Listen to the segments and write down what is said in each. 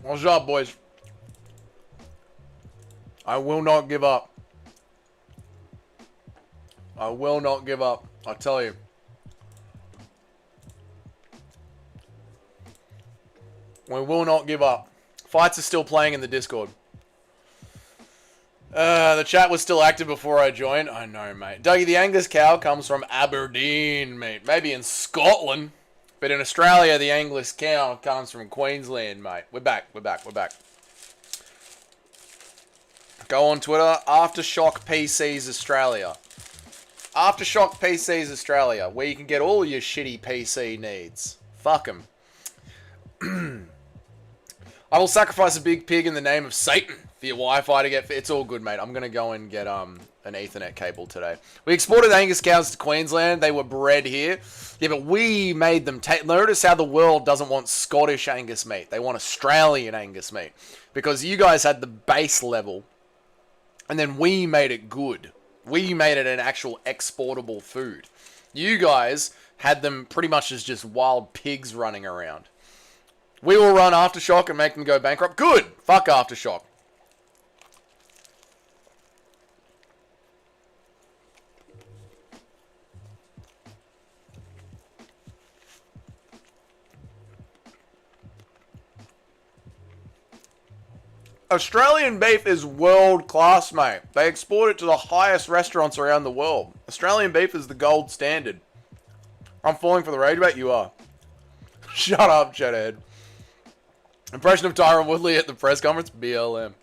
What's up, boys? I will not give up. I will not give up. I tell you. We will not give up. Fights are still playing in the Discord. The chat was still active before I joined. I know, mate. Dougie, the Angus cow comes from Aberdeen, mate. Maybe in Scotland. But in Australia, the Angus cow comes from Queensland, mate. We're back. We're back. We're back. Go on Twitter. Aftershock PCs Australia. Aftershock PCs Australia. Where you can get all your shitty PC needs. Fuck them. I will sacrifice a big pig in the name of Satan for your Wi-Fi to get... It's all good, mate. I'm going to go and get an Ethernet cable today. We exported Angus cows to Queensland. They were bred here. Yeah, but we made them... Notice how the world doesn't want Scottish Angus meat. They want Australian Angus meat. Because you guys had the base level. And then we made it good. We made it an actual exportable food. You guys had them pretty much as just wild pigs running around. We will run Aftershock and make them go bankrupt. Good! Fuck Aftershock. Australian beef is world class, mate. They export it to the highest restaurants around the world. Australian beef is the gold standard. I'm falling for the rage, mate. You are. Shut up, Cheddar. Impression of Tyron Woodley at the press conference? BLM.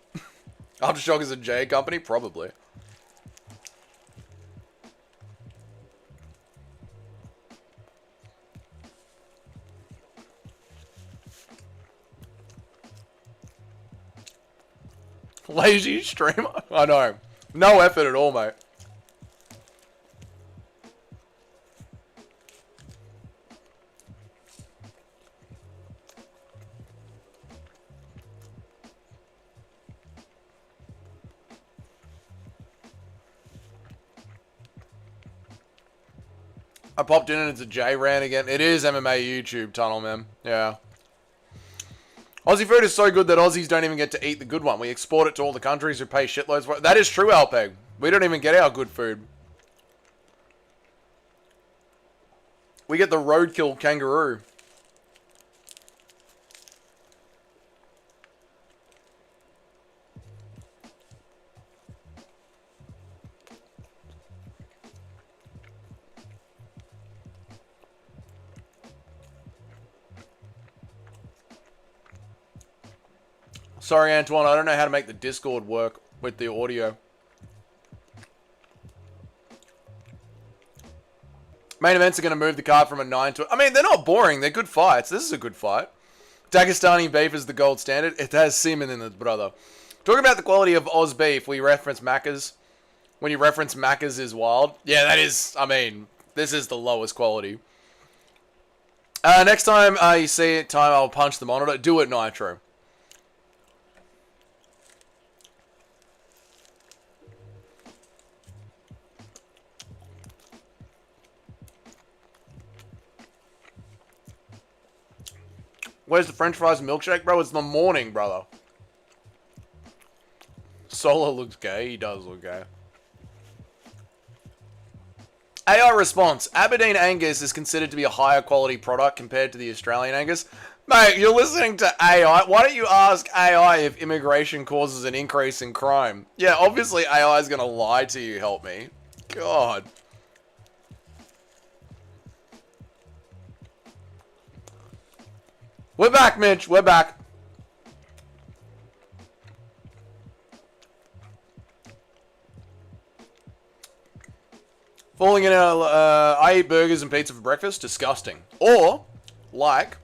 Aftershock is a J company? Probably. Lazy streamer? I know. No effort at all, mate. I popped in and it's a J rant again. It is MMA YouTube tunnel, man. Yeah. Aussie food is so good that Aussies don't even get to eat the good one. We export it to all the countries who pay shitloads for it. That is true, Alpeg. We don't even get our good food. We get the roadkill kangaroo. Sorry, Antoine, I don't know how to make the Discord work with the audio. Main events are going to move the card from a 9 to... I mean, they're not boring. They're good fights. This is a good fight. Dagestani beef is the gold standard. It has semen in it, brother. Talking about the quality of Oz beef, we reference Macca's. When you reference Macca's is wild. Yeah, that is... I mean, this is the lowest quality. Next time you see it, I'll punch the monitor. Do it, Nitro. Where's the french fries and milkshake, bro? It's in the morning, brother. Solo looks gay. He does look gay. AI response. Aberdeen Angus is considered to be a higher quality product compared to the Australian Angus. Mate, you're listening to AI. Why don't you ask AI if immigration causes an increase in crime? Yeah, obviously AI is going to lie to you, help me. God. We're back, Mitch. We're back. Falling in I eat burgers and pizza for breakfast. Disgusting. Or, like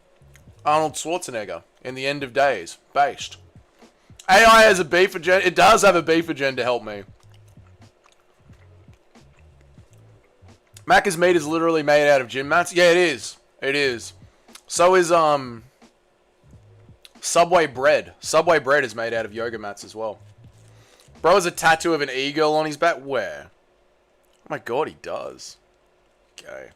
Arnold Schwarzenegger in The End of Days. Based. AI has a beef agenda. It does have a beef agenda, help me. Macca's meat is literally made out of gym mats. Yeah, it is. It is. So is, Subway bread. Subway bread is made out of yoga mats as well. Bro has a tattoo of an e-girl on his back. Where? Oh my god, he does. Okay.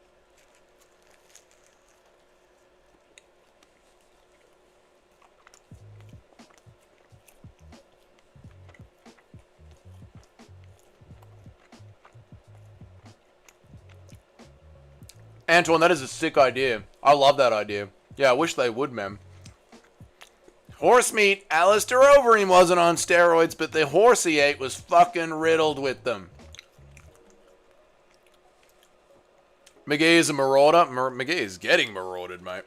Antoine, that is a sick idea. I love that idea. Yeah, I wish they would, man. Horse meat, Alistair Overeem wasn't on steroids, but the horse he ate was fucking riddled with them. McGee is a marauder. McGee is getting marauded, mate.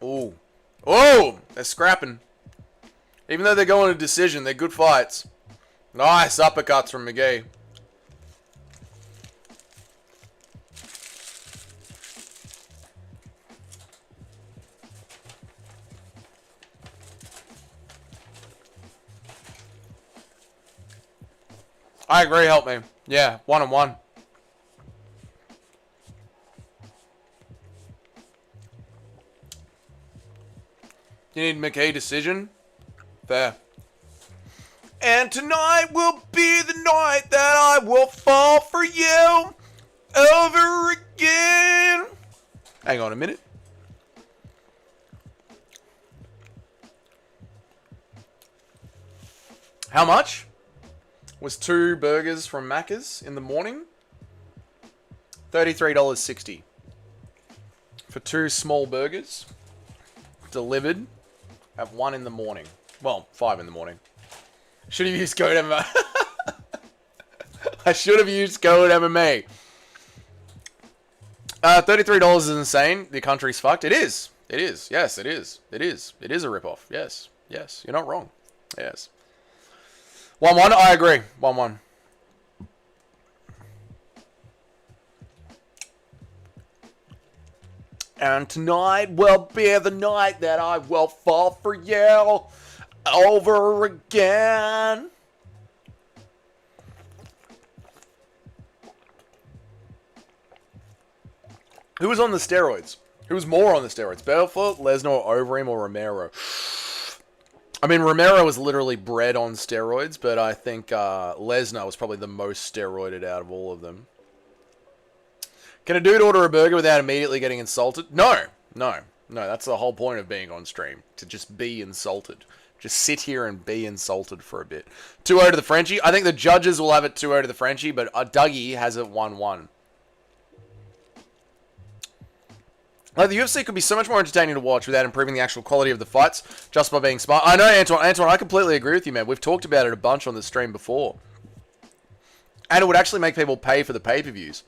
Ooh. Oh! They're scrapping. Even though they're going to decision, they're good fights. Nice uppercuts from McGee. I agree, help me. Yeah, 1-on-1. You need McKay decision? Fair. And tonight will be the night that I will fall for you over again. Hang on a minute. How much was 2 burgers from Macca's in the morning? $33.60 for 2 small burgers delivered at 1 in the morning. Well, 5 in the morning. Should have used code MMA. I should have used code MMA. $33 is insane. The country's fucked. It is. It is. Yes, it is. It is. It is a ripoff. Yes. Yes. You're not wrong. Yes. 1-1. I agree. 1-1. And tonight will be the night that I will fall for you over again. Who was on the steroids? Who was more on the steroids? Belfort, Lesnar, Overeem, or Romero? I mean, Romero was literally bred on steroids, but I think Lesnar was probably the most steroided out of all of them. Can a dude order a burger without immediately getting insulted? No. No. No, that's the whole point of being on stream. To just be insulted. Just sit here and be insulted for a bit. 2-0 to the Frenchie. I think the judges will have it 2-0 to the Frenchie, but Dougie has it 1-1. Like, the UFC could be so much more entertaining to watch without improving the actual quality of the fights, just by being smart. I know, Antoine. Antoine, I completely agree with you, man. We've talked about it a bunch on the stream before. And it would actually make people pay for the pay-per-views.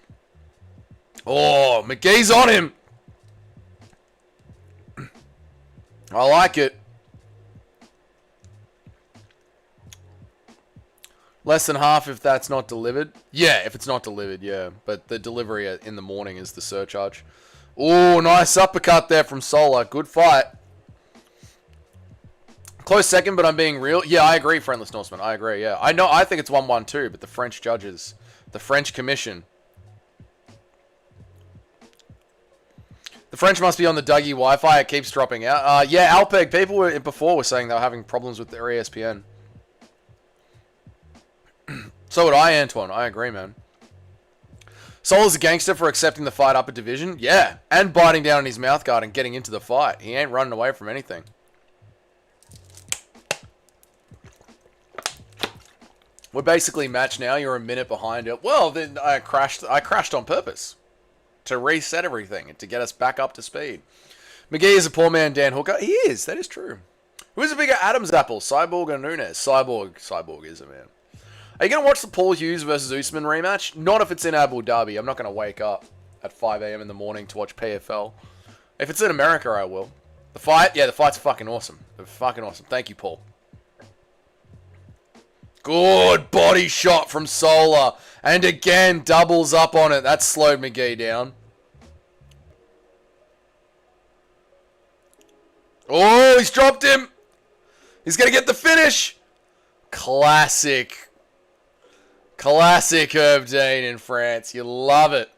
Oh, McGee's on him. I like it. Less than half if that's not delivered. Yeah, if it's not delivered, yeah. But the delivery in the morning is the surcharge. Oh, nice uppercut there from Solar. Good fight. Close second, but I'm being real. Yeah, I agree, Friendless Norseman. I agree, yeah. I know. I think it's 1-1 too, but the French judges, the French commission. The French must be on the Dougie Wi-Fi. It keeps dropping out. Yeah, Alpeg. People were saying they were having problems with their ESPN. So would I, Antoine. I agree, man. Solar's a gangster for accepting the fight up a division. Yeah, and biting down on his mouth guard and getting into the fight. He ain't running away from anything. We're basically matched now. You're a minute behind it. Well, then I crashed on purpose to reset everything and to get us back up to speed. McGee is a poor man, Dan Hooker. He is. That is true. Who's a bigger Adam's apple, Cyborg or Nunes? Cyborg is a man. Are you going to watch the Paul Hughes versus Usman rematch? Not if it's in Abu Dhabi. I'm not going to wake up at 5 a.m. in the morning to watch PFL. If it's in America, I will. The fight? Yeah, the fight's fucking awesome. They're fucking awesome. Thank you, Paul. Good body shot from Solar. And again, doubles up on it. That slowed McGee down. Oh, he's dropped him. He's going to get the finish. Classic. Classic Herb Dean in France. You love it.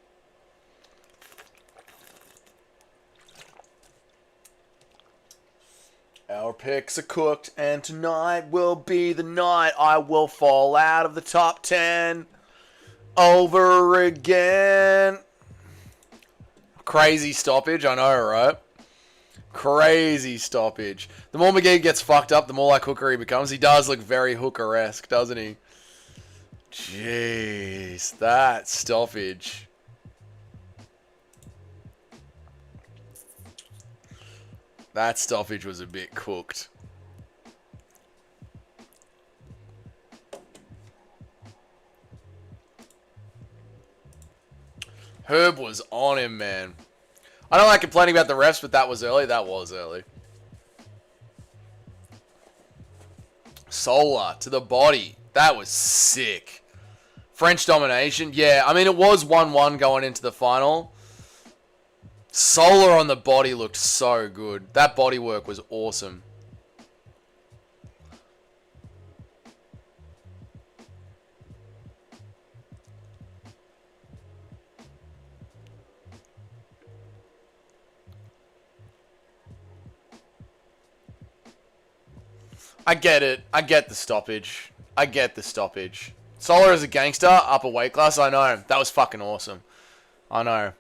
Our picks are cooked, and tonight will be the night I will fall out of the top 10 over again. Crazy stoppage, I know, right? Crazy stoppage. The more McGee gets fucked up, the more like Hooker he becomes. He does look very Hooker-esque, doesn't he? Jeez, that stoppage. That stoppage was a bit cooked. Herb was on him, man. I don't like complaining about the refs, but that was early. That was early. Solar to the body. That was sick. French domination. Yeah, I mean, it was 1-1 going into the final. Solar on the body looked so good. That body work was awesome. I get it. I get the stoppage. I get the stoppage. Solar is a gangster, upper weight class. I know. That was fucking awesome. I know.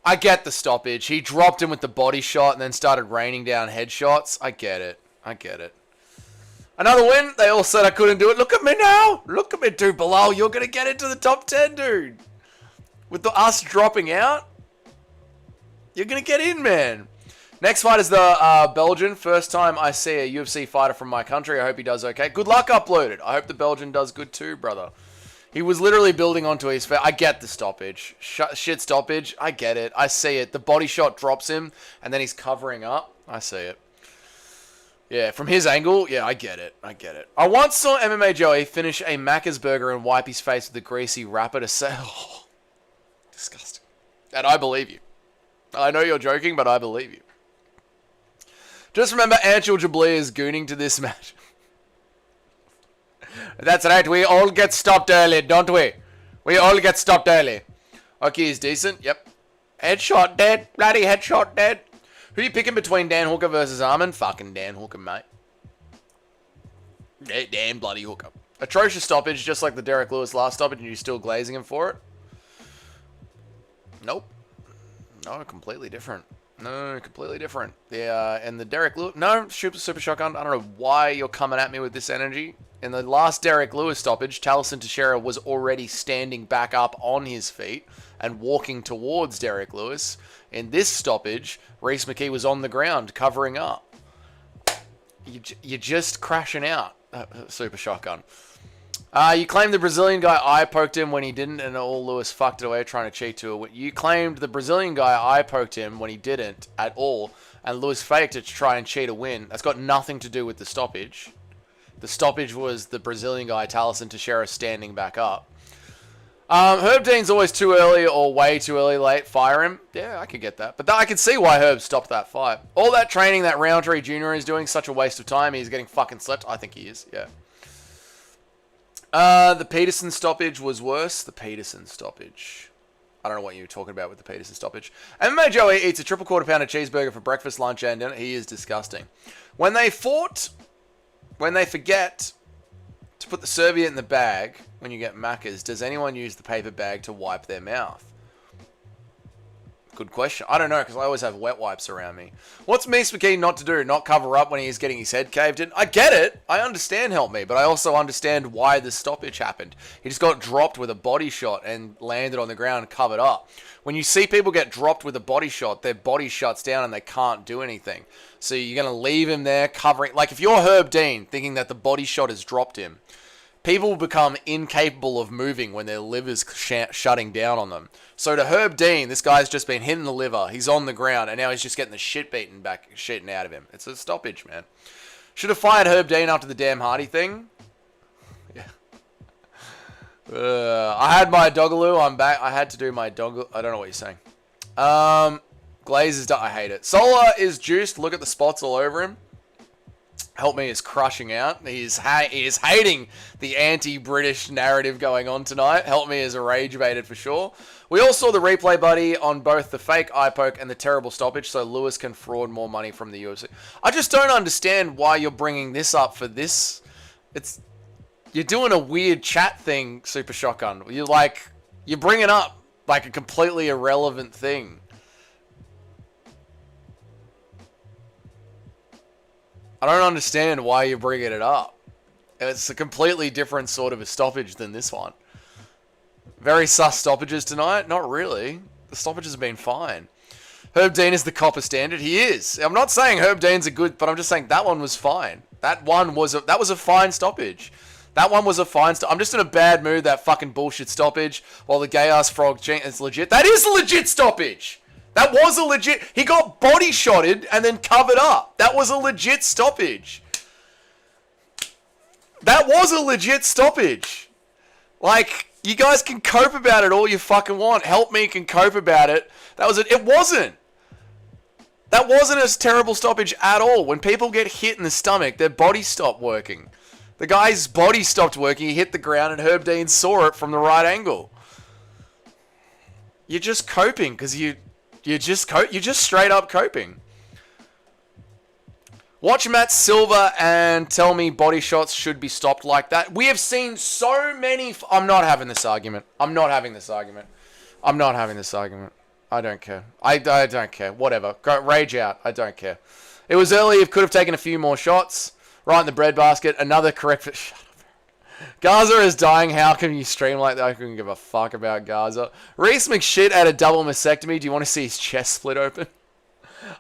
I get the stoppage. He dropped him with the body shot and then started raining down headshots. I get it. I get it. Another win. They all said I couldn't do it. Look at me now. Look at me, dude. Borralho, you're going to get into the top 10, dude. With us dropping out, you're going to get in, man. Next fight is the Belgian. First time I see a UFC fighter from my country. I hope he does okay. Good luck, Uploaded. I hope the Belgian does good too, brother. He was literally building onto his face. I get the stoppage. Shit stoppage. I get it. I see it. The body shot drops him, and then he's covering up. I see it. Yeah, from his angle, yeah, I get it. I get it. I once saw MMA Joey finish a Macca's burger and wipe his face with a greasy wrapper to say, oh, disgusting. And I believe you. I know you're joking, but I believe you. Just remember, Anshul Jabli is gooning to this match. That's right, we all get stopped early, don't we? We all get stopped early. Okay, he's decent, yep. Headshot dead, bloody headshot dead. Who are you picking between Dan Hooker versus Armin? Fucking Dan Hooker, mate. Dan bloody Hooker. Atrocious stoppage, just like the Derek Lewis last stoppage, and you're still glazing him for it? Nope. No, completely different. No, completely different. Yeah, and the Derek Lewis... No, super shotgun. I don't know why you're coming at me with this energy. In the last Derek Lewis stoppage, Taliesin Teixeira was already standing back up on his feet and walking towards Derek Lewis. In this stoppage, Reese McKee was on the ground covering up. You're just crashing out. Super shotgun. You claimed the Brazilian guy eye poked him when he didn't, and all Lewis fucked it away trying to cheat to it. You claimed the Brazilian guy eye poked him when he didn't at all, and Lewis faked it to try and cheat a win. That's got nothing to do with the stoppage. The stoppage was the Brazilian guy, Taliesin Teixeira, standing back up. Herb Dean's always too early or way too early late. Fire him. Yeah, I could get that. But I can see why Herb stopped that fight. All that training that Roundtree Jr. is doing, such a waste of time. He's getting fucking slept. I think he is, yeah. The Peterson stoppage was worse. The Peterson stoppage. I don't know what you were talking about with the Peterson stoppage. MMA Joey eats a triple quarter pounder cheeseburger for breakfast, lunch, and dinner. He is disgusting. When they forget to put the serviette in the bag when you get Macca's, does anyone use the paper bag to wipe their mouth? Good question. I don't know, because I always have wet wipes around me. What's Mies McKee not to do? Not cover up when he's getting his head caved in? I get it. I understand, help me. But I also understand why the stoppage happened. He just got dropped with a body shot and landed on the ground covered up. When you see people get dropped with a body shot, their body shuts down and they can't do anything. So you're going to leave him there covering... Like, if you're Herb Dean thinking that the body shot has dropped him, people will become incapable of moving when their liver's shutting down on them. So to Herb Dean, this guy's just been hitting the liver. He's on the ground, and now he's just getting the shit out of him. It's a stoppage, man. Should have fired Herb Dean after the damn Hardy thing. Yeah. I had my Dogaloo. I'm back. I had to do my Dogaloo. I don't know what you're saying. Glaze is done. I hate it. Solar is juiced. Look at the spots all over him. Help Me is crushing out. He is hating the anti-British narrative going on tonight. Help Me is rage-baited for sure. We all saw the replay, buddy, on both the fake eye poke and the terrible stoppage, so Lewis can fraud more money from the UFC. I just don't understand why you're bringing this up for this. You're doing a weird chat thing, Super Shotgun. You're bringing up like a completely irrelevant thing. I don't understand why you're bringing it up. It's a completely different sort of a stoppage than this one. Very sus stoppages tonight? Not really. The stoppages have been fine. Herb Dean is the copper standard. He is. I'm not saying Herb Dean's a good, but I'm just saying that one was fine. That was a fine stoppage. That one was a fine I'm just in a bad mood, that fucking bullshit stoppage, while the gay-ass frog is legit. That is a legit stoppage! That was a legit... He got body shotted and then covered up. That was a legit stoppage. That was a legit stoppage. Like, you guys can cope about it all you fucking want. Help Me can cope about it. It wasn't. That wasn't a terrible stoppage at all. When people get hit in the stomach, their bodies stop working. The guy's body stopped working. He hit the ground and Herb Dean saw it from the right angle. You're just coping because you're just straight up coping. Watch Matt Silva and tell me body shots should be stopped like that. We have seen so many... I'm not having this argument. I don't care. I don't care. Whatever. Go rage out. I don't care. It was early. It could have taken a few more shots. Right in the breadbasket. Another correct... Shut up. Gaza is dying. How can you stream like that? I couldn't give a fuck about Gaza. Reese McShit had a double mastectomy. Do you want to see his chest split open?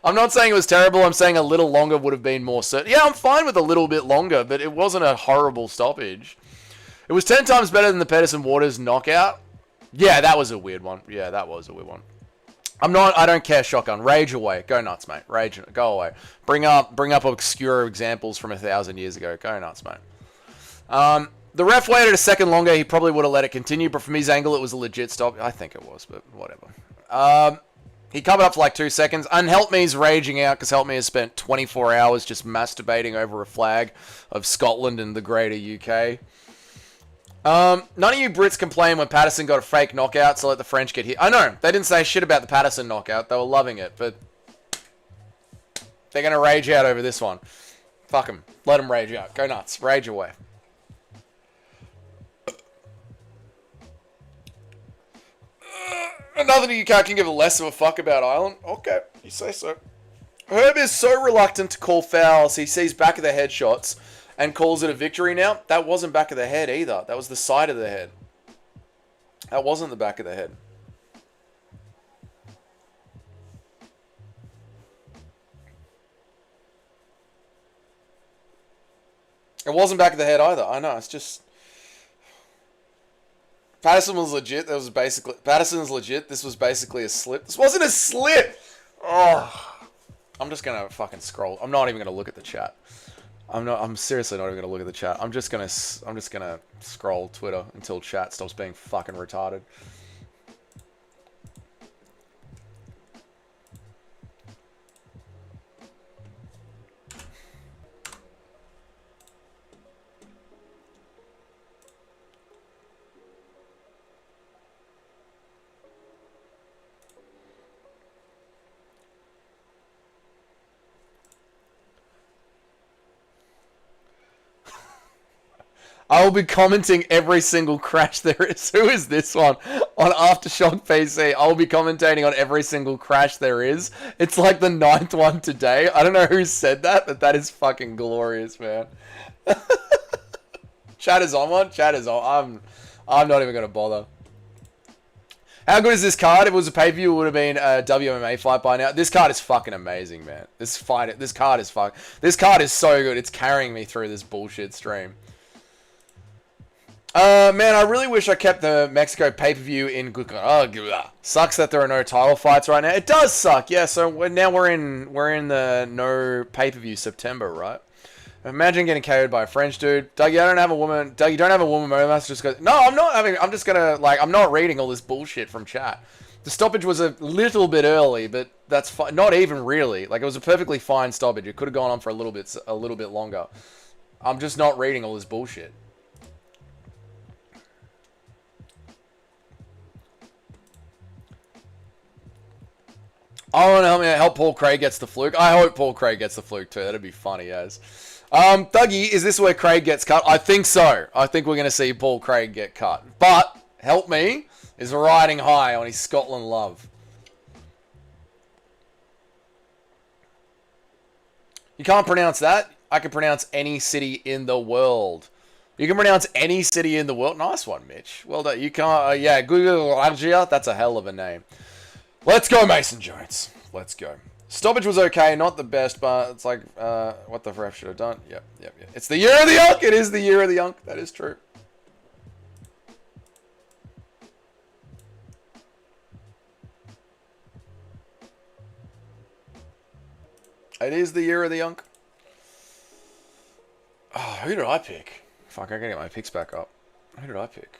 I'm not saying it was terrible. I'm saying a little longer would have been more certain. Yeah, I'm fine with a little bit longer, but it wasn't a horrible stoppage. It was 10 times better than the Pedersen Waters knockout. Yeah, that was a weird one. I don't care, Shotgun. Rage away. Go nuts, mate. Rage, go away. Bring up obscure examples from 1,000 years ago. Go nuts, mate. The ref waited a second longer. He probably would have let it continue, but from his angle, it was a legit stop. I think it was, but whatever. He covered up for like 2 seconds. And Help Me's raging out because Help Me has spent 24 hours just masturbating over a flag of Scotland and the greater UK. None of you Brits complain when Patterson got a fake knockout, so let the French get hit. I know, they didn't say shit about the Patterson knockout. They were loving it, but they're going to rage out over this one. Fuck them. Let them rage out. Go nuts. Rage away. Another UK can give a less of a fuck about Ireland. Okay, you say so. Herb is so reluctant to call fouls, he sees back of the head shots and calls it a victory now. That wasn't back of the head either. That was the side of the head. That wasn't the back of the head. It wasn't back of the head either. I know, it's just... Patterson was legit. Patterson's legit. This was basically a slip. This wasn't a slip. Oh, I'm just gonna fucking scroll. I'm not even gonna look at the chat. I'm seriously not even gonna look at the chat. I'm just gonna scroll Twitter until chat stops being fucking retarded. I will be commenting every single crash there is. Who is this one? On Aftershock PC, I will be commentating on every single crash there is. It's like the 9th one today. I don't know who said that, but that is fucking glorious, man. Chat is on one? Chat is on. I'm not even going to bother. How good is this card? If it was a pay-per-view, it would have been a WMA fight by now. This card is fucking amazing, man. This card is so good. It's carrying me through this bullshit stream. Man, I really wish I kept the Mexico pay-per-view in good... Sucks that there are no title fights right now. It does suck, yeah. So we're in the no pay-per-view September, right? Imagine getting KO'd by a French dude. Doug, you don't have a woman. Doug, you don't have a woman moment. Just go. No, I'm not having. I'm just gonna I'm not reading all this bullshit from chat. The stoppage was a little bit early, but that's fine. Not even really. Like, it was a perfectly fine stoppage. It could have gone on for a little bit longer. I'm just not reading all this bullshit. I want to help Paul Craig gets the fluke. I hope Paul Craig gets the fluke too. That'd be funny as. Thuggy, is this where Craig gets cut? I think so. I think we're going to see Paul Craig get cut. But, help me, is riding high on his Scotland love. You can't pronounce that. I can pronounce any city in the world. You can pronounce any city in the world. Nice one, Mitch. Well done. You can't... yeah, Google Argia. That's a hell of a name. Let's go, Mason Jones. Let's go. Stoppage was okay. Not the best, but it's like... what the ref should have done. Yep. It's the year of the Unk. It is the year of the Unk. That is true. It is the year of the Unk. Oh, who did I pick? Fuck, I gotta get my picks back up. Who did I pick?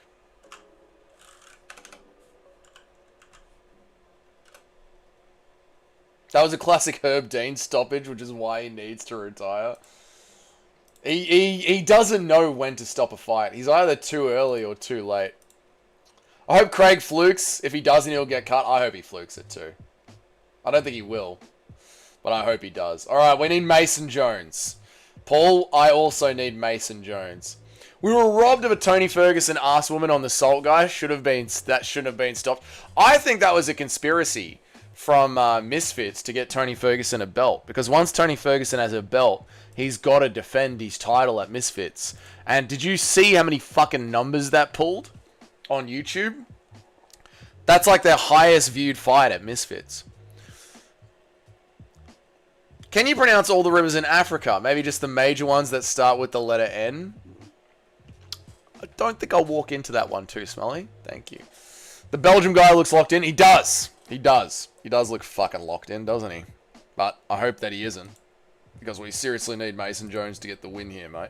That was a classic Herb Dean stoppage, which is why he needs to retire. He doesn't know when to stop a fight. He's either too early or too late. I hope Craig flukes. If he doesn't, he'll get cut. I hope he flukes it too. I don't think he will, but I hope he does. Alright, we need Mason Jones. Paul, I also need Mason Jones. We were robbed of a Tony Ferguson ass woman on the Salt guy. That shouldn't have been stopped. I think that was a conspiracy from Misfits to get Tony Ferguson a belt. Because once Tony Ferguson has a belt, he's got to defend his title at Misfits. And did you see how many fucking numbers that pulled on YouTube? That's like their highest viewed fight at Misfits. Can you pronounce all the rivers in Africa? Maybe just the major ones that start with the letter N? I don't think I'll walk into that one too, Smelly. Thank you. The Belgium guy looks locked in. He does. He does. He does look fucking locked in, doesn't he? But I hope that he isn't. Because we seriously need Mason Jones to get the win here, mate.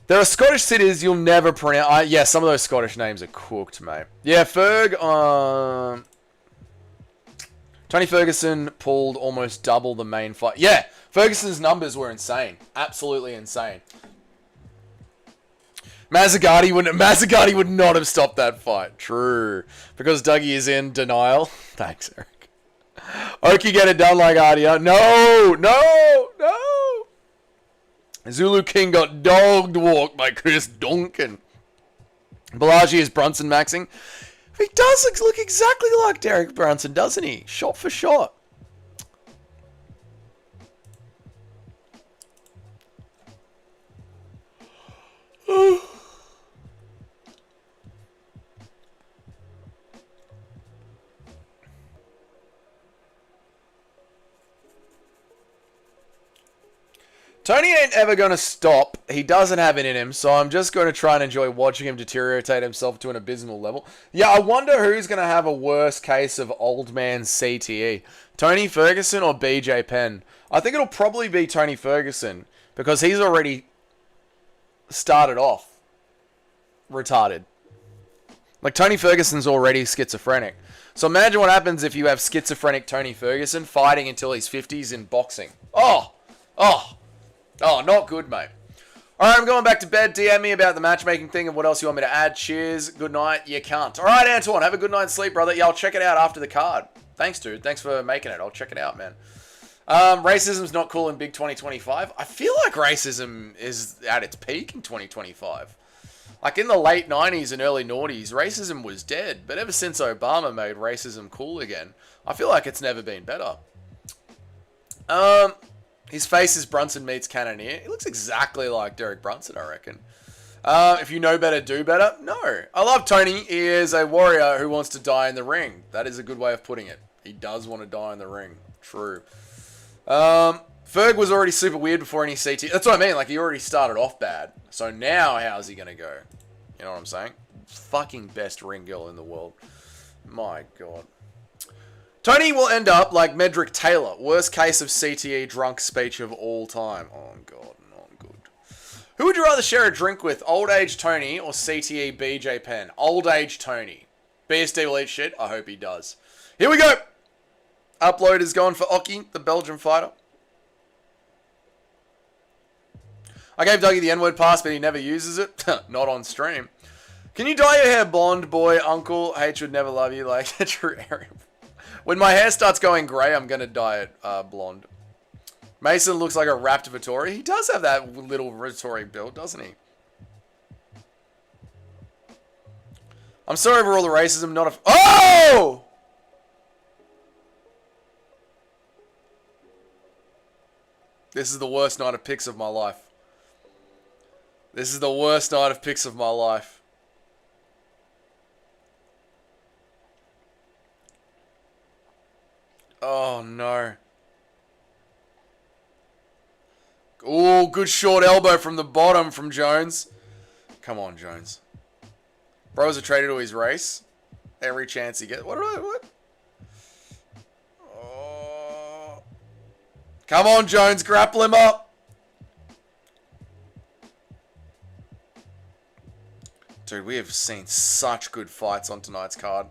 There are Scottish cities you'll never pronounce. Yeah, some of those Scottish names are cooked, mate. Yeah, Ferg. Tony Ferguson pulled almost double the main fight. Yeah, Ferguson's numbers were insane. Absolutely insane. Mazzagatti would not have stopped that fight. True. Because Dougie is in denial. Thanks, Eric. Oki get it done like Ardia. No! Zulu King got dog walked by Chris Duncan. Balaji is Brunson maxing. He does look exactly like Derek Brunson, doesn't he? Shot for shot. Tony ain't ever going to stop. He doesn't have it in him, so I'm just going to try and enjoy watching him deteriorate himself to an abysmal level. Yeah, I wonder who's going to have a worse case of old man CTE. Tony Ferguson or BJ Penn? I think it'll probably be Tony Ferguson, because he's already started off retarded. Like, Tony Ferguson's already schizophrenic. So imagine what happens if you have schizophrenic Tony Ferguson fighting until his 50s in boxing. Oh, not good, mate. Alright, I'm going back to bed. DM me about the matchmaking thing and what else you want me to add. Cheers. Good night. You can't. Alright, Antoine. Have a good night's sleep, brother. Yeah, I'll check it out after the card. Thanks, dude. Thanks for making it. I'll check it out, man. Racism's not cool in big 2025. I feel like racism is at its peak in 2025. Like, in the late 90s and early noughties, racism was dead. But ever since Obama made racism cool again, I feel like it's never been better. His face is Brunson meets Cannonier. He looks exactly like Derek Brunson, I reckon. If you know better, do better. No. I love Tony. He is a warrior who wants to die in the ring. That is a good way of putting it. He does want to die in the ring. True. Ferg was already super weird before any CT. That's what I mean. Like, he already started off bad. So now, how's he going to go? You know what I'm saying? Fucking best ring girl in the world. My God. Tony will end up like Medrick Taylor. Worst case of CTE drunk speech of all time. Oh, God. Not good. Who would you rather share a drink with? Old age Tony or CTE BJ Penn? Old age Tony. BSD will eat shit. I hope he does. Here we go. Upload is gone for Oki, the Belgian fighter. I gave Dougie the N-word pass, but he never uses it. Not on stream. Can you dye your hair blonde, boy, uncle? H would never love you like true area. When my hair starts going grey, I'm going to dye it blonde. Mason looks like a wrapped Vittori. He does have that little Vittori build, doesn't he? I'm sorry for all the racism, not a... Oh! This is the worst night of picks of my life. This is the worst night of picks of my life. Oh, no. Oh, good short elbow from the bottom from Jones. Come on, Jones. Bro's a traitor to his race. Every chance he gets. What? Oh. Come on, Jones. Grapple him up. Dude, we have seen such good fights on tonight's card.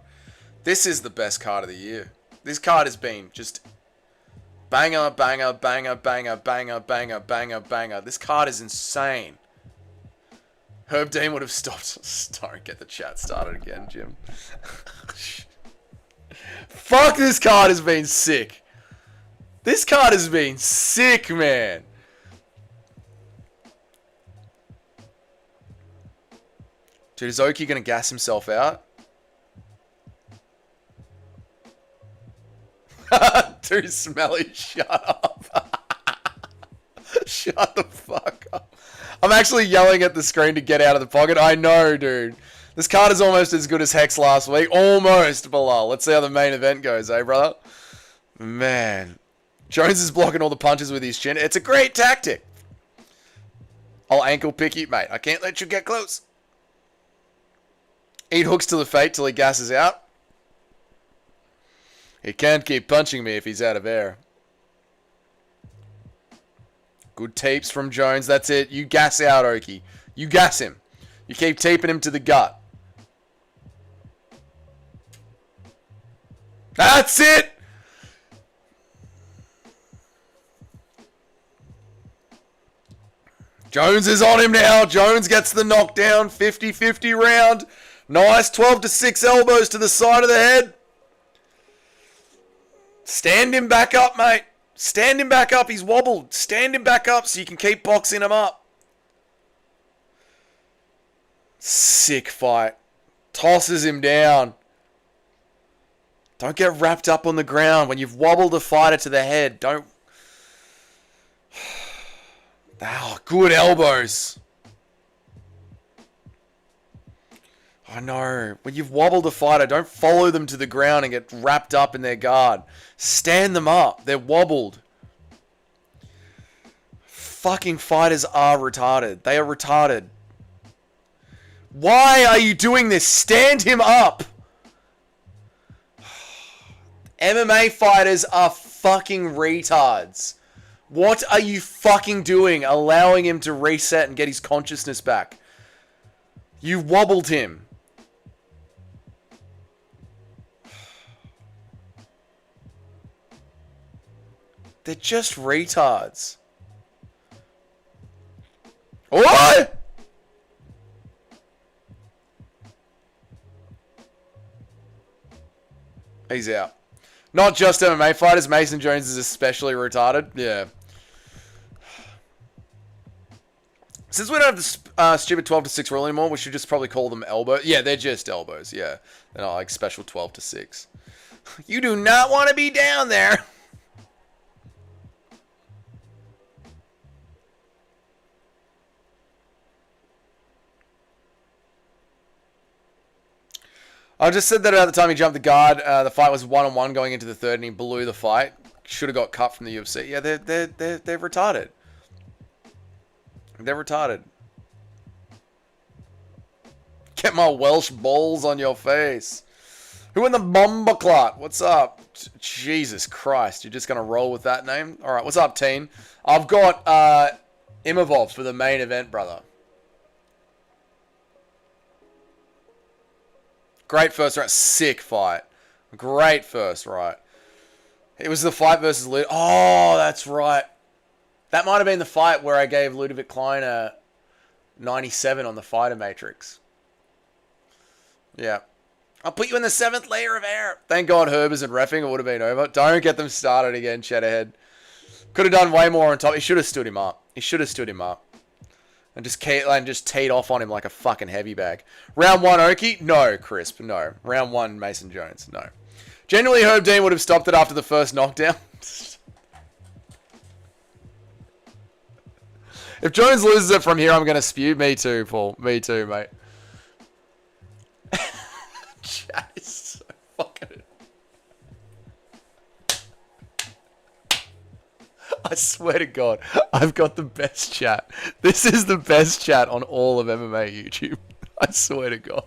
This is the best card of the year. This card has been just banger, banger, banger, banger, banger, banger, banger, banger. This card is insane. Herb Dean would have stopped. Don't get the chat started again, Jim. Fuck, this card has been sick. This card has been sick, man. Dude, is Oki going to gas himself out? Too smelly, shut up. Shut the fuck up. I'm actually yelling at the screen to get out of the pocket. I know, dude. This card is almost as good as Hex last week. Almost, Bilal. Let's see how the main event goes, eh, brother? Man. Jones is blocking all the punches with his chin. It's a great tactic. I'll ankle pick you, mate. I can't let you get close. Eat hooks to the fate till he gasses out. He can't keep punching me if he's out of air. Good tapes from Jones. That's it. You gas out, Oki. You gas him. You keep taping him to the gut. That's it! Jones is on him now. Jones gets the knockdown. 50-50 round. Nice 12-6 elbows to the side of the head. Stand him back up, mate. Stand him back up. He's wobbled. Stand him back up so you can keep boxing him up. Sick fight. Tosses him down. Don't get wrapped up on the ground. When you've wobbled a fighter to the head, don't... Oh, good elbows. I know. When you've wobbled a fighter, don't follow them to the ground and get wrapped up in their guard. Stand them up. They're wobbled. Fucking fighters are retarded. They are retarded. Why are you doing this? Stand him up. MMA fighters are fucking retards. What are you fucking doing? Allowing him to reset and get his consciousness back. You wobbled him. They're just retards. What? He's out. Not just MMA fighters. Mason Jones is especially retarded. Yeah. Since we don't have the stupid 12-6 rule anymore, we should just probably call them elbows. Yeah, they're just elbows. Yeah. They're not like special 12-6. You do not want to be down there. I just said that about the time he jumped the guard. The fight was 1-on-1 going into the third, and he blew the fight. Should have got cut from the UFC. Yeah, they're retarded. They're retarded. Get my Welsh balls on your face. Who in the Bombaclot? What's up? Jesus Christ, you're just gonna roll with that name? All right, what's up, team? I've got Imavov for the main event, brother. Great first round. Sick fight. Great first, right. It was the fight versus Ludovic. Oh, that's right. That might have been the fight where I gave Ludovic Klein a 97 on the Fighter Matrix. Yeah. I'll put you in the 7th layer of air. Thank God Herb isn't reffing. It would have been over. Don't get them started again, Cheddar. Could have done way more on top. He should have stood him up. He should have stood him up. And just teed off on him like a fucking heavy bag. Round 1, Oki? No, Crisp. No. Round 1, Mason Jones. No. Genuinely, Herb Dean would have stopped it after the first knockdown. If Jones loses it from here, I'm going to spew. Me too, Paul. Me too, mate. Chat is so fucking... I swear to God, I've got the best chat. This is the best chat on all of MMA YouTube. I swear to God.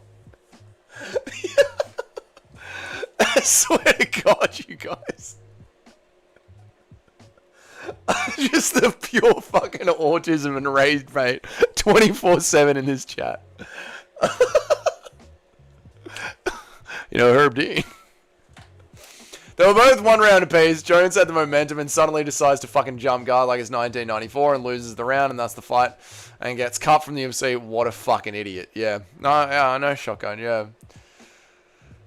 I swear to God, you guys. Just the pure fucking autism and rage, mate. 24/7 in this chat. You know, Herb Dean. They were both 1 round apiece. Jones had the momentum and suddenly decides to fucking jump guard like it's 1994 and loses the round, and that's the fight. And gets cut from the UFC. What a fucking idiot. Yeah. No shotgun, yeah.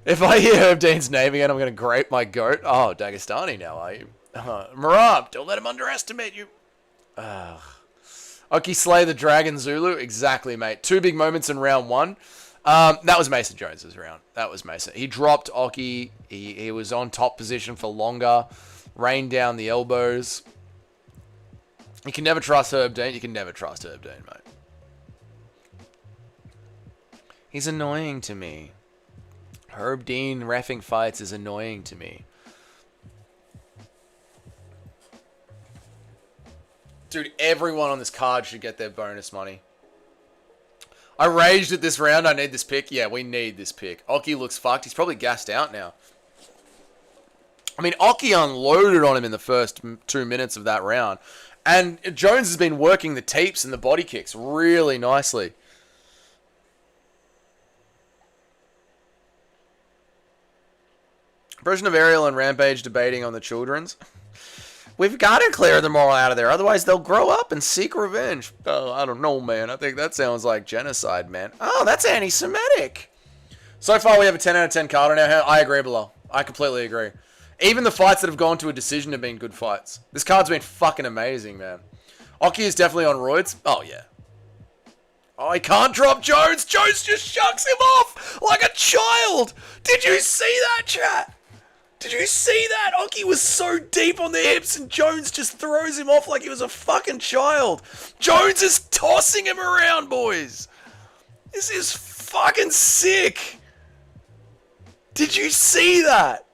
If I hear Herb Dean's name again, I'm going to grape my goat. Oh, Dagestani now, are you? Marab, don't let him underestimate you. Oki slay the Dragon Zulu. Exactly, mate. 2 big moments in round 1. That was Mason Jones's round. That was Mason. He dropped Oki. He was on top position for longer. Rained down the elbows. You can never trust Herb Dean. You can never trust Herb Dean, mate. He's annoying to me. Herb Dean reffing fights is annoying to me. Dude, everyone on this card should get their bonus money. I raged at this round. I need this pick. Yeah, we need this pick. Oki looks fucked. He's probably gassed out now. I mean, Oki unloaded on him in the first 2 minutes of that round. And Jones has been working the teeps and the body kicks really nicely. Version of Ariel and Rampage debating on the children's. We've got to clear them all out of there. Otherwise, they'll grow up and seek revenge. Oh, I don't know, man. I think that sounds like genocide, man. Oh, that's anti-Semitic. So far, we have a 10 out of 10 card on our hand. I agree, Bilal. I completely agree. Even the fights that have gone to a decision have been good fights. This card's been fucking amazing, man. Oki is definitely on roids. Oh, yeah. Oh, he can't drop Jones. Jones just shucks him off like a child. Did you see that, chat? Did you see that? Oki was so deep on the hips and Jones just throws him off like he was a fucking child. Jones is tossing him around, boys. This is fucking sick. Did you see that?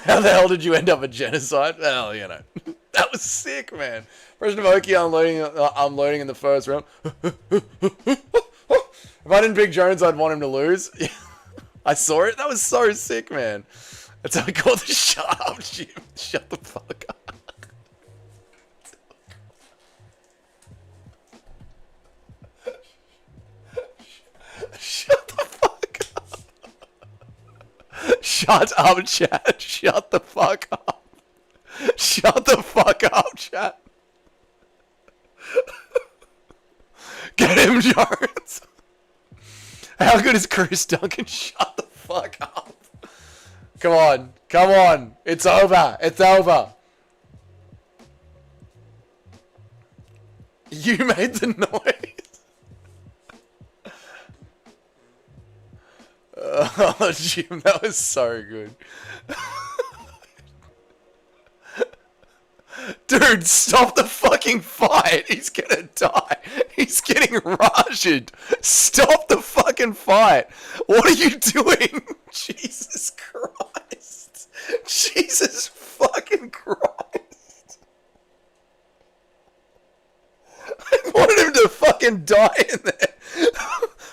How the hell did you end up a genocide? Well, you know. That was sick, man. Version of Oki unloading in the first round. If I didn't pick Jones, I'd want him to lose. I saw it. That was so sick, man. That's how I call the shut up, Jim. Shut the fuck up. Shut the fuck up. Shut up, chat. Shut the fuck up. Shut the fuck up, chat. Get him, Jones. How good is Chris Duncan? Shut the fuck up. Come on. Come on. It's over. It's over. You made the noise. Oh, Jim, that was so good. Dude, stop the fucking fight. He's gonna die. He's getting rushed. Stop the fucking fight. What are you doing? Jesus Christ. Jesus fucking Christ. I wanted him to fucking die in there.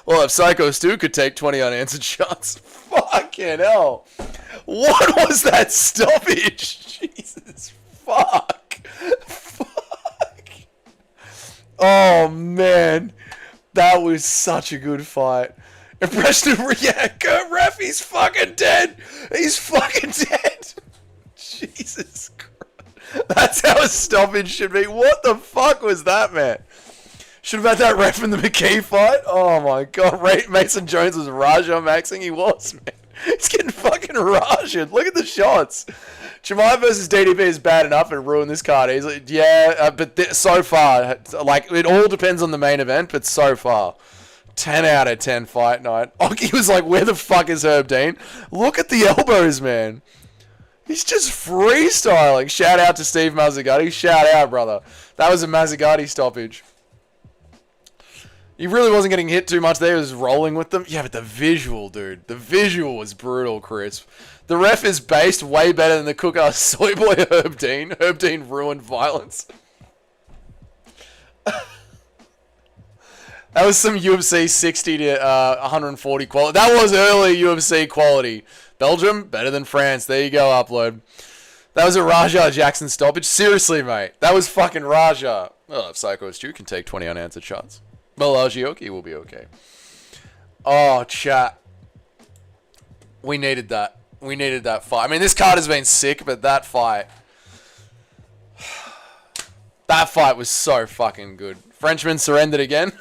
Well, if Psycho Stu could take 20 unanswered shots. Fucking hell. What was that stoppage? Jesus fuck. Fuck. Oh, man. That was such a good fight. Impression of, yeah, go ref, he's fucking dead. He's fucking dead. Jesus Christ. That's how a stoppage should be. What the fuck was that, man? Should have had that ref in the McKee fight. Oh my god. Mason Jones was Raja maxing. He was, man. He's getting fucking Raja'd. Look at the shots. Jemai versus DDP is bad enough and ruined this card easily. Yeah, but so far, like, it all depends on the main event, but so far. 10 out of 10 fight night. Oki was like, where the fuck is Herb Dean? Look at the elbows, man. He's just freestyling. Shout out to Steve Mazzagatti. Shout out, brother. That was a Mazzagatti stoppage. He really wasn't getting hit too much there. He was rolling with them. Yeah, but the visual, dude. The visual was brutal, Chris. The ref is based way better than the cook-ass soy boy Herb Dean. Herb Dean ruined violence. That was some UFC 60 to 140 quality. That was early UFC quality. Belgium, better than France. There you go, upload. That was a Raja Jackson stoppage. Seriously, mate. That was fucking Raja. Well, if Psycho Stu can take 20 unanswered shots. Balajioki will be okay. Oh, chat. We needed that. We needed that fight. I mean, this card has been sick, but that fight... That fight was so fucking good. Frenchman surrendered again.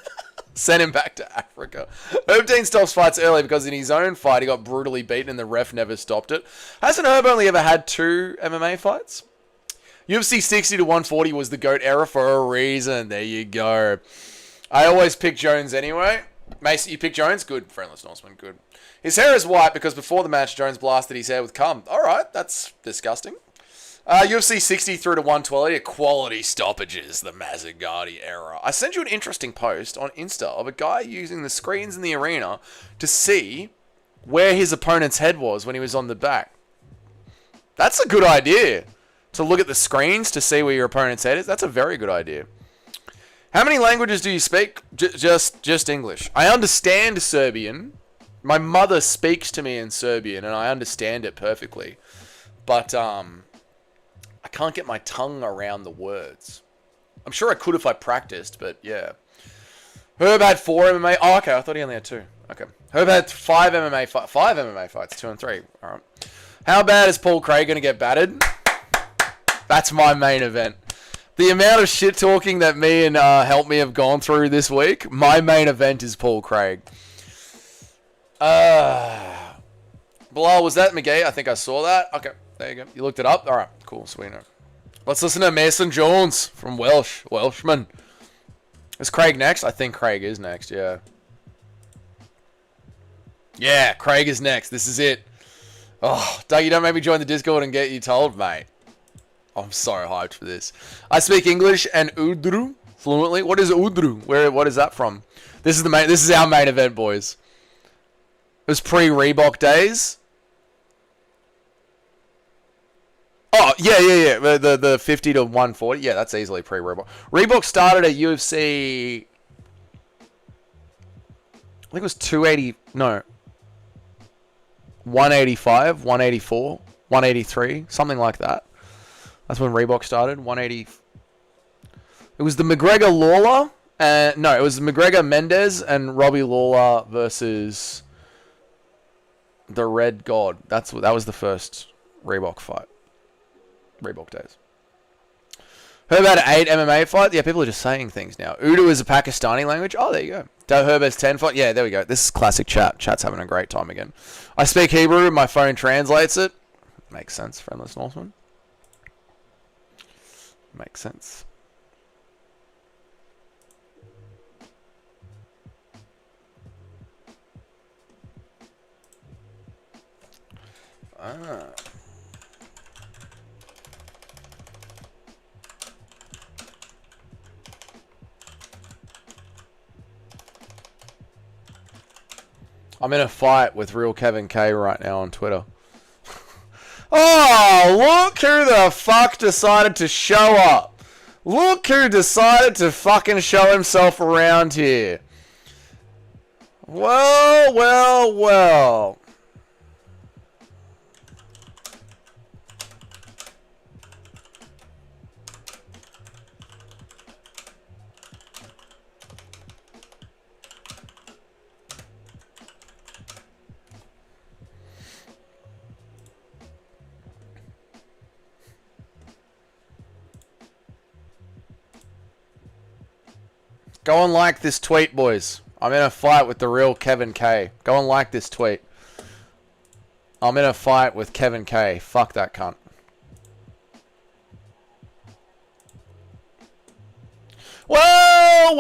Sent him back to Africa. Herb Dean stops fights early because in his own fight he got brutally beaten and the ref never stopped it. Hasn't Herb only ever had 2 MMA fights? UFC 60 to 140 was the GOAT era for a reason. There you go. I always pick Jones anyway. Mason, you pick Jones? Good. Friendless Norseman. Good. His hair is white because before the match Jones blasted his hair with cum. Alright, that's disgusting. UFC 60 through to 120, quality stoppages, the Mazzagatti era. I sent you an interesting post on Insta of a guy using the screens in the arena to see where his opponent's head was when he was on the back. That's a good idea. To look at the screens to see where your opponent's head is. That's a very good idea. How many languages do you speak? Just English. I understand Serbian. My mother speaks to me in Serbian and I understand it perfectly. But, I can't get my tongue around the words. I'm sure I could if I practiced, but yeah. Herb had 4 MMA. Oh, okay. I thought he only had 2. Okay. Herb had 5 MMA fights. 5 MMA fights. 2 and 3. All right. How bad is Paul Craig going to get battered? That's my main event. The amount of shit talking that me and Help Me have gone through this week, my main event is Paul Craig. Bilal, was that McGee? I think I saw that. Okay. There you go. You looked it up? Alright, cool, so we know. Let's listen to Mason Jones from Welshman. Is Craig next? I think Craig is next, yeah. Yeah, Craig is next. This is it. Oh, Doug, you don't make me join the Discord and get you told, mate. I'm so hyped for this. I speak English and Urdu fluently. What is Urdu? What is that from? This is our main event, boys. It was pre-Reebok days. Oh, yeah. The 50 to 140. Yeah, that's easily pre-Reebok. Reebok started at UFC... I think it was 280... No. 185, 184, 183. Something like that. That's when Reebok started. 180... It was the McGregor Lawler... no, it was McGregor Mendez and Robbie Lawler versus... the Red God. That was the first Reebok fight. Reebok days. Herb had 8 MMA fight. Yeah, people are just saying things now. Urdu is a Pakistani language. Oh, there you go. Herb has 10 fight. Yeah, there we go. This is classic chat. Chat's having a great time again. I speak Hebrew. My phone translates it. Makes sense, Friendless Norseman. Makes sense. Ah. I'm in a fight with Real Kevin K right now on Twitter. Oh, look who the fuck decided to show up. Look who decided to fucking show himself around here. Well. Go and like this tweet, boys. I'm in a fight with the real Kevin K. Go and like this tweet. I'm in a fight with Kevin K. Fuck that cunt. Well,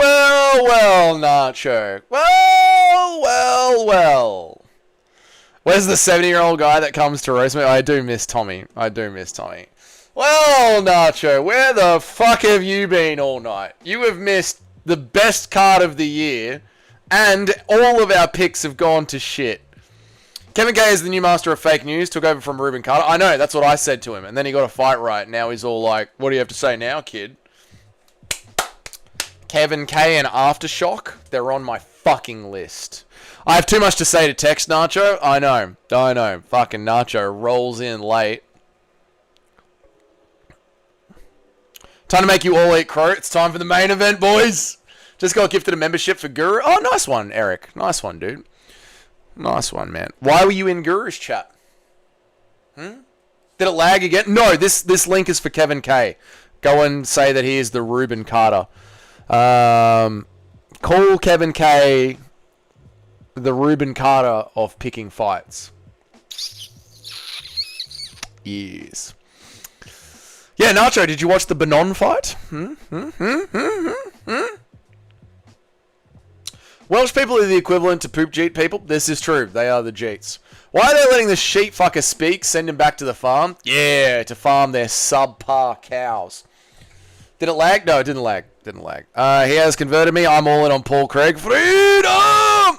Nacho. Well. Where's the 70-year-old guy that comes to roast me? I do miss Tommy. Well, Nacho, where the fuck have you been all night? You have missed the best card of the year, and all of our picks have gone to shit. Kevin K is the new master of fake news, took over from Ruben Carter. I know, that's what I said to him, and then he got a fight right. Now he's all like, what do you have to say now, kid? Kevin K and Aftershock, they're on my fucking list. I have too much to say to text Nacho. I know. Fucking Nacho rolls in late. Time to make you all eat crow. It's time for the main event, boys. Just got gifted a membership for Guru. Oh, nice one, Eric. Nice one, dude. Nice one, man. Why were you in Guru's chat? Did it lag again? No, this link is for Kevin K. Go and say that he is the Ruben Carter. Call Kevin K the Ruben Carter of picking fights. Yes. Yeah, Nacho, did you watch the Banon fight? Welsh people are the equivalent to poop jeet people. This is true. They are the jeets. Why are they letting the sheep fucker speak? Send him back to the farm? Yeah, to farm their subpar cows. Did it lag? No, it didn't lag. He has converted me. I'm all in on Paul Craig. Freedom!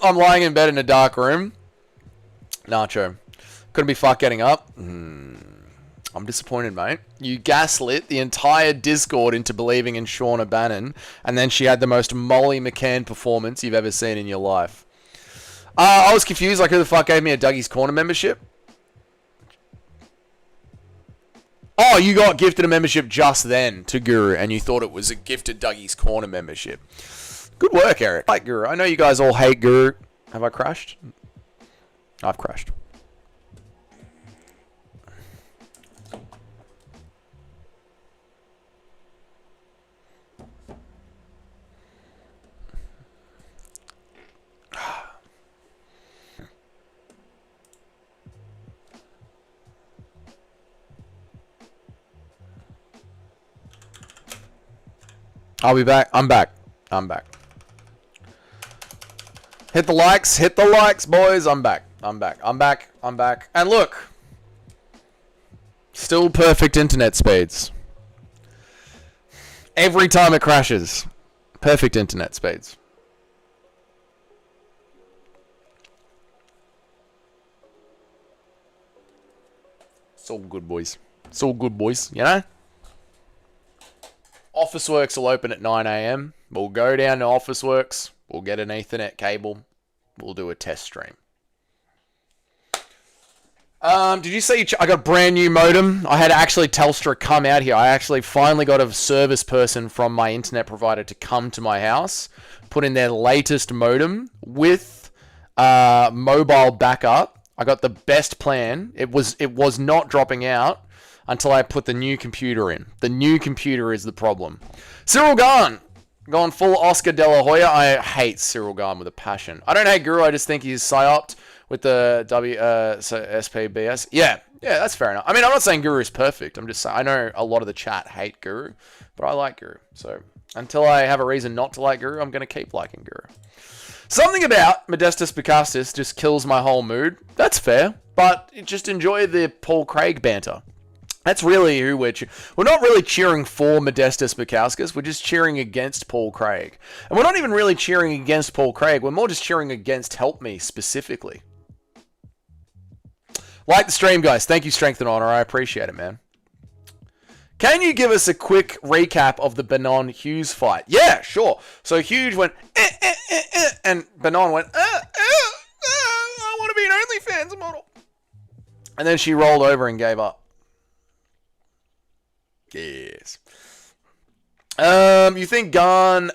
I'm lying in bed in a dark room. Nacho. Couldn't be fucked getting up. I'm disappointed, mate. You gaslit the entire Discord into believing in Shauna Bannon, and then she had the most Molly McCann performance you've ever seen in your life. I was confused, like, who the fuck gave me a Dougie's Corner membership? Oh, you got gifted a membership just then to Guru, and you thought it was a gifted Dougie's Corner membership. Good work, Eric. I like Guru. I know you guys all hate Guru. Have I crashed? I've crashed. I'll be back. I'm back. Hit the likes, boys. I'm back. And look, still perfect internet speeds. Every time it crashes, perfect internet speeds. It's all good, boys. You know? Officeworks will open at 9 a.m. We'll go down to Officeworks. We'll get an Ethernet cable. We'll do a test stream. Did you see I got a brand new modem? I had actually Telstra come out here. I actually finally got a service person from my internet provider to come to my house, put in their latest modem with mobile backup. I got the best plan. It was not dropping out until I put the new computer in. The new computer is the problem. Cyril Gahn. Gone full Oscar De La Hoya. I hate Cyril Gahn with a passion. I don't hate Guru. I just think he's psyoped with the SPBS. Yeah, that's fair enough. I mean, I'm not saying Guru is perfect. I'm just saying, I know a lot of the chat hate Guru, but I like Guru. So until I have a reason not to like Guru, I'm going to keep liking Guru. Something about Modestus Bicastus just kills my whole mood. That's fair, but just enjoy the Paul Craig banter. That's really who we're not really cheering for Modestus Bikauskas. We're just cheering against Paul Craig. And we're not even really cheering against Paul Craig. We're more just cheering against Help Me specifically. Like the stream, guys. Thank you, Strength and Honor. I appreciate it, man. Can you give us a quick recap of the Banon Hughes fight? Yeah, sure. So Hughes went, and Banon went, I want to be an OnlyFans model. And then she rolled over and gave up. Yes. You think Gahn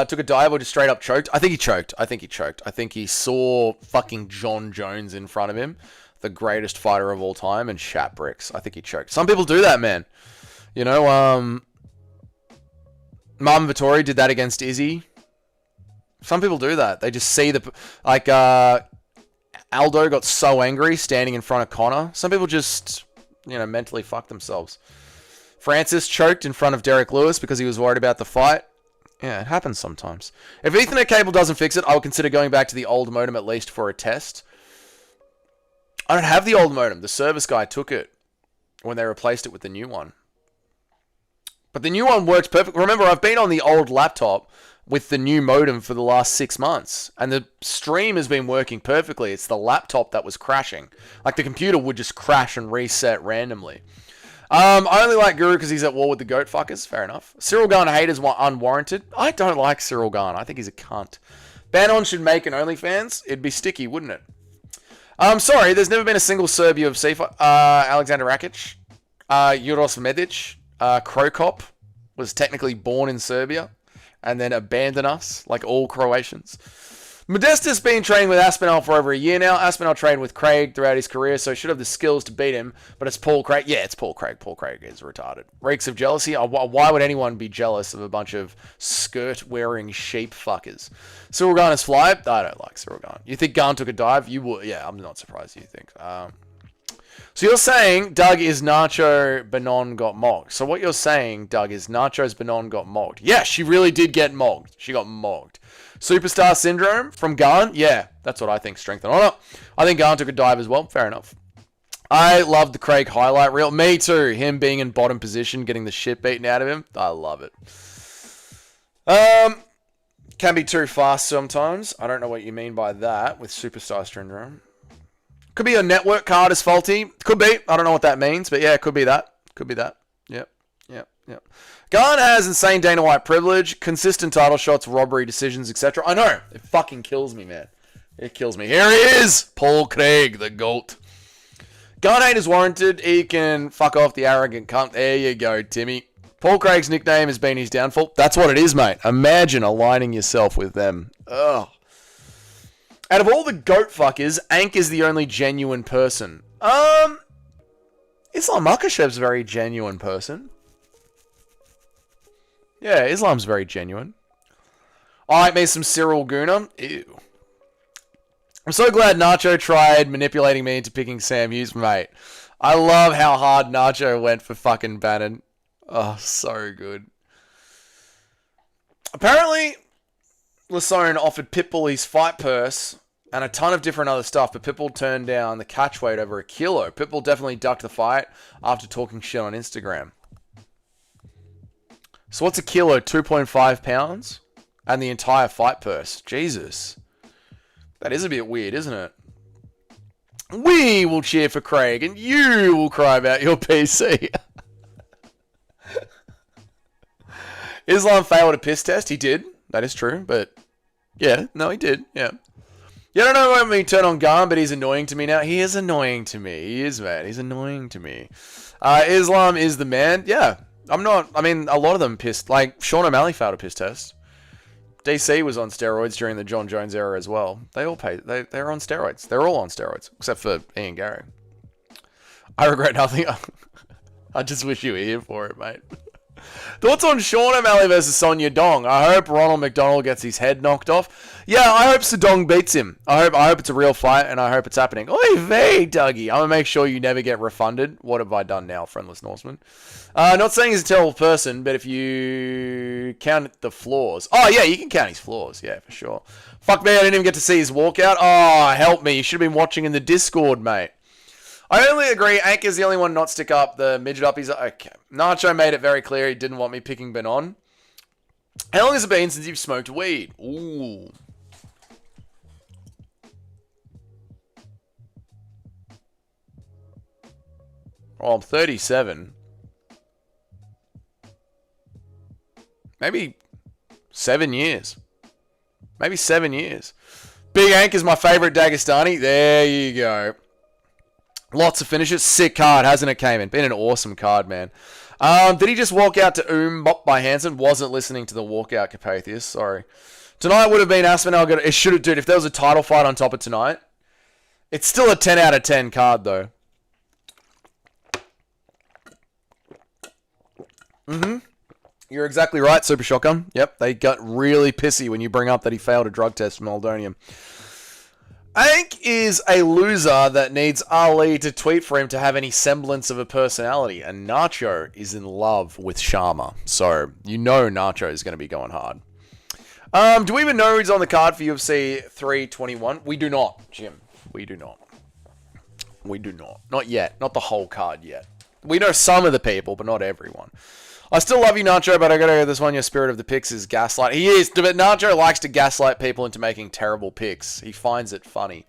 took a dive or just straight up choked? I think he choked. I think he saw fucking John Jones in front of him, the greatest fighter of all time, and shat bricks. I think he choked. Some people do that, man. You know, Marvin Vittori did that against Izzy. Some people do that. They just see the... Like, Aldo got so angry standing in front of Connor. Some people just, you know, mentally fuck themselves. Francis choked in front of Derek Lewis because he was worried about the fight. Yeah, it happens sometimes. If Ethernet cable doesn't fix it, I would consider going back to the old modem at least for a test. I don't have the old modem. The service guy took it when they replaced it with the new one. But the new one works perfectly. Remember, I've been on the old laptop with the new modem for the last 6 months, and the stream has been working perfectly. It's the laptop that was crashing. Like, the computer would just crash and reset randomly. I only like Guru because he's at war with the goat fuckers. Fair enough. Cyril Gahn hate is unwarranted. I don't like Cyril Gahn. I think he's a cunt. Banon should make an OnlyFans. It'd be sticky, wouldn't it? Sorry, there's never been a single Serb UFC fight. Alexander Rakic, Juros Medic, Krokop was technically born in Serbia and then abandoned us, like all Croatians. Modestus been training with Aspinall for over a year now. Aspinall trained with Craig throughout his career, so should have the skills to beat him, but it's Paul Craig. Yeah, it's Paul Craig. Paul Craig is retarded. Reeks of jealousy. Why would anyone be jealous of a bunch of skirt-wearing sheep fuckers? Cyril Gahn is fly. I don't like Cyril Gahn. You think Gahn took a dive? You would. Yeah, I'm not surprised you think. So you're saying, Doug, is Nacho Benon got mogged. So what you're saying, Doug, is Nacho's Benon got mogged. Yeah, she really did get mogged. She got mogged. Superstar syndrome from Gahn? Yeah, that's what I think. Strength and honor. I think Gahn took a dive as well. Fair enough. I love the Craig highlight reel. Me too. Him being in bottom position, getting the shit beaten out of him. I love it. Can be too fast sometimes. I don't know what you mean by that with superstar syndrome. Could be your network card is faulty. Could be. I don't know what that means, but yeah, it could be that. Could be that. Yep. Gahn has insane Dana White privilege, consistent title shots, robbery decisions, etc. I know. It fucking kills me, man. It kills me. Here he is! Paul Craig, the GOAT. Gahn hate is warranted. He can fuck off the arrogant cunt. There you go, Timmy. Paul Craig's nickname has been his downfall. That's what it is, mate. Imagine aligning yourself with them. Ugh. Out of all the GOAT fuckers, Ank is the only genuine person. Islam Makashev's a very genuine person. Yeah, Islam's very genuine. I like me some Cyril Guna. Ew. I'm so glad Nacho tried manipulating me into picking Sam Hughes, mate. I love how hard Nacho went for fucking Bannon. Oh, so good. Apparently, Lasone offered Pitbull his fight purse and a ton of different other stuff, but Pitbull turned down the catch weight over $1 kilo. Pitbull definitely ducked the fight after talking shit on Instagram. So what's $1 kilo? 2.5 pounds? And the entire fight purse. Jesus. That is a bit weird, isn't it? We will cheer for Craig, and you will cry about your PC. Islam failed a piss test. He did. That is true, but... Yeah, no, he did. Yeah. Yeah, I don't know when we turn on Gahn, but he's annoying to me now. He is annoying to me. He is, man. He's annoying to me. Islam is the man. Yeah. I'm not... I mean, a lot of them pissed. Like, Sean O'Malley failed a piss test. DC was on steroids during the John Jones era as well. They all pay. They're on steroids. They're all on steroids, except for Ian Gary. I regret nothing. I just wish you were here for it, mate. Thoughts on Sean O'Malley versus Sonya Dong? I hope Ronald McDonald gets his head knocked off. Yeah, I hope Sedong beats him. I hope it's a real fight, and I hope it's happening. Oy vey, Dougie. I'm going to make sure you never get refunded. What have I done now, Friendless Norseman? Not saying he's a terrible person, but if you count the flaws... Oh, yeah, you can count his flaws. Yeah, for sure. Fuck me, I didn't even get to see his walkout. Oh, help me. You should have been watching in the Discord, mate. I only agree, Ank is the only one not stick up the midget uppies. Okay. Nacho made it very clear he didn't want me picking Benon. How long has it been since you've smoked weed? Ooh. Well, I'm 37. Maybe 7 years. Maybe 7 years. Big Ank is my favorite Dagestani. There you go. Lots of finishes. Sick card, hasn't it, Cayman? Been an awesome card, man. Did he just walk out to Bop by Hansen? Wasn't listening to the walkout, Capathius. Sorry. Tonight would have been Aspinall. It should have, dude. If there was a title fight on top of tonight, it's still a 10 out of 10 card, though. You're exactly right, Super Shotgun. Yep, they got really pissy when you bring up that he failed a drug test from Meldonium. Ank is a loser that needs Ali to tweet for him to have any semblance of a personality. And Nacho is in love with Sharma. So, you know Nacho is going to be going hard. Do we even know who's on the card for UFC 321? We do not, Jim. We do not. We do not. Not yet. Not the whole card yet. We know some of the people, but not everyone. I still love you, Nacho, but I gotta go this one. Your spirit of the picks is gaslight. He is, but Nacho likes to gaslight people into making terrible picks. He finds it funny.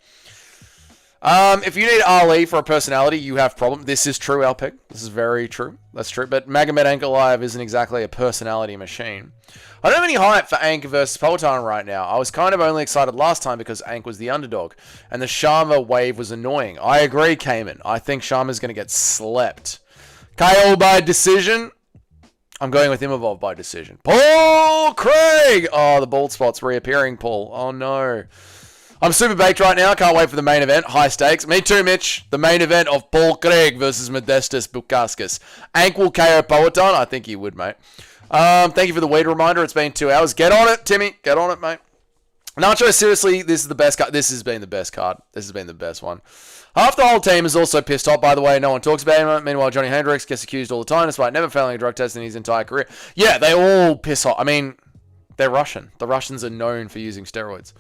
If you need Ali for a personality, you have problem. This is true, Alpig. This is very true. That's true. But Magomed Ankalaev isn't exactly a personality machine. I don't have any hype for Ank versus Poltan right now. I was kind of only excited last time because Ank was the underdog. And the Sharma wave was annoying. I agree, Cayman. I think Sharma's going to get slept. KO by decision. I'm going with Imavov by decision. Paul Craig! Oh, the bald spot's reappearing, Paul. Oh, no. I'm super baked right now. Can't wait for the main event. High stakes. Me too, Mitch. The main event of Paul Craig versus Modestus Bukauskas. Ank will KO Poetan. I think he would, mate. Thank you for the weed reminder. It's been 2 hours. Get on it, Timmy. Get on it, mate. Nacho, seriously, this is the best card. This has been the best card. This has been the best one. Half the whole team is also pissed off, by the way. No one talks about him. Meanwhile, Johnny Hendricks gets accused all the time, despite never failing a drug test in his entire career. Yeah, they all piss off. I mean, they're Russian. The Russians are known for using steroids.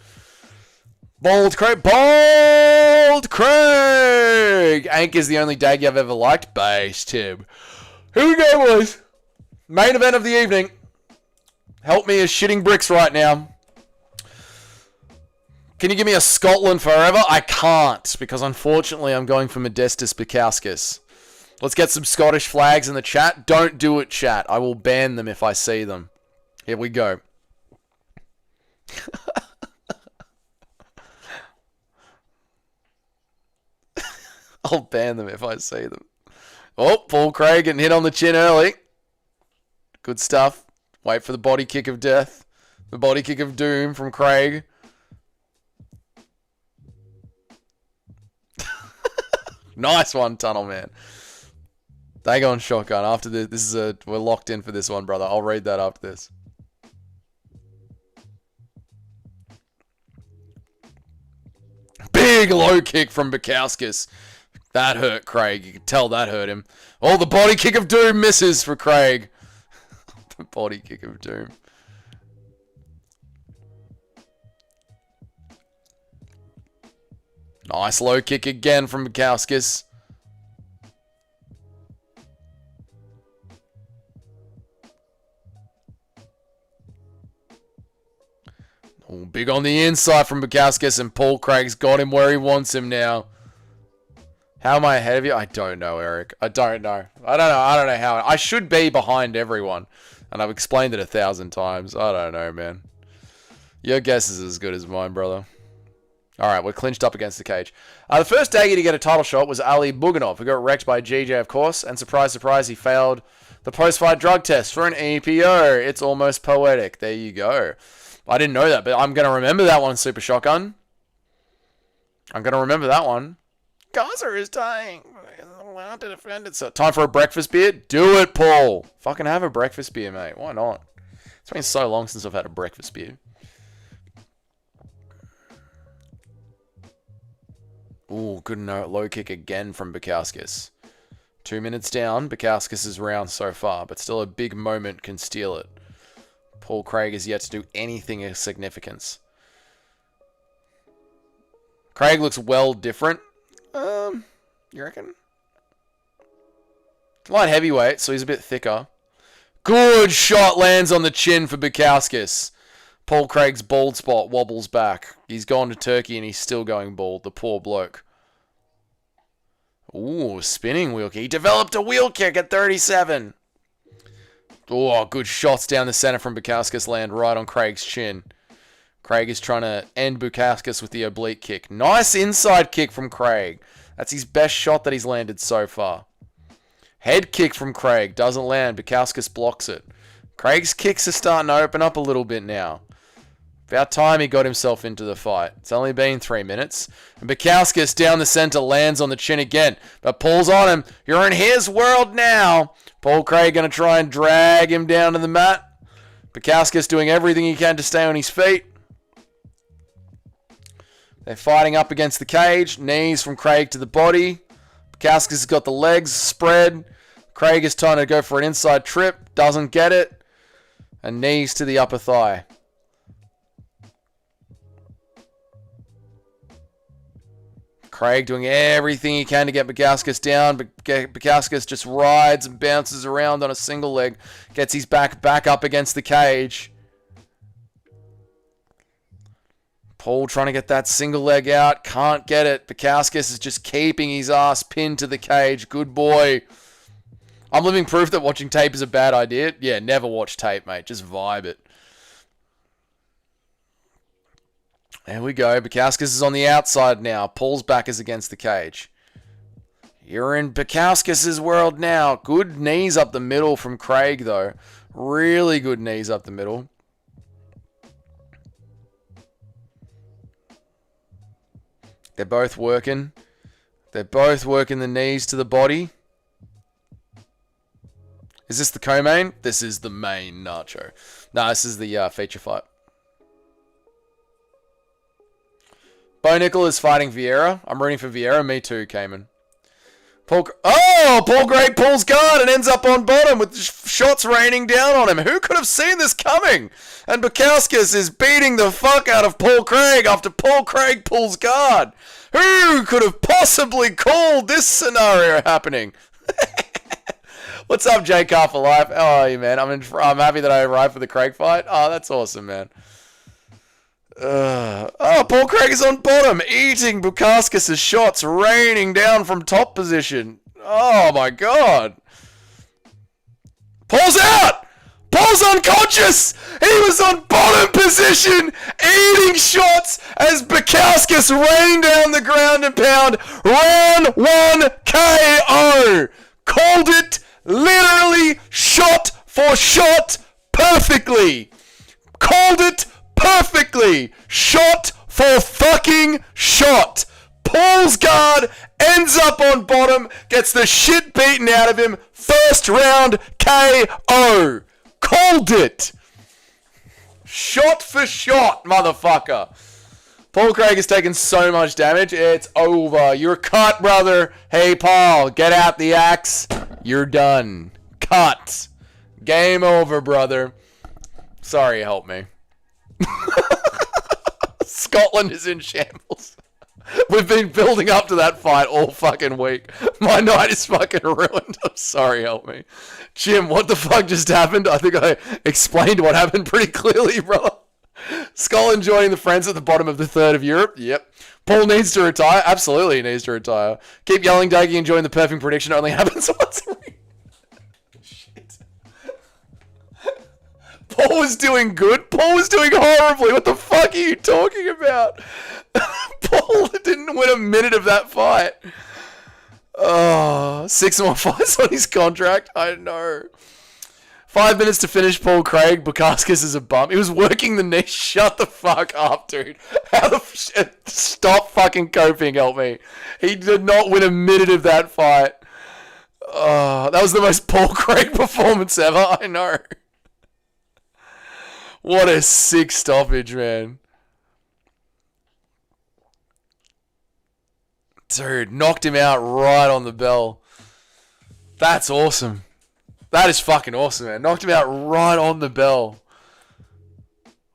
Bold Craig. Bold Craig! Ank is the only dag I've ever liked. Base, Tim. Here we go, boys. Main event of the evening. Help me as shitting bricks right now. Can you give me a Scotland forever? I can't, because unfortunately I'm going for Modestus Bukauskas. Let's get some Scottish flags in the chat. Don't do it, chat. I will ban them if I see them. Here we go. I'll ban them if I see them. Oh, Paul Craig getting hit on the chin early. Good stuff. Wait for the body kick of death. The body kick of doom from Craig. Nice one, Tunnel Man. They go on shotgun. After this, we're locked in for this one, brother. I'll read that after this. Big low kick from Bukauskas. That hurt Craig. You can tell that hurt him. Oh, the body kick of doom misses for Craig. The body kick of doom. Nice low kick again from Bukauskas. Oh, big on the inside from Bukauskas, and Paul Craig's got him where he wants him now. How am I ahead of you? I don't know, Eric. I don't know. I don't know how. I should be behind everyone, and I've explained it 1,000 times. I don't know, man. Your guess is as good as mine, brother. All right, we're clinched up against the cage. The first Daggy to get a title shot was Ali Buganov, who got wrecked by GJ, of course, and surprise, surprise, he failed the post-fight drug test for an EPO. It's almost poetic. There you go. I didn't know that, but I'm going to remember that one, Super Shotgun. I'm going to remember that one. Gaza is dying. Allowed to defend itself. Time for a breakfast beer? Do it, Paul. Fucking have a breakfast beer, mate. Why not? It's been so long since I've had a breakfast beer. Ooh, good note. Low kick again from Bukauskas. 2 minutes down. Bukauskas' round so far, but still a big moment can steal it. Paul Craig is yet to do anything of significance. Craig looks well different. You reckon? Light heavyweight, so he's a bit thicker. Good shot lands on the chin for Bukauskas. Paul Craig's bald spot wobbles back. He's gone to Turkey and he's still going bald. The poor bloke. Ooh, spinning wheel kick. He developed a wheel kick at 37. Oh, good shots down the center from Bukauskas land right on Craig's chin. Craig is trying to end Bukauskas with the oblique kick. Nice inside kick from Craig. That's his best shot that he's landed so far. Head kick from Craig. Doesn't land. Bukauskas blocks it. Craig's kicks are starting to open up a little bit now. About time he got himself into the fight. It's only been 3 minutes. And Bukauskas down the center lands on the chin again. But Paul's on him. You're in his world now. Paul Craig going to try and drag him down to the mat. Bukauskas doing everything he can to stay on his feet. They're fighting up against the cage. Knees from Craig to the body. Bukauskas has got the legs spread. Craig is trying to go for an inside trip. Doesn't get it. And knees to the upper thigh. Craig doing everything he can to get Bukauskas down, but Bukauskas just rides and bounces around on a single leg. Gets his back up against the cage. Paul trying to get that single leg out. Can't get it. Bukauskas is just keeping his ass pinned to the cage. Good boy. I'm living proof that watching tape is a bad idea. Yeah, never watch tape, mate. Just vibe it. There we go. Bukauskas is on the outside now. Paul's back is against the cage. You're in Bukauskas' world now. Good knees up the middle from Craig, though. Really good knees up the middle. They're both working. They're both working the knees to the body. Is this the co-main? This is the main, Nacho. No, this is the feature fight. Bo Nickel is fighting Vieira. I'm rooting for Vieira. Me too, Cayman. Paul Craig pulls guard and ends up on bottom with shots raining down on him. Who could have seen this coming? And Bukauskas is beating the fuck out of Paul Craig after Paul Craig pulls guard. Who could have possibly called this scenario happening? What's up, J Car for life? How are you, man? I'm happy that I arrived for the Craig fight. Oh, that's awesome, man. Paul Craig is on bottom, eating Bukauskas' shots, raining down from top position. Oh my god. Paul's out! Paul's unconscious! He was on bottom position, eating shots as Bukauskas rained down the ground and pound. Round 1 KO! Called it literally shot for shot perfectly. Called it perfectly. Shot for fucking shot. Paul's guard ends up on bottom, gets the shit beaten out of him. First round KO. Called it. Shot for shot, motherfucker. Paul Craig has taken so much damage. It's over. You're cut, brother. Hey, Paul, get out the axe. You're done. Cut. Game over, brother. Sorry, help me. Scotland is in shambles. We've been building up to that fight all fucking week. My night is fucking ruined. I'm sorry, help me. Jim, what the fuck just happened? I think I explained what happened pretty clearly, brother. Scotland joining the friends at the bottom of the third of Europe. Yep. Paul needs to retire. Absolutely he needs to retire. Keep yelling, Daggy, enjoying the perfect prediction. Only happens once a week. Shit. Paul was doing good. Paul was doing horribly. What the fuck are you talking about? Paul didn't win a minute of that fight. Oh, 6 more fights on his contract. I know. 5 minutes to finish Paul Craig. Bukauskas is a bump. He was working the knee. Shut the fuck up, dude. How the shit? Stop fucking coping, help me. He did not win a minute of that fight. Oh, that was the most Paul Craig performance ever. I know. What a sick stoppage, man. Dude, knocked him out right on the bell. That's awesome. That is fucking awesome, man. Knocked him out right on the bell.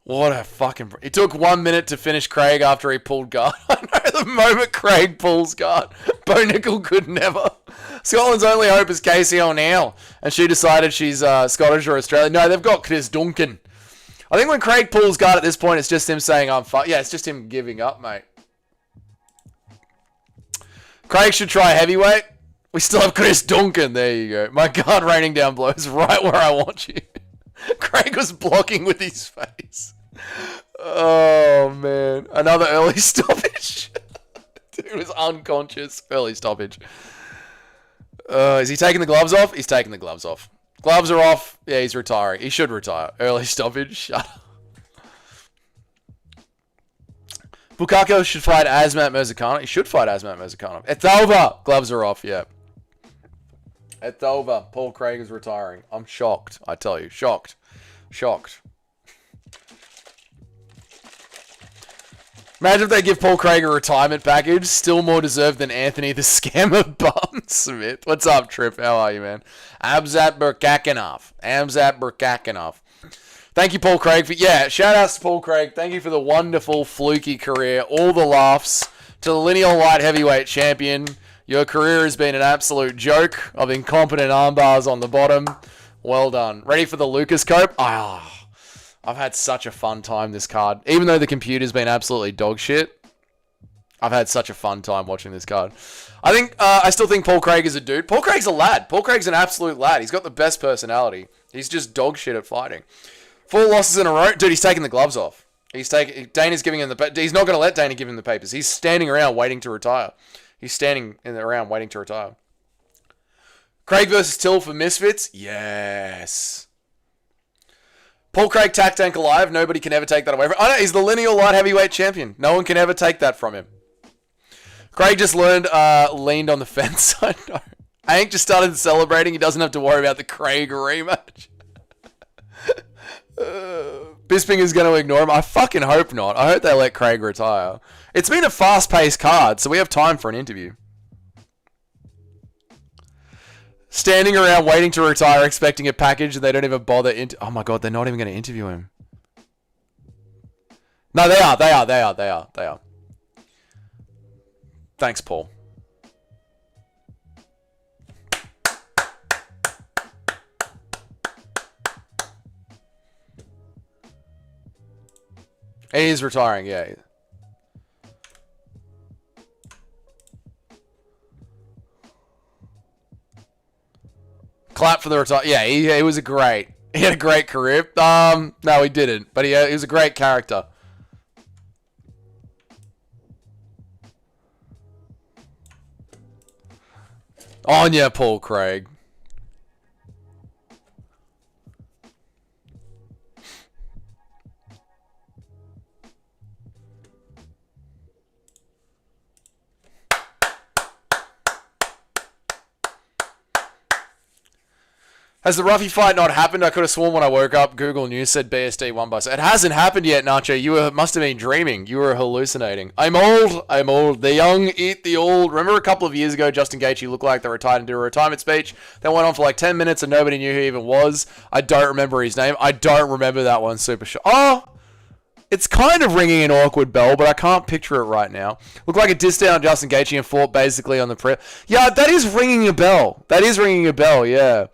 What a fucking... It took 1 minute to finish Craig after he pulled guard. I know, the moment Craig pulls guard, Bo Nickel could never. Scotland's only hope is Casey O'Neill. And she decided she's Scottish or Australian. No, they've got Chris Duncan. I think when Craig pulls guard at this point, it's just him saying, I'm fine. Yeah, it's just him giving up, mate. Craig should try heavyweight. We still have Chris Duncan. There you go. My guard raining down blows right where I want you. Craig was blocking with his face. Oh, man. Another early stoppage. Dude was unconscious. Early stoppage. Is he taking the gloves off? He's taking the gloves off. Gloves are off. Yeah, he's retiring. He should retire. Early stoppage. Shut up. Bukako should fight Asmat Mirzakhanov. He should fight Asmat Mirzakhanov. It's over. Gloves are off, yeah. It's over. Paul Craig is retiring. I'm shocked. I tell you. Shocked. Shocked. Imagine if they give Paul Craig a retirement package. Still more deserved than Anthony the Scammer Bum Smith. What's up, Trip? How are you, man? Amzat Burkakinov. Amzat Burkakinov. Thank you, Paul Craig. Yeah, shout outs to Paul Craig. Thank you for the wonderful, fluky career. All the laughs. To the lineal light heavyweight champion. Your career has been an absolute joke of incompetent armbars on the bottom. Well done. Ready for the Lucas Cope? I've had such a fun time this card. Even though the computer's been absolutely dog shit, I've had such a fun time watching this card. I still think Paul Craig is a dude. Paul Craig's a lad. Paul Craig's an absolute lad. He's got the best personality. He's just dog shit at fighting. 4 losses in a row. Dude, he's taking the gloves off. Dana's giving him he's not going to let Dana give him the papers. He's standing around waiting to retire. He's standing around waiting to retire. Craig versus Till for Misfits? Yes. Paul Craig tack tank alive. Nobody can ever take that away from him. I know, he's the lineal light heavyweight champion. No one can ever take that from him. Craig just leaned on the fence. I know. Hank just started celebrating. He doesn't have to worry about the Craig rematch. Bisping is going to ignore him. I fucking hope not. I hope they let Craig retire. It's been a fast-paced card, so we have time for an interview. Standing around waiting to retire, expecting a package, and they don't even bother. Oh my god, they're not even going to interview him. No, they are. Thanks, Paul. He is retiring, yeah. Clap for the retire. Yeah, he was he had a great career. No, he didn't, but he was a great character. On ya, Paul Craig. Has the Ruffy fight not happened? I could have sworn when I woke up, Google News said BSD won by... It hasn't happened yet, Nacho. You must have been dreaming. You were hallucinating. I'm old. The young eat the old. Remember a couple of years ago, Justin Gaethje looked like they retired and did a retirement speech? That went on for like 10 minutes and nobody knew who he even was. I don't remember his name. I don't remember that one super sure. Oh! It's kind of ringing an awkward bell, but I can't picture it right now. Looked like it dissed down Justin Gaethje and fought basically on the prep. Yeah, that is ringing a bell. Yeah.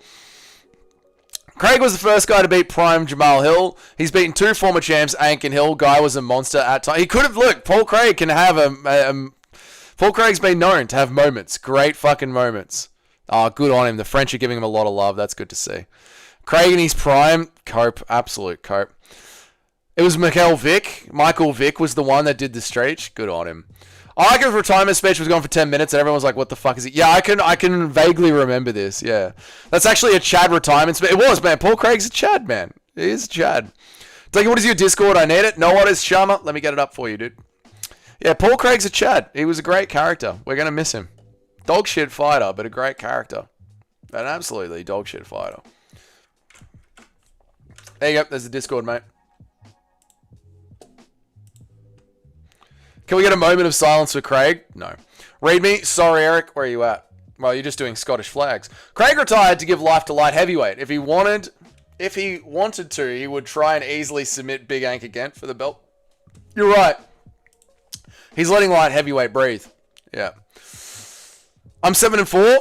Craig was the first guy to beat Prime Jamal Hill. He's beaten 2 former champs, Ank and Hill. Guy was a monster at times. He could have... Look, Paul Craig can have Paul Craig's been known to have moments. Great fucking moments. Oh, good on him. The French are giving him a lot of love. That's good to see. Craig in his prime. Cope. Absolute cope. It was Michael Vick was the one that did the stretch. Good on him. I like his retirement speech was going for 10 minutes and everyone was like, what the fuck is it? Yeah, I can vaguely remember this, yeah. That's actually a Chad retirement speech. It was, man. Paul Craig's a Chad, man. He is a Chad. Tell what is your Discord? I need it. No, what is Shama? Let me get it up for you, dude. Yeah, Paul Craig's a Chad. He was a great character. We're going to miss him. Dog shit fighter, but a great character. An absolutely dog shit fighter. There you go. There's the Discord, mate. Can we get a moment of silence for Craig? No. Read me. Sorry, Eric. Where are you at? Well, you're just doing Scottish flags. Craig retired to give life to light heavyweight. If he wanted to, he would try and easily submit Big Ank again for the belt. You're right. He's letting light heavyweight breathe. Yeah. I'm 7-4.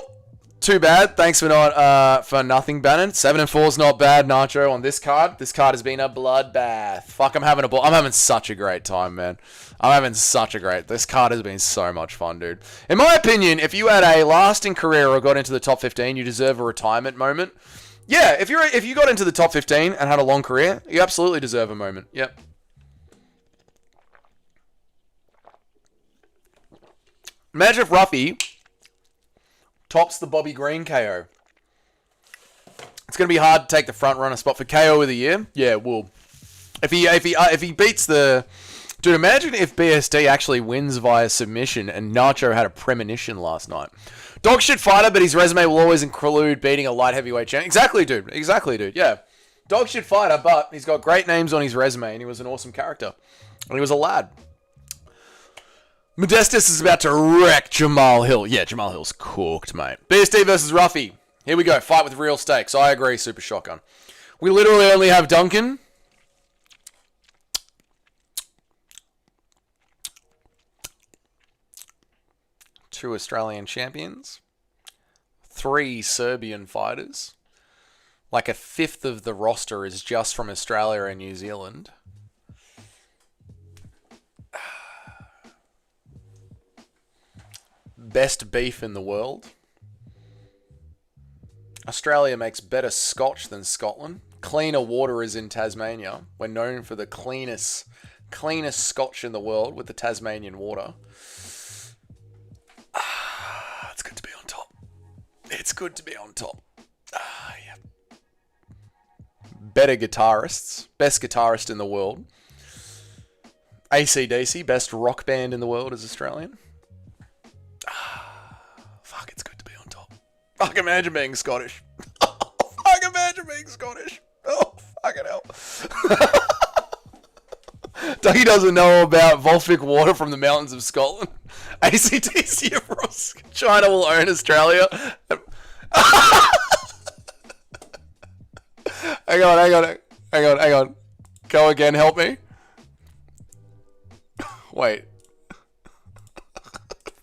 Too bad. Thanks for nothing, Bannon. 7-4 is not bad, Nacho, on this card. This card has been a bloodbath. Fuck, I'm having such a great time, man. This card has been so much fun, dude. In my opinion, if you had a lasting career or got into the top 15, you deserve a retirement moment. Yeah, if you got into the top 15 and had a long career, you absolutely deserve a moment. Yep. Imagine if Ruffy tops the Bobby Green KO. It's going to be hard to take the front runner spot for KO of the year. Yeah, it will. If he beats the... Dude, imagine if BSD actually wins via submission and Nacho had a premonition last night. Dog shit fighter, but his resume will always include beating a light heavyweight champion. Exactly, dude. Exactly, dude. Yeah. Dog shit fighter, but he's got great names on his resume and he was an awesome character. And he was a lad. Modestus is about to wreck Jamal Hill. Yeah, Jamal Hill's cooked, mate. BSD versus Ruffy. Here we go. Fight with real stakes. I agree, Super Shotgun. We literally only have Duncan. Two Australian champions. 3 Serbian fighters. Like a fifth of the roster is just from Australia and New Zealand. Best beef in the world. Australia makes better scotch than Scotland. Cleaner water is in Tasmania. We're known for the cleanest scotch in the world with the Tasmanian water. It's good to be on top. It's good to be on top. Yeah. Better guitarists. Best guitarist in the world. AC/DC, best rock band in the world is Australian. Fuck, it's good to be on top. Fuck, imagine being Scottish. Fuck, imagine being Scottish. Oh, fucking hell. Dougie doesn't know about Volvic water from the mountains of Scotland. AC/DC across China will own Australia. Hang on. Go again, help me. Wait.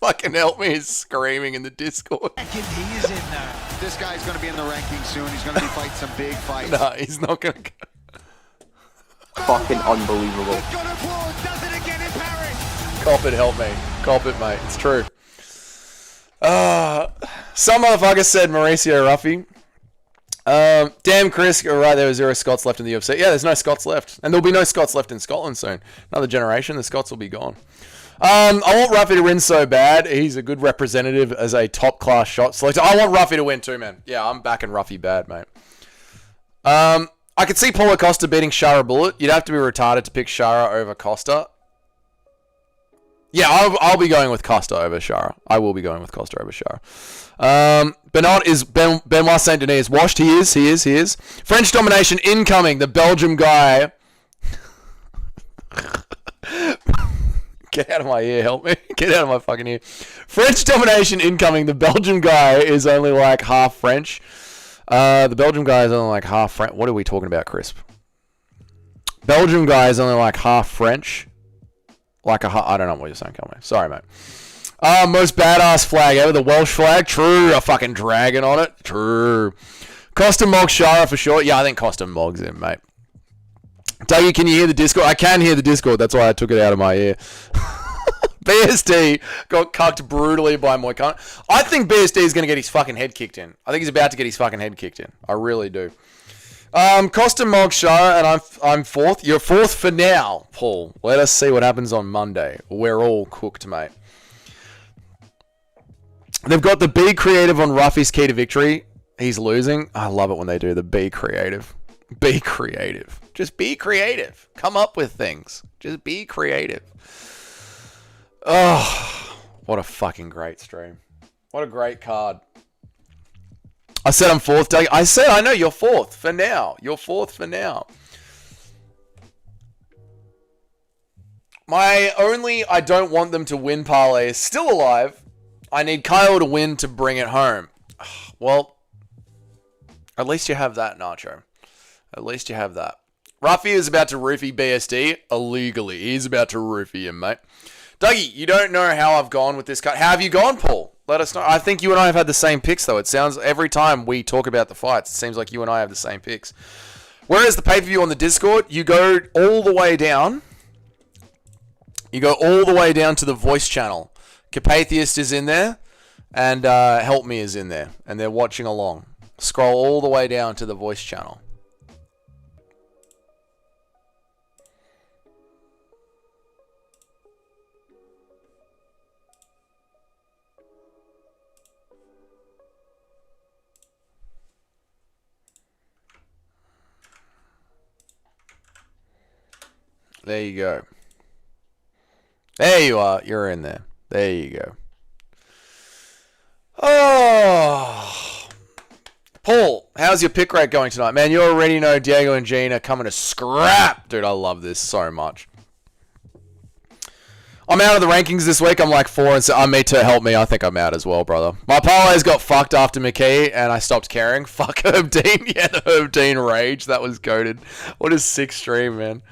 Fucking help me, he's screaming in the Discord. He is in there. This guy's going to be in the rankings soon. He's going to be fighting some big fights. No, he's not going to go. Fucking unbelievable. Does it again in Paris. Cop it, help me. Cop it, mate. It's true. Some motherfucker said Mauricio Ruffy. Damn, Chris, you're right, there were 0 Scots left in the UFC. Yeah, there's no Scots left. And there'll be no Scots left in Scotland soon. Another generation, the Scots will be gone. I want Ruffy to win so bad. He's a good representative as a top-class shot selector. I want Ruffy to win too, man. Yeah, I'm backing Ruffy bad, mate. I could see Paulo Costa beating Shara Bullet. You'd have to be retarded to pick Shara over Costa. Yeah, I'll be going with Costa over Shara. I will be going with Costa over Shara. Benoit is Benoit Saint Denis is washed. He is. French domination incoming. The Belgium guy. Get out of my ear, help me. Get out of my fucking ear. French domination incoming. The Belgium guy is only like half French. The Belgium guy is only like half French. What are we talking about, Crisp? Belgium guy is only like half French. I don't know what you're saying, Kelme. Sorry, mate. Most badass flag ever. The Welsh flag. True. A fucking dragon on it. True. Costa Mog Shara for sure. Yeah, I think Costa Mog's in, mate. Dougie, can you hear the Discord? I can hear the Discord. That's why I took it out of my ear. BSD got cucked brutally by Moicano. I think BSD is going to get his fucking head kicked in. I think he's about to get his fucking head kicked in. I really do. Costa Mog Shara, and I'm fourth. You're fourth for now, Paul. Let us see what happens on Monday. We're all cooked, mate. They've got the be creative on Ruffy's key to victory. He's losing. I love it when they do the be creative. Be creative. Just be creative. Come up with things. Just be creative. Oh, what a fucking great stream. What a great card. I said I'm fourth, Doug. I said I know you're fourth for now. You're fourth for now. My only I don't want them to win parlay is still alive. I need Kyle to win to bring it home. Well, at least you have that, Nacho. At least you have that. Ruffy is about to roofie BSD illegally. He's about to roofie him, mate. Dougie, you don't know how I've gone with this card. How have you gone, Paul? Let us know. I think you and I have had the same picks, though. It sounds every time we talk about the fights, it seems like you and I have the same picks. Whereas the pay-per-view on the Discord, you go all the way down. You go all the way down to the voice channel. Capatheist is in there, and Help Me is in there, and they're watching along. Scroll all the way down to the voice channel. There you go. There you are. You're in there. There you go. Oh. Paul, how's your pick rate going tonight? Man, you already know Diego and Gene are coming to scrap. Dude, I love this so much. I'm out of the rankings this week. I'm like 4 and so me too. Help me. I think I'm out as well, brother. My parlays got fucked after McKee, and I stopped caring. Fuck Herb Dean. Yeah, the Herb Dean rage. That was goated. What a sick stream, man.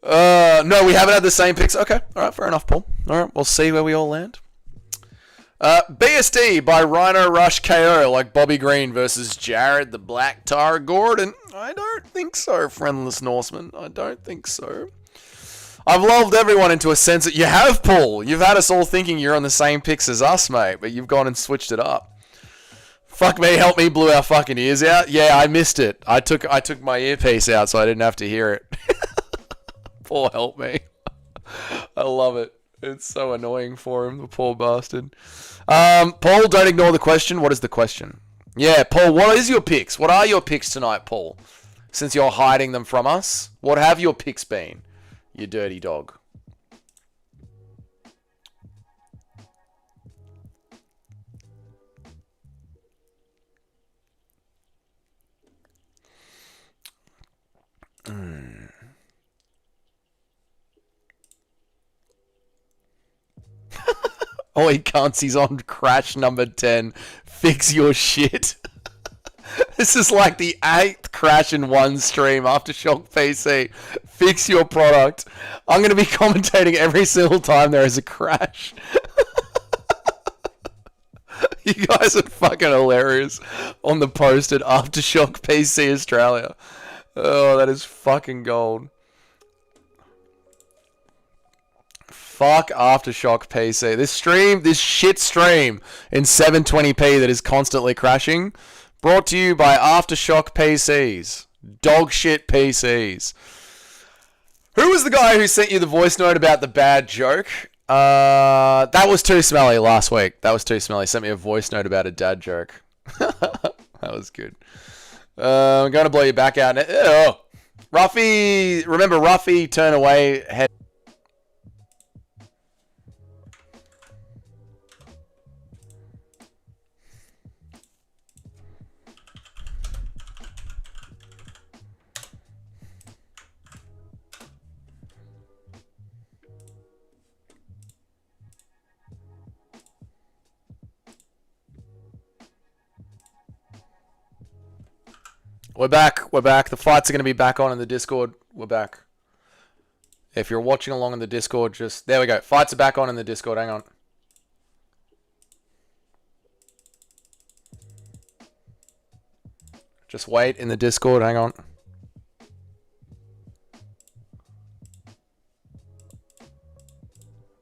No, we haven't had the same picks. Okay, all right, fair enough, Paul. All right, we'll see where we all land. BSD by Rhino Rush KO, like Bobby Green versus Jared the Black Tar Gordon. I don't think so, friendless Norseman. I don't think so. I've lulled everyone into a sense that you have, Paul. You've had us all thinking you're on the same picks as us, mate, but you've gone and switched it up. Fuck me, help me, blew our fucking ears out. Yeah, I missed it. I took my earpiece out so I didn't have to hear it. Paul, help me. I love it. It's so annoying for him, the poor bastard. Paul, don't ignore the question. What is the question? Yeah, Paul, what is your picks? What are your picks tonight, Paul? Since you're hiding them from us, what have your picks been? You dirty dog. Oh, he can't. He's on crash number 10. Fix your shit. This is like the 8th crash in one stream. Aftershock PC. Fix your product. I'm going to be commentating every single time there is a crash. You guys are fucking hilarious on the post at Aftershock PC Australia. Oh, that is fucking gold. Fuck Aftershock PC. This shit stream in 720p that is constantly crashing, brought to you by Aftershock PCs. Dog shit PCs. Who was the guy who sent you the voice note about the bad joke? That was Too Smelly last week. That was Too Smelly. Sent me a voice note about a dad joke. That was good. I'm going to blow you back out. Oh. Ruffy, remember Ruffy, turn away, head. We're back. We're back. The fights are going to be back on in the Discord. We're back. If you're watching along in the Discord, just... There we go. Fights are back on in the Discord. Hang on. Just wait in the Discord. Hang on.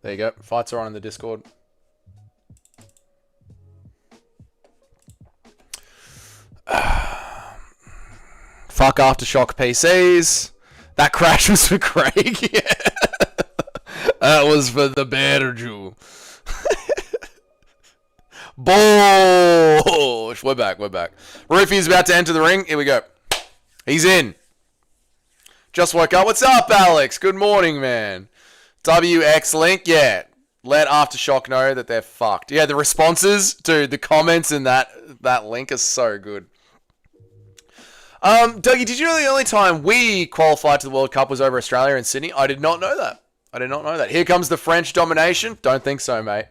There you go. Fights are on in the Discord. Fuck Aftershock PCs. That crash was for Craig. Yeah. That was for the better Jew. Bosh. We're back. We're back. Ruffy's about to enter the ring. Here we go. He's in. Just woke up. What's up, Alex? Good morning, man. WX link. Yeah. Let Aftershock know that they're fucked. Yeah, the responses, dude, the comments in that link are so good. Dougie, did you know the only time we qualified to the World Cup was over Australia and Sydney? I did not know that. I did not know that. Here comes the French domination. Don't think so, mate.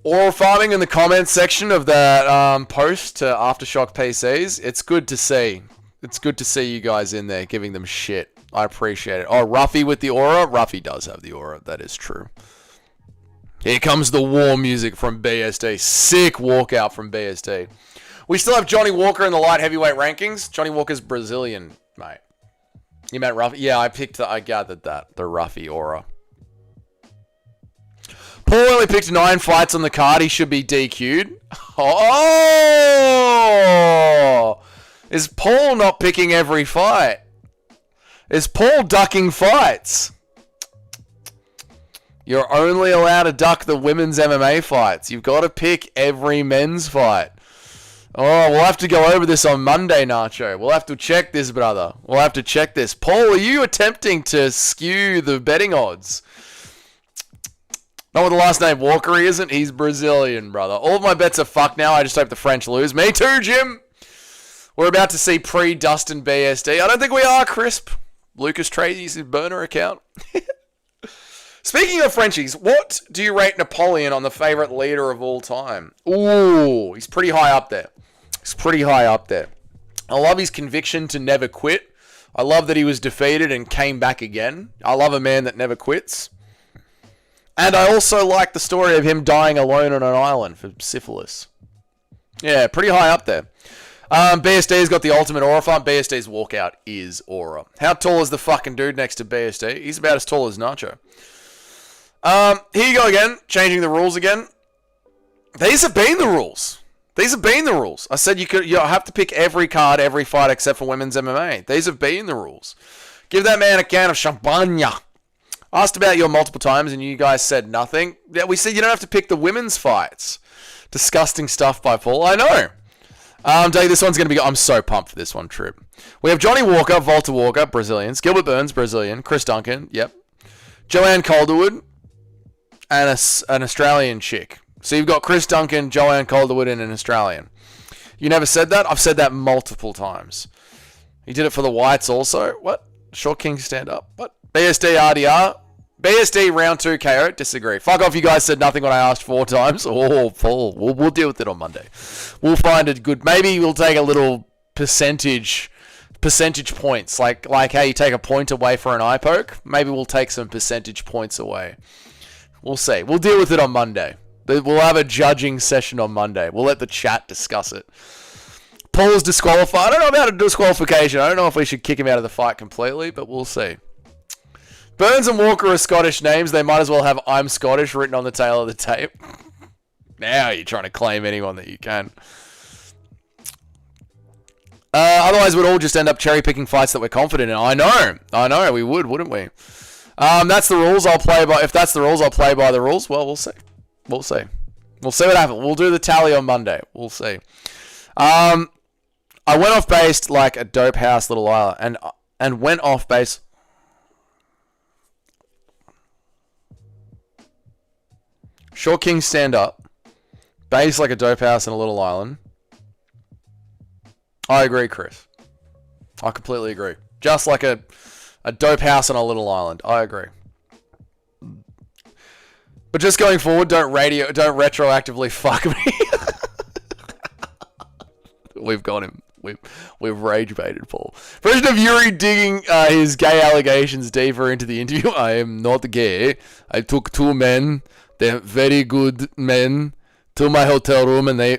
Oral farming in the comments section of that post to Aftershock PCs. It's good to see. It's good to see you guys in there giving them shit. I appreciate it. Oh, Ruffy with the aura? Ruffy does have the aura. That is true. Here comes the war music from BSD. Sick walkout from BSD. We still have Johnny Walker in the light heavyweight rankings. Johnny Walker's Brazilian, mate. You meant Ruffy? Yeah, I gathered that. The Ruffy aura. Paul only picked 9 fights on the card. He should be DQ'd. Oh! Is Paul not picking every fight? Is Paul ducking fights? You're only allowed to duck the women's MMA fights. You've got to pick every men's fight. Oh, we'll have to go over this on Monday, Nacho. We'll have to check this, brother. We'll have to check this. Paul, are you attempting to skew the betting odds? Not with the last name Walker, he isn't. He's Brazilian, brother. All of my bets are fucked now. I just hope the French lose. Me too, Jim. We're about to see pre-Dustin BSD. I don't think we are, Crisp. Lucas Tracy's his burner account. Speaking of Frenchies, what do you rate Napoleon on the favourite leader of all time? Ooh, he's pretty high up there. He's pretty high up there. I love his conviction to never quit. I love that he was defeated and came back again. I love a man that never quits. And I also like the story of him dying alone on an island for syphilis. Yeah, pretty high up there. BSD's got the ultimate aura farm. BSD's walkout is aura. How tall is the fucking dude next to BSD? He's about as tall as Nacho. Here you go again. Changing the rules again. These have been the rules. These have been the rules. I said you have to pick every card, every fight except for women's MMA. These have been the rules. Give that man a can of champagne. Asked about you multiple times and you guys said nothing. Yeah, we said you don't have to pick the women's fights. Disgusting stuff by Paul. I know. Dave, this one's going to be... I'm so pumped for this one, Trip. We have Johnny Walker, Volta Walker, Brazilians. Gilbert Burns, Brazilian. Chris Duncan, yep. Joanne Calderwood, and an Australian chick. So you've got Chris Duncan, Joanne Calderwood, and an Australian. You never said that? I've said that multiple times. He did it for the whites also. What? Short King stand up. What? BSD RDR. BSD round 2 KO. Disagree. Fuck off, you guys said nothing when I asked 4 times. Oh, Paul. We'll deal with it on Monday. We'll find it good. Maybe we'll take a little percentage points. Like how you take a point away for an eye poke. Maybe we'll take some percentage points away. We'll see. We'll deal with it on Monday. We'll have a judging session on Monday. We'll let the chat discuss it. Paul's disqualified. I don't know about a disqualification. I don't know if we should kick him out of the fight completely, but we'll see. Burns and Walker are Scottish names. They might as well have I'm Scottish written on the tail of the tape. Now you're trying to claim anyone that you can. Otherwise, we'd all just end up cherry-picking fights that we're confident in. I know, we would, wouldn't we? That's the rules. I'll play by... If that's the rules, I'll play by the rules. Well, we'll see. We'll see. We'll see what happens. We'll do the tally on Monday. We'll see. I went off base like a dope house little island, and went off base. Short King stand up. Base like a dope house in a little island. I agree, Chris. I completely agree. Just like a dope house on a little island. I agree. But just going forward, don't retroactively fuck me. We've got him. We've rage baited Paul. Version of Yuri digging his gay allegations deeper into the interview. I am not gay. I took 2 men, they're very good men, to my hotel room and they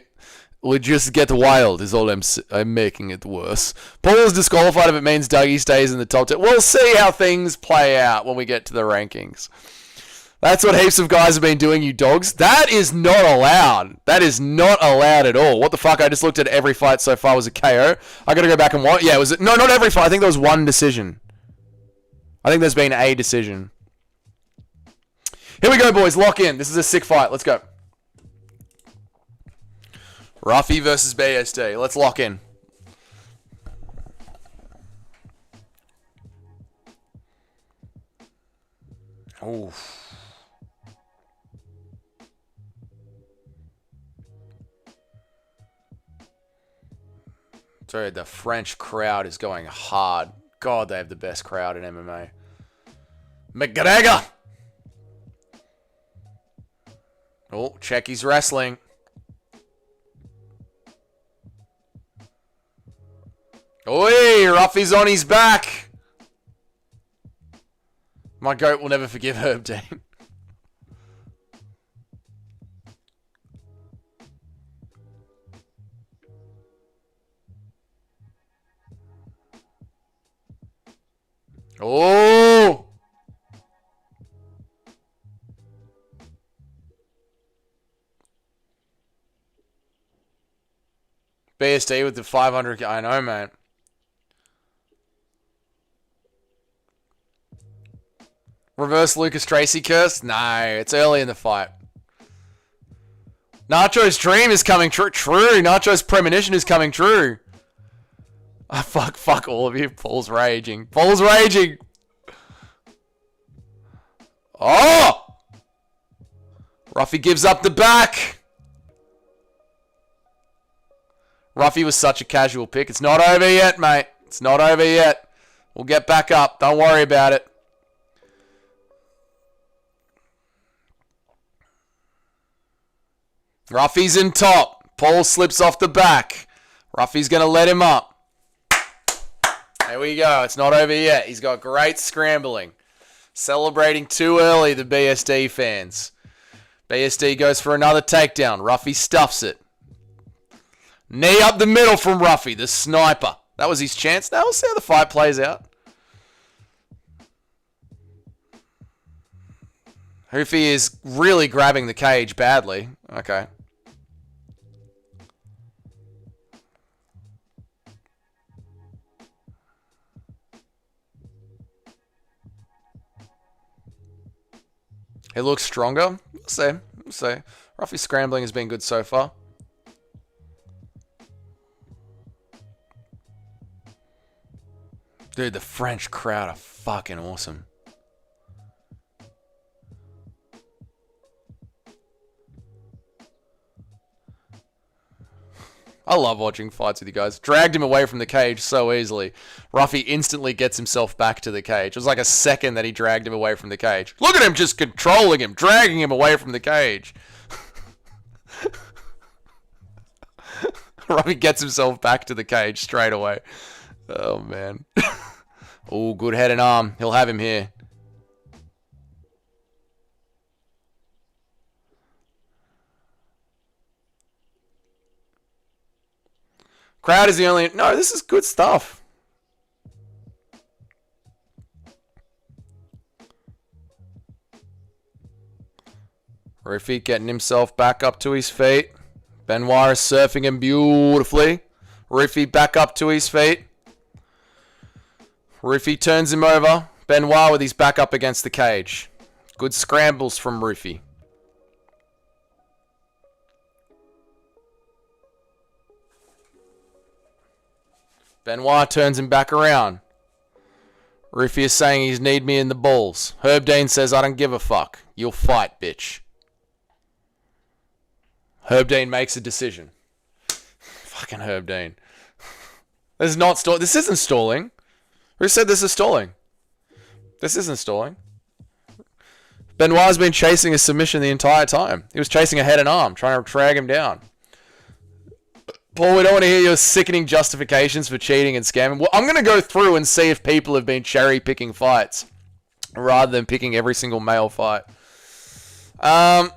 would just get wild is all I'm making it worse. Paul is disqualified if it means Dougie stays in the top 10. We'll see how things play out when we get to the rankings. That's what heaps of guys have been doing, you dogs. That is not allowed. That is not allowed at all. What the fuck? I just looked at every fight so far was a KO. I gotta go back and watch. Yeah, was it? No, not every fight. I think there was 1 decision. I think there's been a decision. Here we go, boys. Lock in. This is a sick fight. Let's go. Ruffy versus BSD. Let's lock in. Oof. Sorry, the French crowd is going hard. God, they have the best crowd in MMA. McGregor! Oh, check his wrestling. Oi, Ruffy's on his back. My goat will never forgive Herb Dean. Oh! BSD with the 500. I know, man. Reverse Lucas Tracy curse? No, it's early in the fight. Nacho's dream is coming true. True. Nacho's premonition is coming true. Oh, fuck all of you. Paul's raging. Paul's raging. Oh! Ruffy gives up the back. Ruffy was such a casual pick. It's not over yet, mate. It's not over yet. We'll get back up. Don't worry about it. Ruffy's in top. Paul slips off the back. Ruffy's going to let him up. There we go. It's not over yet. He's got great scrambling. Celebrating too early, the BSD fans. BSD goes for another takedown. Ruffy stuffs it. Knee up the middle from Ruffy, the sniper. That was his chance. Now we'll see how the fight plays out. Ruffy is really grabbing the cage badly. Okay. He looks stronger. We'll see. We'll see. Ruffy's scrambling has been good so far. Dude, the French crowd are fucking awesome. I love watching fights with you guys. Dragged him away from the cage so easily. Ruffy instantly gets himself back to the cage. It was like a second that he dragged him away from the cage. Look at him just controlling him, dragging him away from the cage. Ruffy gets himself back to the cage straight away. Oh, man. Oh, good head and arm. He'll have him here. Crowd is the only... No, this is good stuff. Ruffy getting himself back up to his feet. Benoit is surfing him beautifully. Ruffy back up to his feet. Ruffy turns him over. Benoit with his back up against the cage. Good scrambles from Ruffy. Benoit turns him back around. Ruffy is saying he's need me in the balls. Herb Dean says, I don't give a fuck. You'll fight, bitch. Herb Dean makes a decision. Fucking Herb Dean. This is not stalling. This isn't stalling. Who said this is stalling? This isn't stalling. Benoit's been chasing a submission the entire time. He was chasing a head and arm, trying to drag him down. Paul, we don't want to hear your sickening justifications for cheating and scamming. Well, I'm going to go through and see if people have been cherry-picking fights rather than picking every single male fight. Fire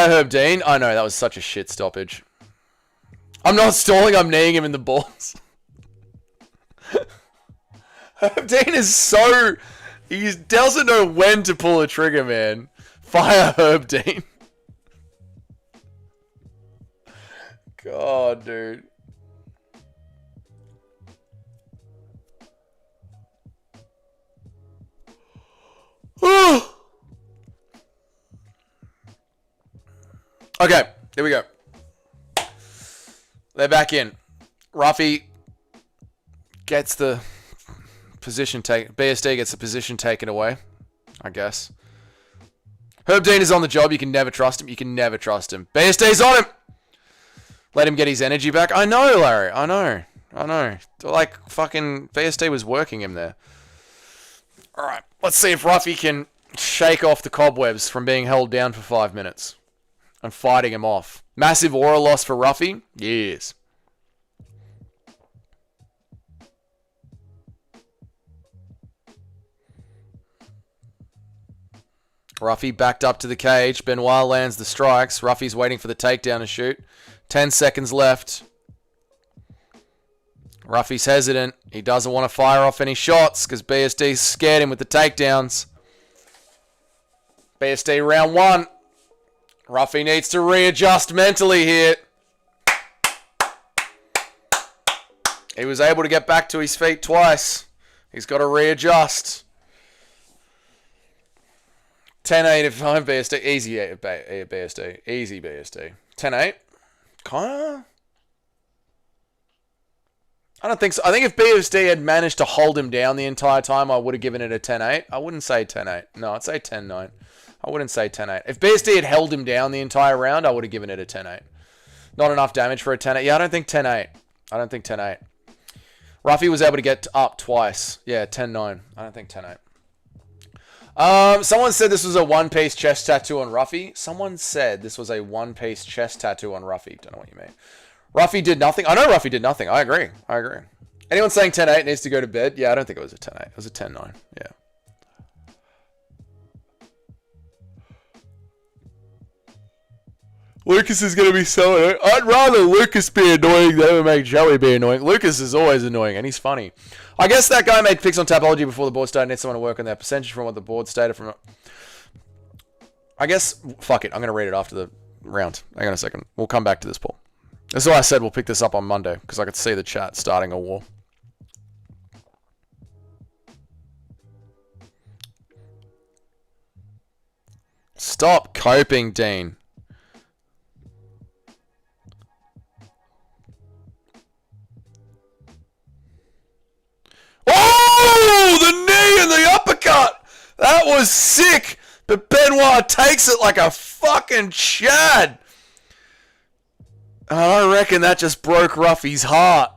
Herb Dean. I know, that was such a shit stoppage. I'm not stalling, I'm kneeing him in the balls. Herb Dean is so... He doesn't know when to pull a trigger, man. Fire Herb Dean. God, dude. Okay, here we go. They're back in. Ruffy gets the position taken. BSD gets the position taken away, I guess. Herb Dean is on the job. You can never trust him. You can never trust him. BSD's on him. Let him get his energy back. I know, Larry. I know. Like, fucking BSD was working him there. Alright, let's see if Ruffy can shake off the cobwebs from being held down for 5 minutes. And fighting him off. Massive aura loss for Ruffy? Yes. Ruffy backed up to the cage. Benoit lands the strikes. Ruffy's waiting for the takedown to shoot. 10 seconds left. Ruffy's hesitant. He doesn't want to fire off any shots because BSD scared him with the takedowns. BSD round 1. Ruffy needs to readjust mentally here. He was able to get back to his feet twice. He's got to readjust. 10-8 if I'm BSD. Easy BSD. Easy BSD. 10-8. Kinda. I don't think so. I think if BSD had managed to hold him down the entire time, I would have given it a 10-8. I wouldn't say 10-8. No, I'd say 10-9. I wouldn't say 10-8. If BSD had held him down the entire round, I would have given it a 10-8. Not enough damage for a 10-8. Yeah, I don't think 10-8. I don't think 10-8. Ruffy was able to get up twice. Yeah, 10-9. I don't think 10-8. Someone said this was a one-piece chest tattoo on Ruffy. Someone said this was a one-piece chest tattoo on Ruffy. Don't know what you mean. Ruffy did nothing. I know Ruffy did nothing. I agree. I agree. Anyone saying 10-8 needs to go to bed? Yeah, I don't think it was a 10-8. It was a 10-9. Yeah. Lucas is going to be so annoying. I'd rather Lucas be annoying than make Joey be annoying. Lucas is always annoying, and he's funny. I guess that guy made picks on Tapology before the board started. Needs someone to work on their percentage from what the board stated from... I guess... Fuck it. I'm going to read it after the round. Hang on a second. We'll come back to this, Paul. That's why I said we'll pick this up on Monday, because I could see the chat starting a war. Stop coping, Dean. Oh, the knee and the uppercut. That was sick. But Benoit takes it like a fucking Chad. And I reckon that just broke Ruffy's heart.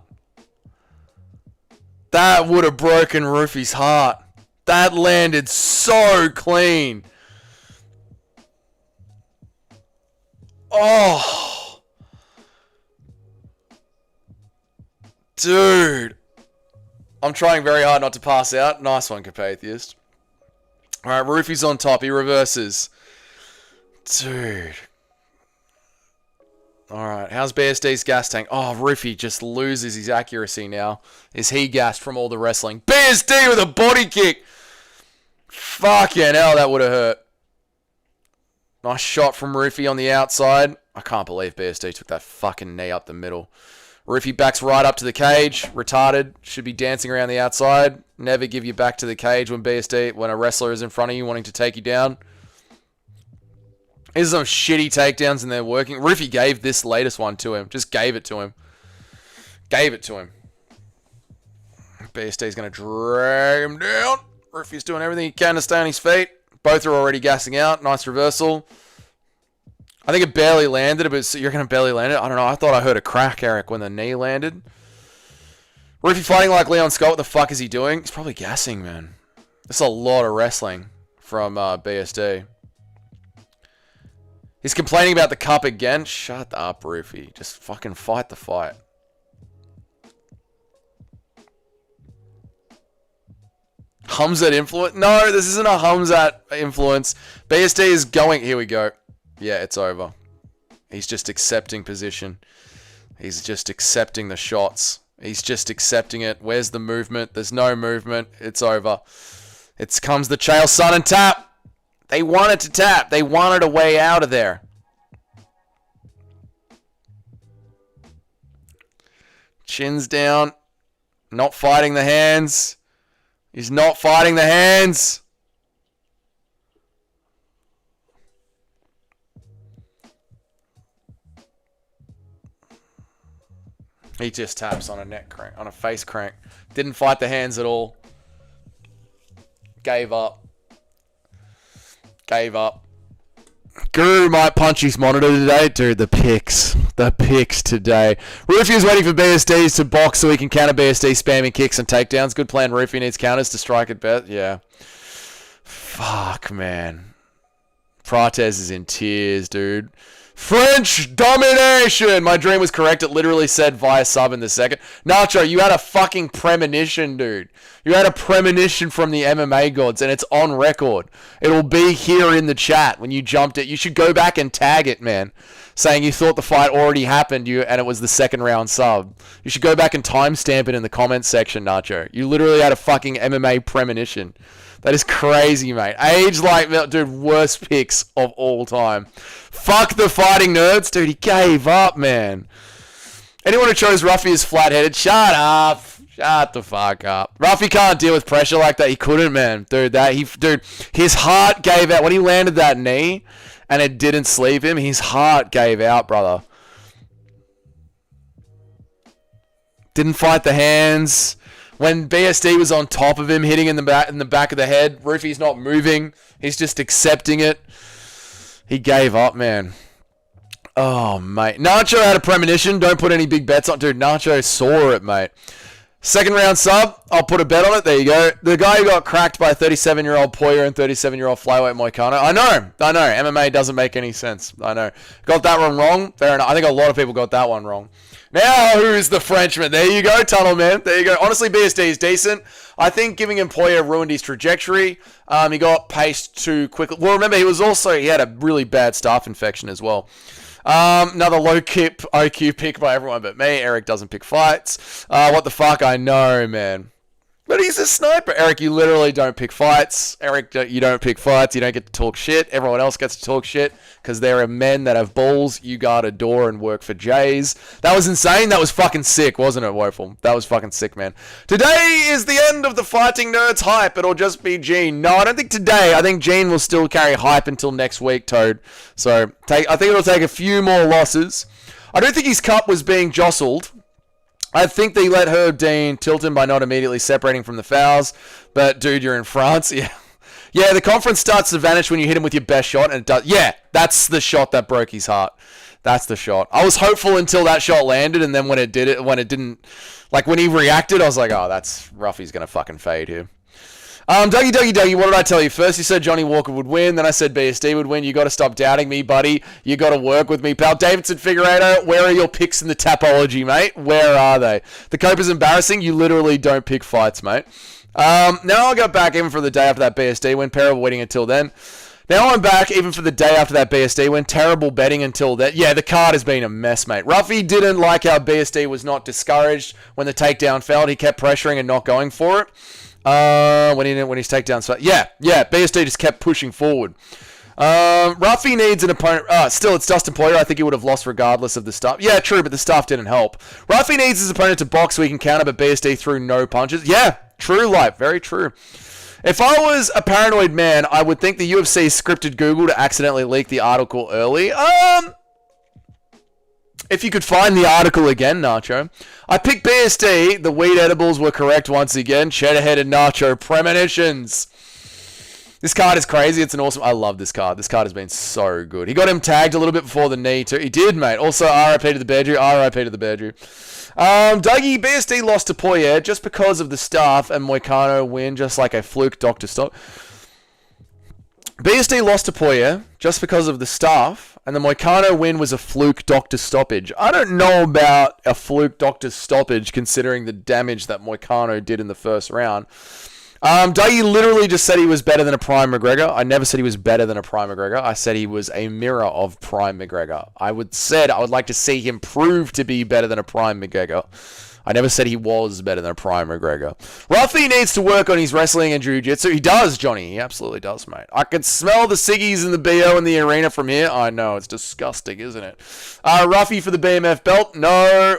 That would have broken Ruffy's heart. That landed so clean. Oh. Dude. I'm trying very hard not to pass out. Nice one, Capatheist. Alright, Ruffy's on top. He reverses. Dude. Alright, how's BSD's gas tank? Oh, Ruffy just loses his accuracy now. Is he gassed from all the wrestling? BSD with a body kick! Fucking hell, that would have hurt. Nice shot from Ruffy on the outside. I can't believe BSD took that fucking knee up the middle. Ruffy backs right up to the cage. Retarded. Should be dancing around the outside. Never give you back to the cage when when a wrestler is in front of you wanting to take you down. Here's some shitty takedowns and they're working. Ruffy gave this latest one to him. Just gave it to him. Gave it to him. BSD's going to drag him down. Ruffy's doing everything he can to stay on his feet. Both are already gassing out. Nice reversal. I think it barely landed, but you're going to barely land it? I don't know. I thought I heard a crack, Eric, when the knee landed. Ruffy fighting like Leon Scott. What the fuck is he doing? He's probably gassing, man. That's a lot of wrestling from BSD. He's complaining about the cup again. Shut up, Ruffy. Just fucking fight the fight. Humzat influence? No, this isn't a Humzat influence. BSD is going... Here we go. Yeah, it's over. He's just accepting position. He's just accepting the shots. He's just accepting it. Where's the movement? There's no movement. It's over. It comes the Chael Sun and tap. They wanted to tap. They wanted a way out of there. Chin's down. Not fighting the hands. He's not fighting the hands. He just taps on a neck crank, on a face crank. Didn't fight the hands at all. Gave up. Gave up. Guru might punch his monitor today. Dude, the picks. The picks today. Ruffy is waiting for BSDs to box so he can counter BSD spamming kicks and takedowns. Good plan. Ruffy needs counters to strike at best. Yeah. Fuck, man. Prates is in tears, dude. French domination! My dream was correct. It literally said via sub in the second. Nacho, you had a fucking premonition, dude. You had a premonition from the MMA gods, and it's on record. It'll be here in the chat when you jumped it. You should go back and tag it, man. Saying you thought the fight already happened, and it was the second round sub. You should go back and timestamp it in the comments section, Nacho. You literally had a fucking MMA premonition. That is crazy, mate. Age like... Dude, worst picks of all time. Fuck the fighting nerds. Dude, he gave up, man. Anyone who chose Ruffy is flat-headed. Shut up. Shut the fuck up. Ruffy can't deal with pressure like that. He couldn't, man. Dude, his heart gave out. When he landed that knee and it didn't sleep him, his heart gave out, brother. Didn't fight the hands. When BSD was on top of him, hitting in the back of the head, Ruffy's not moving. He's just accepting it. He gave up, man. Oh, mate. Nacho had a premonition. Don't put any big bets on. Dude, Nacho saw it, mate. Second round sub. I'll put a bet on it. There you go. The guy who got cracked by 37-year-old Poirier and 37-year-old flyweight Moicano. I know. MMA doesn't make any sense. I know. Got that one wrong. Fair enough. I think a lot of people got that one wrong. Now, who's the Frenchman? There you go, Tunnel Man. There you go. Honestly, BSD is decent. I think giving him Poirier ruined his trajectory. He got paced too quickly. Well, remember, he had a really bad staph infection as well. Another low IQ pick by everyone but me. Eric doesn't pick fights. What the fuck? I know, man. But he's a sniper. Eric, you literally don't pick fights. Eric, you don't pick fights. You don't get to talk shit. Everyone else gets to talk shit because there are men that have balls. You guard a door and work for Jays. That was insane. That was fucking sick, wasn't it, Woeful? That was fucking sick, man. Today is the end of the Fighting Nerds hype. It'll just be Gene. No, I don't think today. I think Gene will still carry hype until next week, Toad. So I think it'll take a few more losses. I don't think his cup was being jostled. I think they let Herb Dean tilt him by not immediately separating from the fouls. But, dude, you're in France. Yeah. Yeah, the conference starts to vanish when you hit him with your best shot. And it does. Yeah, that's the shot that broke his heart. That's the shot. I was hopeful until that shot landed. And then when it didn't, like when he reacted, I was like, oh, that's Ruffy's going to fucking fade here. Dougie, what did I tell you? First you said Johnny Walker would win, then I said BSD would win. You got to stop doubting me, buddy. You got to work with me, pal. Davidson Figueiredo, where are your picks in the Tapology, mate? Where are they? The Cope is embarrassing. You literally don't pick fights, mate. Now I'll go back even for the day after that BSD win. Terrible waiting until then. Now I'm back even for the day after that BSD win. Terrible betting until then. Yeah, the card has been a mess, mate. Ruffy didn't like how BSD was not discouraged when the takedown failed. He kept pressuring and not going for it. When his takedown, so yeah, BSD just kept pushing forward. Ruffy needs an opponent. Still, it's Dustin Poirier. I think he would have lost regardless of the stuff. Yeah, true, but the stuff didn't help. Ruffy needs his opponent to box so he can counter, but BSD threw no punches. Yeah, true, life, very true. If I was a paranoid man, I would think the UFC scripted Google to accidentally leak the article early. If you could find the article again, Nacho. I picked BSD. The weed edibles were correct once again. Cheddar-headed Nacho premonitions. This card is crazy. It's an awesome... I love this card. This card has been so good. He got him tagged a little bit before the knee, too. He did, mate. Also, RIP to the Beardrew. RIP to the Beardrew. Dougie, BSD lost to Poirier just because of the staff and Moicano win just like a fluke Dr. Stop. BSD lost to Poirier just because of the staff, and the Moicano win was a fluke doctor stoppage. I don't know about a fluke doctor stoppage considering the damage that Moicano did in the first round. Dougie literally just said he was better than a Prime McGregor. I never said he was better than a Prime McGregor. I said he was a mirror of Prime McGregor. I would like to see him prove to be better than a Prime McGregor. I never said he was better than a Prime McGregor. Ruffy needs to work on his wrestling and jiu-jitsu. He does, Johnny. He absolutely does, mate. I can smell the ciggies in the BO in the arena from here. I know. It's disgusting, isn't it? Ruffy for the BMF belt? No.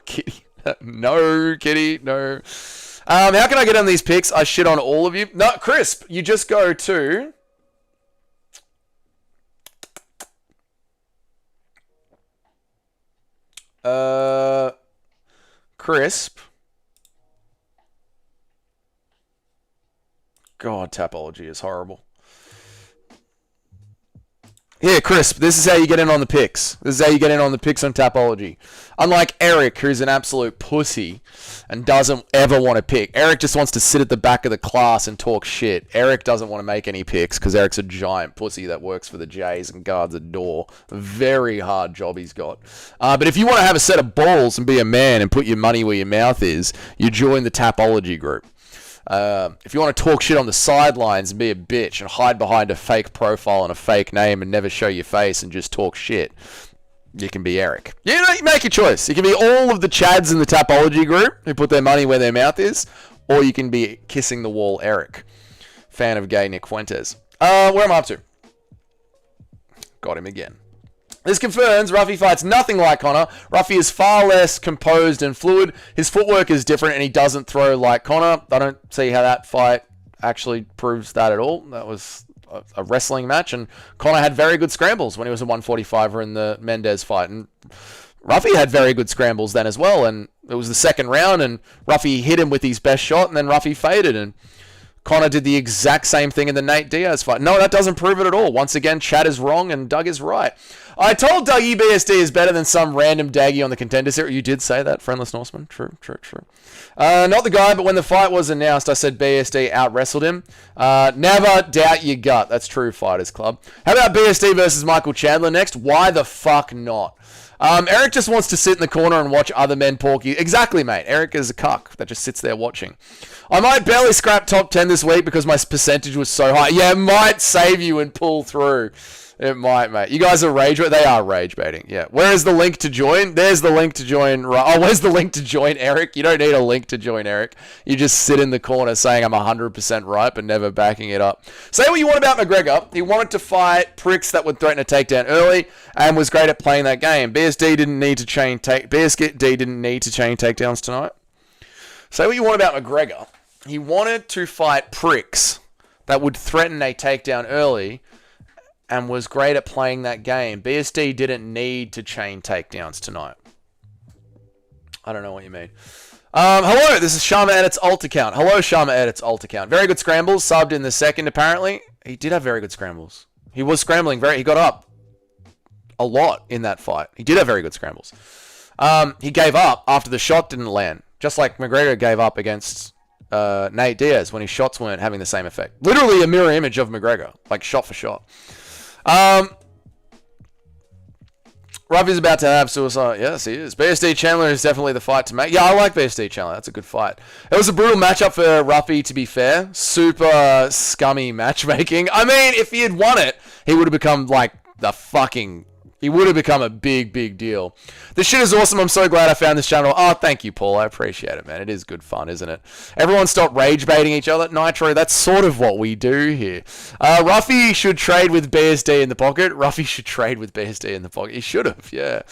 Kitty. No, Kitty. No. How can I get on these picks? I shit on all of you. No, Crisp. You just go to... Crisp. God, Tapology is horrible. Yeah, Crisp, this is how you get in on the picks. This is how you get in on the picks on Tapology. Unlike Eric, who's an absolute pussy and doesn't ever want to pick. Eric just wants to sit at the back of the class and talk shit. Eric doesn't want to make any picks because Eric's a giant pussy that works for the Jays and guards a door. Very hard job he's got. But if you want to have a set of balls and be a man and put your money where your mouth is, you join the Tapology group. If you want to talk shit on the sidelines and be a bitch and hide behind a fake profile and a fake name and never show your face and just talk shit, you can be Eric. You make your choice. You can be all of the Chads in the Tapology group who put their money where their mouth is, or you can be kissing the wall Eric. Fan of gay Nick Fuentes. Where am I up to? Got him again. This confirms Ruffy fights nothing like Conor. Ruffy is far less composed and fluid. His footwork is different and he doesn't throw like Conor. I don't see how that fight actually proves that at all. That was a wrestling match and Conor had very good scrambles when he was a 145er in the Mendez fight. And Ruffy had very good scrambles then as well, and it was the second round, and Ruffy hit him with his best shot, and then Ruffy faded, and Conor did the exact same thing in the Nate Diaz fight. No, that doesn't prove it at all. Once again, Chad is wrong and Doug is right. I told Dougie BSD is better than some random Daggy on the Contender Series. You did say that, Friendless Norseman. True. Not the guy, but when the fight was announced, I said BSD out-wrestled him. Never doubt your gut. That's true, Fighters Club. How about BSD versus Michael Chandler next? Why the fuck not? Eric just wants to sit in the corner and watch other men porky. Exactly, mate. Eric is a cuck that just sits there watching. I might barely scrap top 10 this week because my percentage was so high. Yeah, it might save you and pull through. It might, mate. You guys are rage baiting? They are rage baiting. Yeah. Where is the link to join? There's the link to join. Oh, where's the link to join Eric? You don't need a link to join Eric. You just sit in the corner saying I'm 100% right, but never backing it up. Say what you want about McGregor. He wanted to fight pricks that would threaten a takedown early and was great at playing that game. BSD didn't need to chain takedowns tonight. Say what you want about McGregor. He wanted to fight pricks that would threaten a takedown early and was great at playing that game. BSD didn't need to chain takedowns tonight. I don't know what you mean. Hello, this is Sharma Edits alt account. Hello, Sharma Edits alt account. Very good scrambles. Subbed in the second, apparently. He did have very good scrambles. He was scrambling he got up a lot in that fight. He did have very good scrambles. He gave up after the shot didn't land. Just like McGregor gave up against Nate Diaz when his shots weren't having the same effect. Literally a mirror image of McGregor, like shot for shot. Ruffy's about to have suicide. Yes, he is. BSD Chandler is definitely the fight to make. Yeah, I like BSD Chandler. That's a good fight. It was a brutal matchup for Ruffy, to be fair. Super scummy matchmaking. I mean, if he had won it, he would have become like he would have become a big, big deal. This shit is awesome. I'm so glad I found this channel. Oh, thank you, Paul. I appreciate it, man. It is good fun, isn't it? Everyone stop rage baiting each other. Nitro, that's sort of what we do here. Ruffy should trade with BSD in the pocket. Ruffy should trade with BSD in the pocket. He should have, yeah.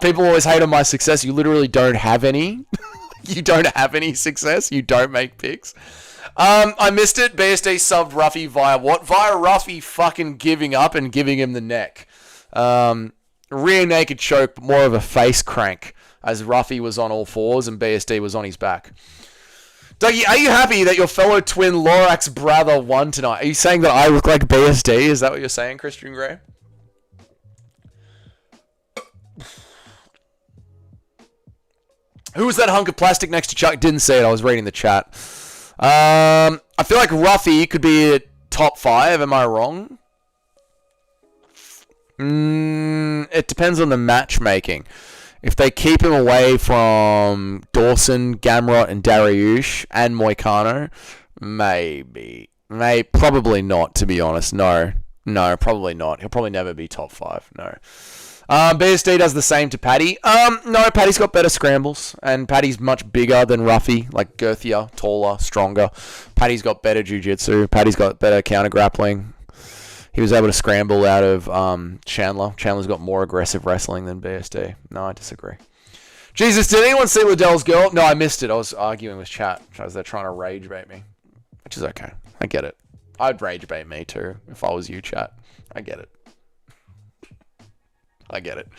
People always hate on my success. You literally don't have any. You don't have any success. You don't make picks. I missed it. BSD subbed Ruffy via what? Via Ruffy fucking giving up and giving him the neck. Rear naked choke, but more of a face crank as Ruffy was on all fours and BSD was on his back. Dougie, are you happy that your fellow twin Lorax brother won tonight? Are you saying that I look like BSD? Is that what you're saying, Christian Grey? Who was that hunk of plastic next to Chuck? Didn't see it. I was reading the chat. I feel like Ruffy could be a top 5. Am I wrong? It depends on the matchmaking. If they keep him away from Dawson, Gamrot, and Dariush, and Moicano, maybe. Probably not, to be honest. No, probably not. He'll probably never be top 5. No. BSD does the same to Paddy. No, Paddy's got better scrambles, and Paddy's much bigger than Ruffy, like girthier, taller, stronger. Paddy's got better jiu-jitsu. Paddy's got better counter-grappling. He was able to scramble out of Chandler. Chandler's got more aggressive wrestling than BSD. No, I disagree. Jesus, did anyone see Liddell's girl? No, I missed it. I was arguing with chat. I was there trying to rage bait me, which is okay. I get it. I'd rage bait me too if I was you, chat. I get it. I get it.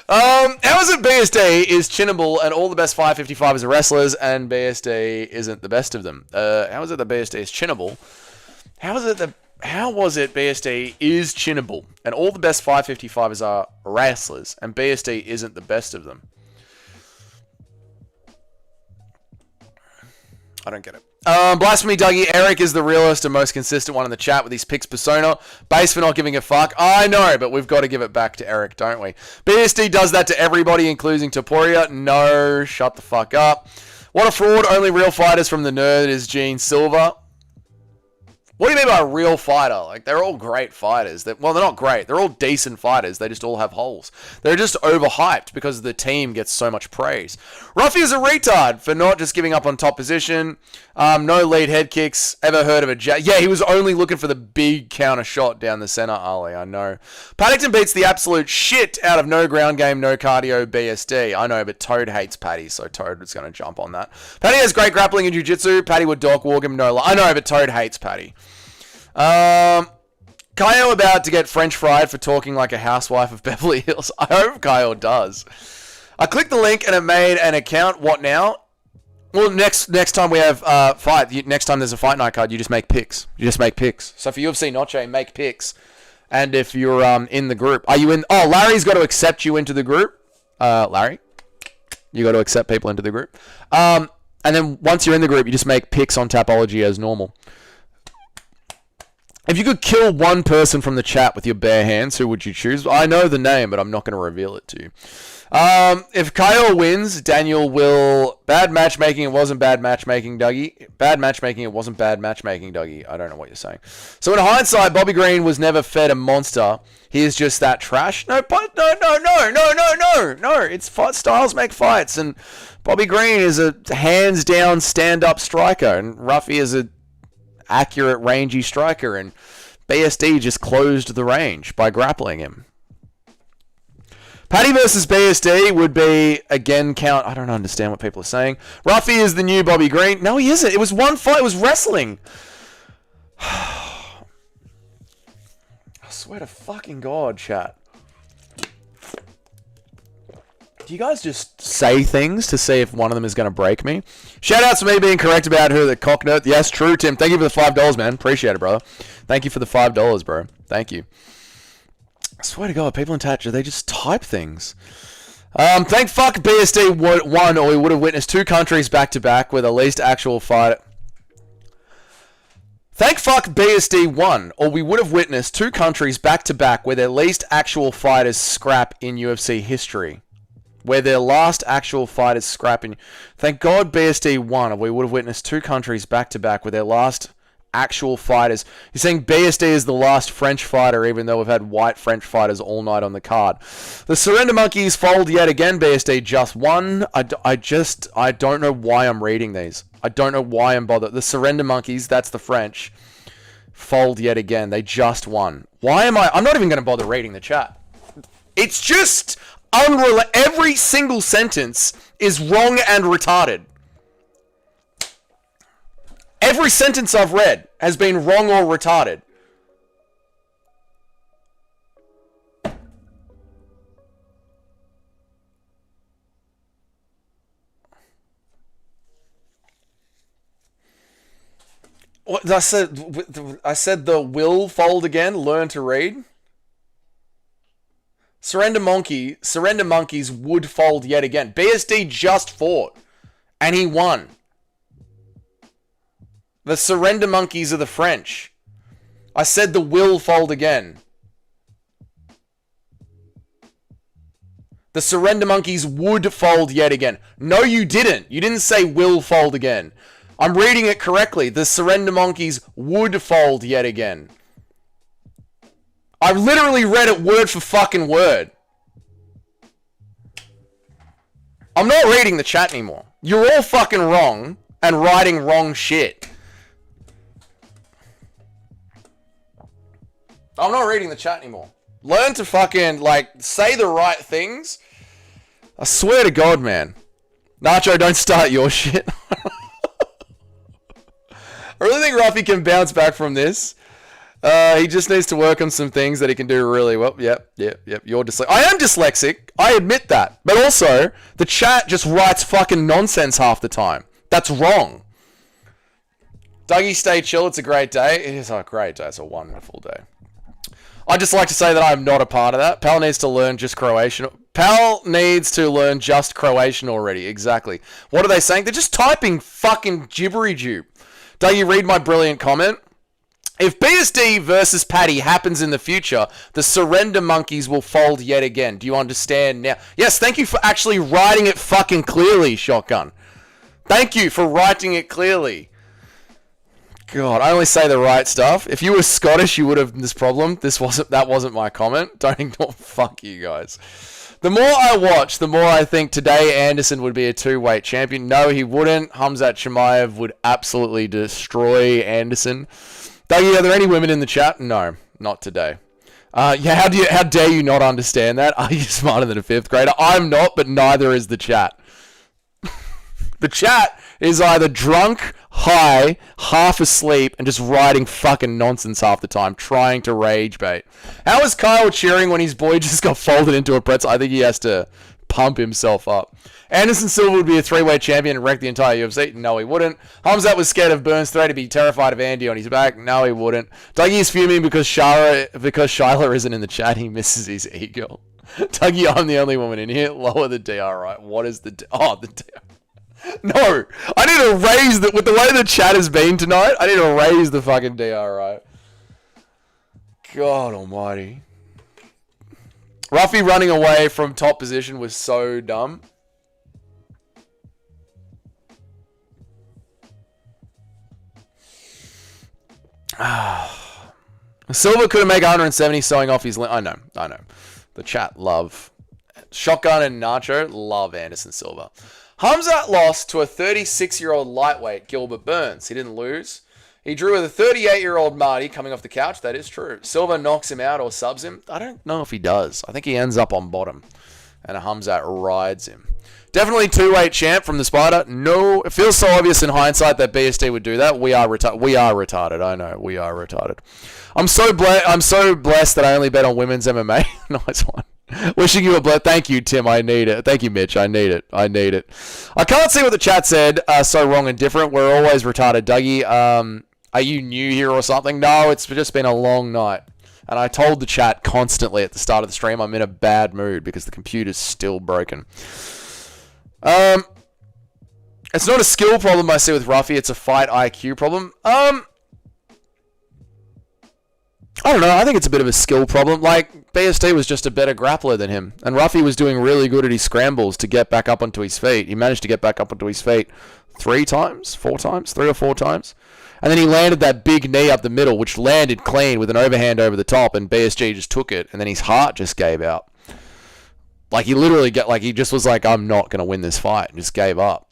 How is it BSD is chinnable and all the best 555ers are wrestlers and BSD isn't the best of them? How is it that BSD is chinnable? How was it BSD is chinnable and all the best 555ers are wrestlers and BSD isn't the best of them? I don't get it. Blasphemy Dougie, Eric is the realest and most consistent one in the chat with his picks persona. Base for not giving a fuck. I know, but we've got to give it back to Eric, don't we? BSD does that to everybody, including Topuria. No, shut the fuck up. What a fraud. Only real fighters from the nerd is Gene Silver. What do you mean by a real fighter? Like, they're all great fighters. Well, they're not great. They're all decent fighters. They just all have holes. They're just overhyped because the team gets so much praise. Ruffy is a retard for not just giving up on top position. No lead head kicks. Ever heard of a yeah, he was only looking for the big counter shot down the center, Ali. I know. Paddington beats the absolute shit out of no ground game, no cardio BSD. I know, but Toad hates Paddy, so Toad was going to jump on that. Paddy has great grappling and jiu-jitsu. Paddy would dog walk him, no. I know, but Toad hates Paddy. Kyle about to get French fried for talking like a housewife of Beverly Hills. I hope Kyle does. I clicked the link and it made an account. What now? Well, next time we have fight. Next time there's a fight night card, you just make picks. So for UFC Noche, make picks. And if you're in the group, are you in? Oh, Larry's got to accept you into the group. Larry, you got to accept people into the group. And then once you're in the group, you just make picks on Tapology as normal. If you could kill one person from the chat with your bare hands, who would you choose? I know the name, but I'm not going to reveal it to you. If Kyle wins, Daniel will... Bad matchmaking, it wasn't bad matchmaking, Dougie. Bad matchmaking, it wasn't bad matchmaking, Dougie. I don't know what you're saying. So in hindsight, Bobby Green was never fed a monster. He is just that trash. No. It's fight styles make fights, and Bobby Green is a hands-down stand-up striker, and Ruffy is a accurate, rangy striker, and BSD just closed the range by grappling him. Paddy versus BSD would be, again, count... I don't understand what people are saying. Ruffy is the new Bobby Green. No, he isn't. It was one fight. It was wrestling. I swear to fucking God, chat. Do you guys just say things to see if one of them is going to break me? Shout out to me being correct about who the cocknut. Yes, true, Tim. Thank you for the $5, man. Appreciate it, brother. Thank you for the $5, bro. Thank you. I swear to God, people in chat, they just type things. Thank fuck BSD won, or we would have witnessed 2 countries back-to-back with at least actual fight. Thank fuck BSD won, or we would have witnessed 2 countries back-to-back with at least actual fighters scrap in UFC history. Where their last actual fight is scrapping. Thank God BSD won, or we would have witnessed 2 countries back-to-back with their last actual fighters. You're saying BSD is the last French fighter, even though we've had white French fighters all night on the card. The Surrender Monkeys fold yet again. BSD just won. I don't know why I'm reading these. I don't know why I'm bothered. The Surrender Monkeys, that's the French, fold yet again. They just won. Why am I... I'm not even going to bother reading the chat. It's just... Every single sentence is wrong and retarded. Every sentence I've read has been wrong or retarded. What I said the will fold again, learn to read. Surrender Monkeys would fold yet again. BSD just fought, and he won. The Surrender Monkeys are the French. I said the will fold again. The Surrender Monkeys would fold yet again. No, you didn't. You didn't say will fold again. I'm reading it correctly. The Surrender Monkeys would fold yet again. I literally read it word for fucking word. I'm not reading the chat anymore. You're all fucking wrong and writing wrong shit. I'm not reading the chat anymore. Learn to fucking, say the right things. I swear to God, man. Nacho, don't start your shit. I really think Ruffy can bounce back from this. He just needs to work on some things that he can do really well. Yep. You're dyslexic. I am dyslexic. I admit that. But also, the chat just writes fucking nonsense half the time. That's wrong. Dougie, stay chill. It's a great day. It is a great day. It's a wonderful day. I'd just like to say that I'm not a part of that. Pal needs to learn just Croatian. Pal needs to learn just Croatian already. Exactly. What are they saying? They're just typing fucking gibbery-jube. Dougie, read my brilliant comment. If BSD versus Paddy happens in the future, the Surrender Monkeys will fold yet again. Do you understand now? Yes, thank you for actually writing it fucking clearly, Shotgun. Thank you for writing it clearly. God, I only say the right stuff. If you were Scottish, you would have this problem. That wasn't my comment. Don't ignore. Fuck you guys. The more I watch, the more I think today Anderson would be a 2-weight champion. No, he wouldn't. Hamzat Chimaev would absolutely destroy Anderson. Dougie, are there any women in the chat? No, not today. Yeah, how dare you not understand that? Are you smarter than a 5th grader? I'm not, but neither is the chat. The chat is either drunk, high, half asleep, and just writing fucking nonsense half the time, trying to rage bait. How is Kyle cheering when his boy just got folded into a pretzel? I think he has to pump himself up. Anderson Silva would be a 3-weight champion and wreck the entire UFC. No, he wouldn't. Hamzat was scared of Burns' threat. He'd be terrified of Andy on his back. No, he wouldn't. Dougie is fuming because Shyla isn't in the chat. He misses his ego. Dougie, I'm the only woman in here. Lower the DRI. What is the... the DRI. No. I need to raise the... With the way the chat has been tonight, I need to raise the fucking DRI. God almighty. Ruffy running away from top position was so dumb. Silva couldn't make 170 sewing off his... I know. The chat love. Shotgun and Nacho love Anderson Silva. Hamzat lost to a 36-year-old lightweight, Gilbert Burns. He didn't lose. He drew with a 38-year-old Marty coming off the couch. That is true. Silva knocks him out or subs him. I don't know if he does. I think he ends up on bottom. And Hamzat rides him. Definitely 2-weight champ from the Spider. No, it feels so obvious in hindsight that BSD would do that. We are retarded. I know, we are retarded. I'm so blessed that I only bet on women's MMA. Nice one. Wishing you a bless. Thank you, Tim. I need it. Thank you, Mitch. I need it. I can't see what the chat said. So wrong and different. We're always retarded. Dougie, are you new here or something? No, it's just been a long night. And I told the chat constantly at the start of the stream I'm in a bad mood because the computer's still broken. It's not a skill problem I see with Ruffy. It's a fight IQ problem. I don't know. I think it's a bit of a skill problem. Like, BSD was just a better grappler than him. And Ruffy was doing really good at his scrambles to get back up onto his feet. He managed to get back up onto his feet 3 or 4 times. And then he landed that big knee up the middle, which landed clean with an overhand over the top, and BSG just took it, and then his heart just gave out. Like, he literally he just was like, I'm not going to win this fight, and just gave up.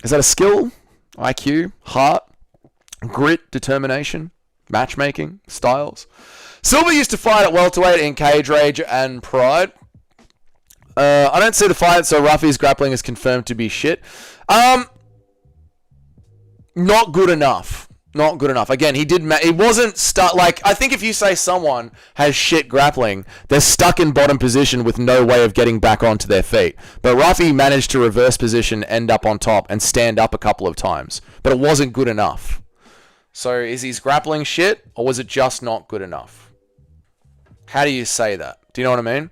Is that a skill? IQ? Heart? Grit? Determination? Matchmaking? Styles? Silva used to fight at welterweight in Cage Rage and Pride. I don't see the fight, so Ruffy's grappling is confirmed to be shit. Not good enough. Not good enough. Again, it wasn't stuck. Like, I think if you say someone has shit grappling, they're stuck in bottom position with no way of getting back onto their feet. But Ruffy managed to reverse position, end up on top, and stand up a couple of times. But it wasn't good enough. So is his grappling shit, or was it just not good enough? How do you say that? Do you know what I mean?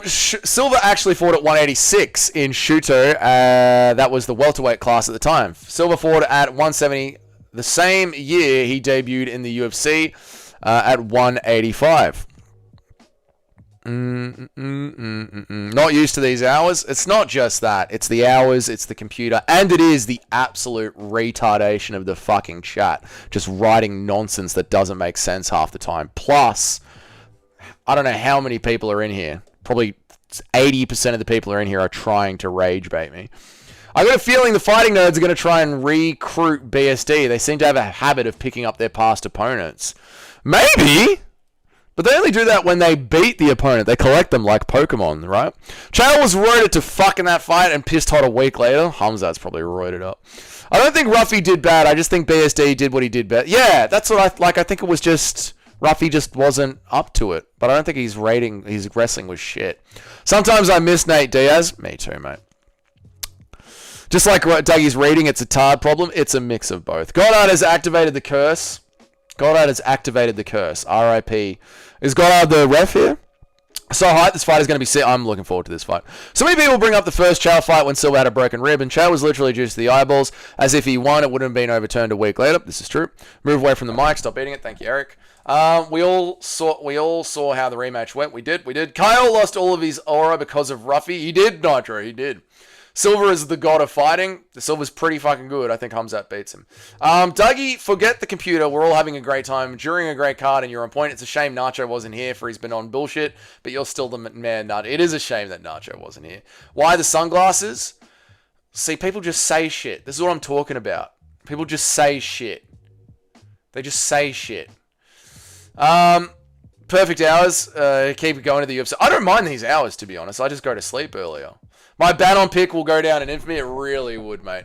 Silva actually fought at 186 in Shuto. That was the welterweight class at the time. Silva fought at 170 the same year he debuted in the UFC at 185. Not used to these hours. It's not just that. It's the hours, it's the computer, and it is the absolute retardation of the fucking chat. Just writing nonsense that doesn't make sense half the time. Plus, I don't know how many people are in here. Probably 80% of the people who are in here are trying to rage bait me. I got a feeling the fighting nerds are going to try and recruit BSD. They seem to have a habit of picking up their past opponents. Maybe, but they only do that when they beat the opponent. They collect them like Pokemon, right? Chael was roided to fuck in that fight and pissed hot a week later. Hamzat's probably roided up. I don't think Ruffy did bad. I just think BSD did what he did best. Yeah, that's what I like. I think it was just... Ruffy just wasn't up to it. But I don't think his wrestling was shit. Sometimes I miss Nate Diaz. Me too, mate. Just like what Dougie's reading, it's a Tard problem. It's a mix of both. Goddard has activated the curse. R.I.P. Is Goddard the ref here? So hype, this fight is going to be sick. I'm looking forward to this fight. So many people bring up the first Chael fight when Silva had a broken rib, and Chael was literally juiced to the eyeballs. As if he won, it wouldn't have been overturned a week later. This is true. Move away from the mic. Stop eating it. Thank you, Eric. We all saw how the rematch went. We did. Kyle lost all of his aura because of Ruffy. He did, Nitro. He did. Silva is the god of fighting. Silva's pretty fucking good. I think Hamzat beats him. Dougie, forget the computer. We're all having a great time during a great card, and you're on point. It's a shame Nacho wasn't here for his been on bullshit, but you're still the man, Nacho. It is a shame that Nacho wasn't here. Why the sunglasses? See, people just say shit. This is what I'm talking about. People just say shit. They just say shit. Perfect hours. Keep going to the UFC. I don't mind these hours, to be honest. I just go to sleep earlier. My Banon pick will go down in infamy. It really would, mate.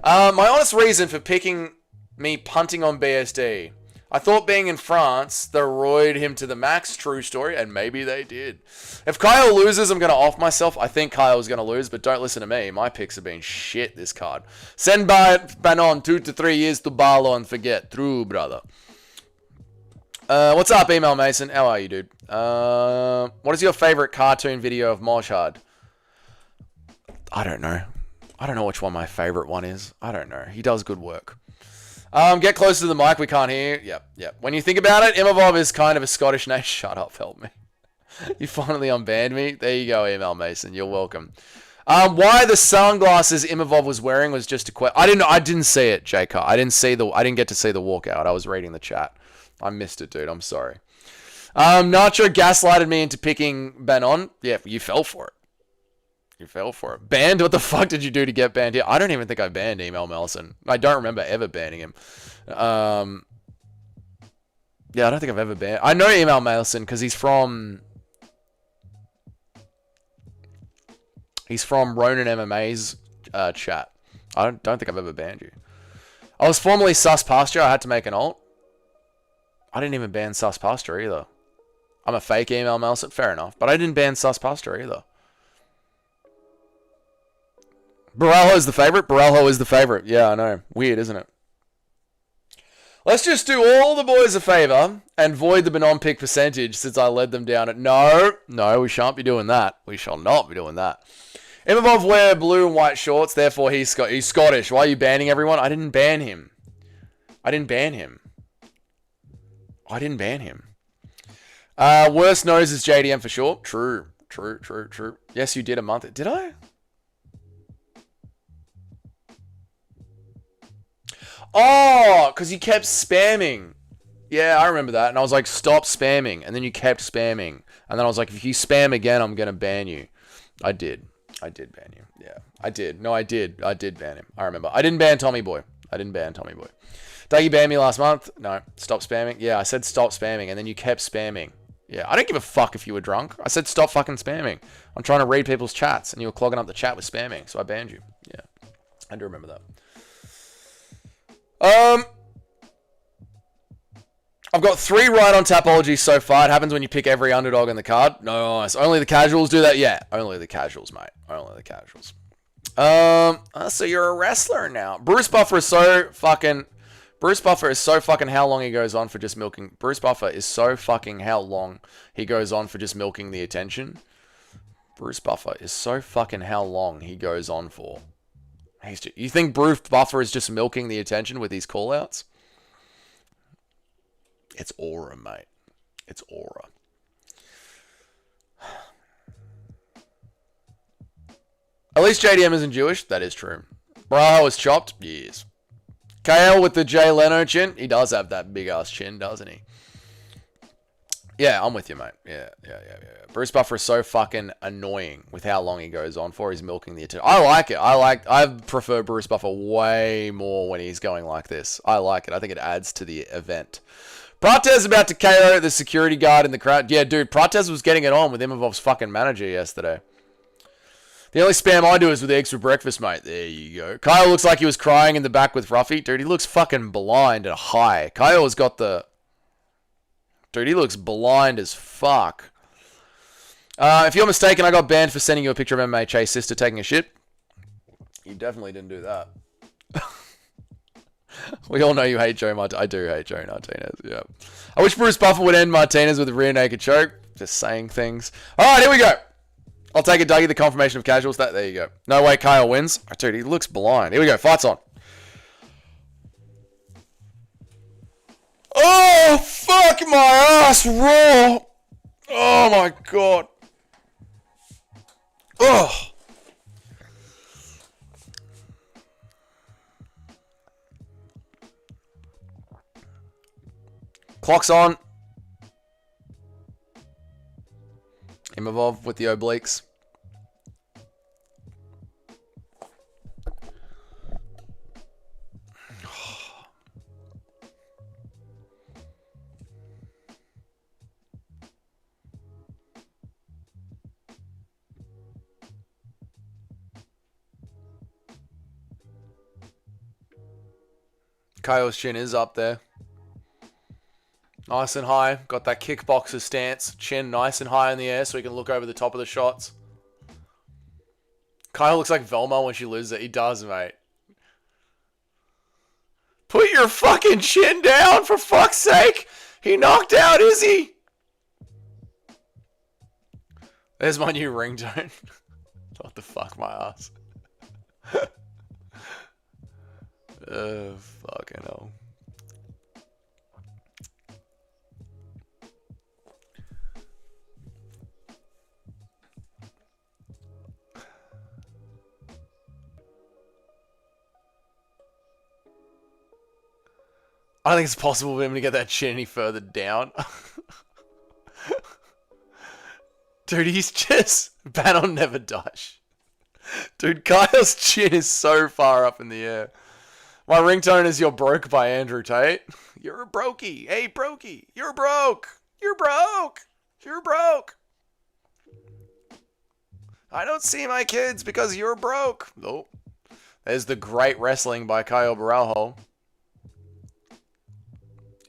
My honest reason for picking me punting on BSD I thought being in France, they roid him to the max. True story, and maybe they did. If Kyle loses, I'm going to off myself. I think Kyle's going to lose, but don't listen to me. My picks have been shit this card. Send Banon 2 to 3 years to Barlow and forget. True, brother. What's up, Email Mason? How are you, dude? What is your favorite cartoon video of Moshad? I don't know. I don't know which one my favorite one is. I don't know. He does good work. Get closer to the mic. We can't hear you. Yep. When you think about it, Imavov is kind of a Scottish name. Shut up. Help me. You finally unbanned me. There you go, Email Mason. You're welcome. Why the sunglasses Imavov was wearing was just a question. I didn't see it, J-Car. I didn't get to see the walkout. I was reading the chat. I missed it, dude. I'm sorry. Nacho gaslighted me into picking Banon. Yeah, you fell for it. You fell for it. Banned? What the fuck did you do to get banned here? I don't even think I banned Email Melson. I don't remember ever banning him. Yeah, I don't think I've ever banned. I know Email Melson because he's from Ronin MMA's chat. I don't think I've ever banned you. I was formerly Sus Pasture. I had to make an alt. I didn't even ban Sus Pasture either. I'm a fake Email Melson. Fair enough. But I didn't ban Sus Pasture either. Borralho is the favorite? Borralho is the favorite. Yeah, I know. Weird, isn't it? Let's just do all the boys a favor and void the Banon pick percentage since I led them down at... No, we shan't be doing that. We shall not be doing that. Imavov wear blue and white shorts, therefore he's Scottish. Why are you banning everyone? I didn't ban him. Worst nose is JDM for sure. True. Yes, you did a month. Did I? Oh, because you kept spamming. Yeah, I remember that. And I was like, stop spamming. And then you kept spamming. And then I was like, if you spam again, I'm going to ban you. I did ban you. Yeah, I did. No, I did ban him. I remember. I didn't ban Tommy Boy. Dougie banned me last month. No, stop spamming. Yeah, I said stop spamming. And then you kept spamming. Yeah, I don't give a fuck if you were drunk. I said stop fucking spamming. I'm trying to read people's chats. And you were clogging up the chat with spamming. So I banned you. Yeah, I do remember that. I've got 3 right on Tapology so far. It happens when you pick every underdog in the card. Nice. Only the casuals do that? Yeah, only the casuals, mate. Only the casuals. So you're a wrestler now. Bruce Buffer is so fucking how long he goes on for just milking. Bruce Buffer is so fucking how long he goes on for just milking the attention. Bruce Buffer is so fucking how long he goes on for. You think Bruce Buffer is just milking the attention with these callouts? It's aura, mate. It's aura. At least JDM isn't Jewish. That is true. Borralho is chopped. Yes. KL with the Jay Leno chin. He does have that big ass chin, doesn't he? Yeah, I'm with you, mate. Yeah. Bruce Buffer is so fucking annoying with how long he goes on for. He's milking the attention. I like it. I prefer Bruce Buffer way more when he's going like this. I like it. I think it adds to the event. Prates about to KO the security guard in the crowd. Yeah, dude, Prates was getting it on with Imavov's fucking manager yesterday. The only spam I do is with eggs for breakfast, mate. There you go. Kyle looks like he was crying in the back with Ruffy. Dude, he looks fucking blind and high. Kyle has got the... Dude, he looks blind as fuck. If you're mistaken, I got banned for sending you a picture of MMA Chase sister taking a shit. You definitely didn't do that. We all know you hate Joe Martinez. I do hate Joe Martinez, yeah. I wish Bruce Buffer would end Martinez with a rear naked choke. Just saying things. Alright, here we go. I'll take it, Dougie, the confirmation of casuals. There you go. No way Kyle wins. Oh, dude, he looks blind. Here we go. Fight's on. Oh, fuck my ass raw. Oh, my God. Oh. Clock's on. Imavov with the obliques. Kyle's chin is up there. Nice and high. Got that kickboxer stance. Chin nice and high in the air so he can look over the top of the shots. Kyle looks like Velma when she loses it. He does, mate. Put your fucking chin down, for fuck's sake! He knocked out Izzy! There's my new ringtone. What the fuck, my ass? Oh, fucking hell. I don't think it's possible for him to get that chin any further down. Dude, he's just... Bannon never dash. Dude, Kyle's chin is so far up in the air. My ringtone is You're Broke by Andrew Tate. You're a brokey. Hey, brokey. You're broke. You're broke. You're broke. I don't see my kids because you're broke. Nope. There's the great wrestling by Kyle Borralho.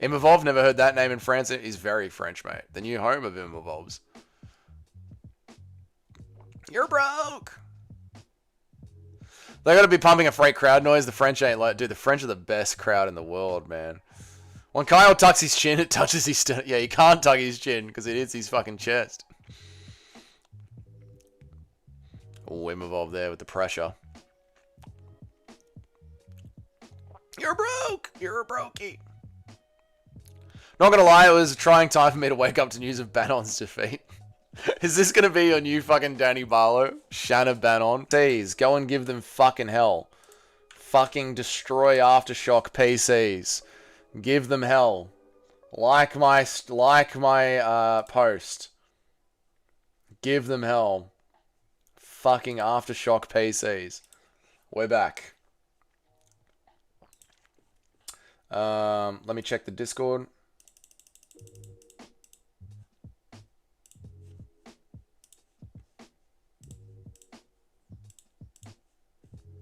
Imavov, never heard that name in France. He's very French, mate. The new home of Imavov's. You're broke. They gotta be pumping a freight crowd noise. The French ain't like... Dude, the French are the best crowd in the world, man. When Kyle tucks his chin, it touches his... Yeah, he can't tuck his chin because it hits his fucking chest. Oh, Imavov there with the pressure. You're broke. You're a brokey. Not gonna lie, it was a trying time for me to wake up to news of Bannon's defeat. Is this gonna be your new fucking Danny Barlow? Shanna Bannon. Please, go and give them fucking hell. Fucking destroy Aftershock PCs. Give them hell. Like my post. Give them hell. Fucking Aftershock PCs. We're back. Let me check the Discord.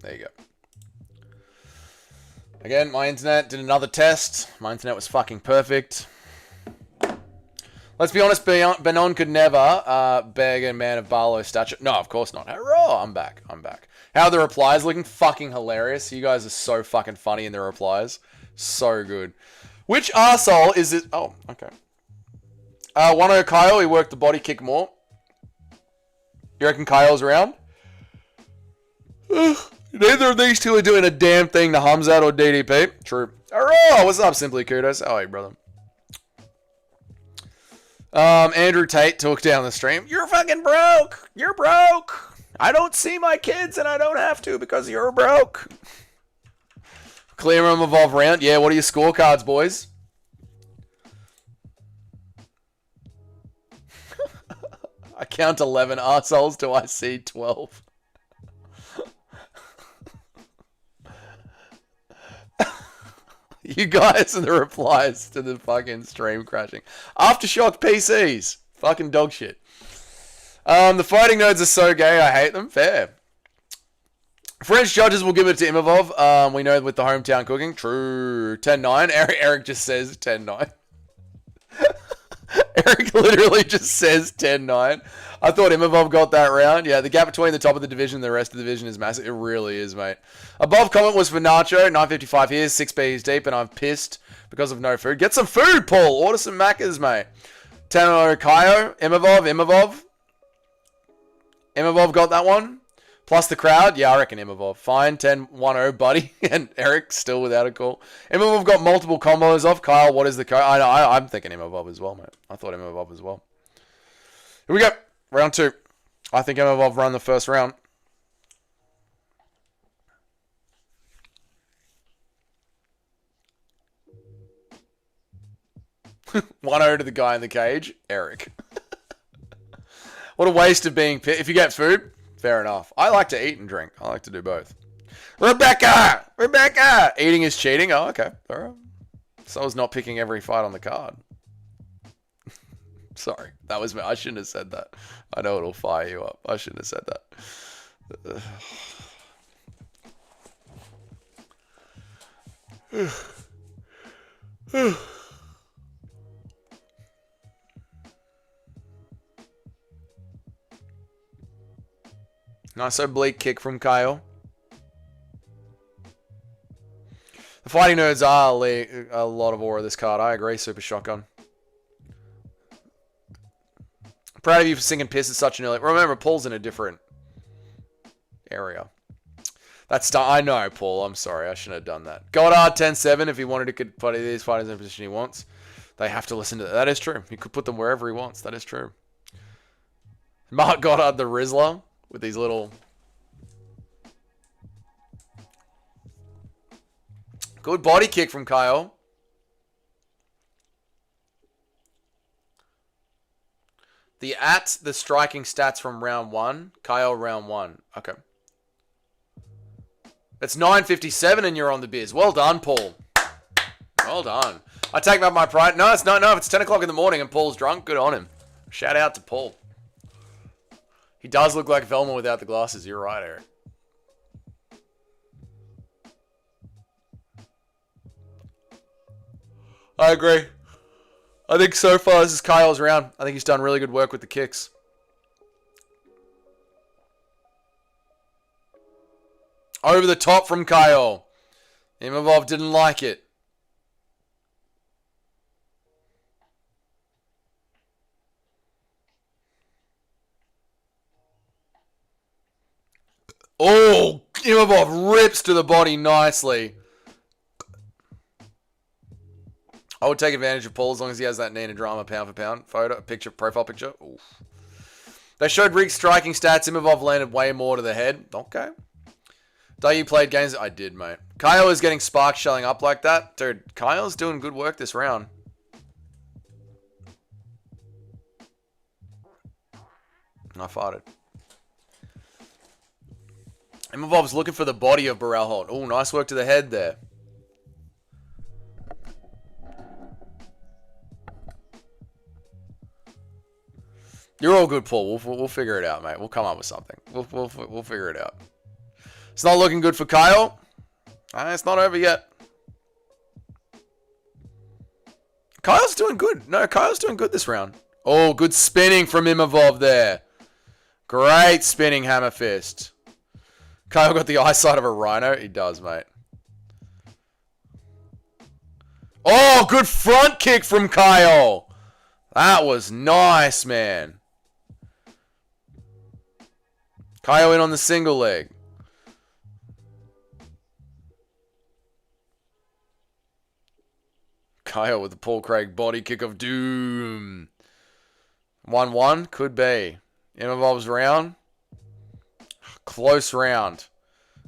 There you go. Again, my internet did another test. My internet was fucking perfect. Let's be honest, Bannon could never beg a man of Barlow's stature. No, of course not. Hurrah! I'm back. I'm back. How are the replies looking? Fucking hilarious. You guys are so fucking funny in the replies. So good. Which arsehole is it? Oh, okay. 1-0 Kyle, he worked the body kick more. You reckon Kyle's around? Neither of these two are doing a damn thing to Hamzat or DDP. True. Hurrah! What's up, Simply Kudos? How are you, brother? Andrew Tate took down the stream. You're fucking broke! You're broke! I don't see my kids and I don't have to because you're broke. Clear Imavov round. Yeah, what are your scorecards, boys? I count 11 arseholes. Do I see 12? You guys are the replies to the fucking stream crashing. Aftershock PCs. Fucking dog shit. The fighting nerds are so gay, I hate them. Fair. French judges will give it to Imavov. We know with the hometown cooking. True. 10-9. Eric just says 10-9. Eric literally just says 10-9. I thought Imavov got that round. Yeah, the gap between the top of the division and the rest of the division is massive. It really is, mate. Above comment was for Nacho. 9.55 here, 6 Bs deep, and I'm pissed because of no food. Get some food, Paul. Order some Maccas, mate. 10-0 Kaio. Imavov. Imavov got that one. Plus the crowd. Yeah, I reckon Imavov. Fine. 10-1-0, buddy. And Eric still without a call. Imavov got multiple combos off. Kyle, what is the code? I'm thinking Imavov as well, mate. I thought Imavov as well. Here we go. Round 2. I think Imavov run the first round. One 0 to the guy in the cage, Eric. What a waste of being... If you get food, fair enough. I like to eat and drink. I like to do both. Rebecca! Eating is cheating? Oh, okay. All right. So I was not picking every fight on the card. Sorry. That was me. I shouldn't have said that. I know it'll fire you up. I shouldn't have said that. Nice oblique kick from Kyle. The fighting nerds are a lot of aura this card. I agree, Super Shotgun. Proud of you for singing piss at such an early... Remember, Paul's in a different area. That's... I know, Paul. I'm sorry. I shouldn't have done that. Goddard 10-7 if he wanted to put these fighters in a position he wants. They have to listen to that. That is true. He could put them wherever he wants. That is true. Mark Goddard the Rizzler with these little... Good body kick from Kyle. The striking stats from round 1. Kyle round 1. Okay. It's 9:57 and you're on the biz. Well done, Paul. Well done. I take back my pride. No, it's not. No, if it's 10 o'clock in the morning and Paul's drunk, good on him. Shout out to Paul. He does look like Velma without the glasses. You're right, Eric. I agree. I think so far this is Kyle's round. I think he's done really good work with the kicks. Over the top from Kyle. Imavov didn't like it. Oh, Imavov rips to the body nicely. I would take advantage of Paul as long as he has that Nina drama pound for pound photo, profile picture. Oof. They showed Rig's striking stats. Imavov landed way more to the head. Okay. You played games? I did, mate. Kyle is getting sparks shelling up like that. Dude, Kyle's doing good work this round. I farted. Imavov's looking for the body of Borralho. Oh, nice work to the head there. You're all good, Paul. We'll figure it out, mate. We'll come up with something. We'll figure it out. It's not looking good for Kyle. It's not over yet. Kyle's doing good. No, Kyle's doing good this round. Oh, good spinning from Imavov there. Great spinning hammer fist. Kyle got the eyesight of a rhino. He does, mate. Oh, good front kick from Kyle. That was nice, man. Kyle in on the single leg. Kyle with the Paul Craig body kick of doom. 1-1. Could be. Imavov's round. Close round.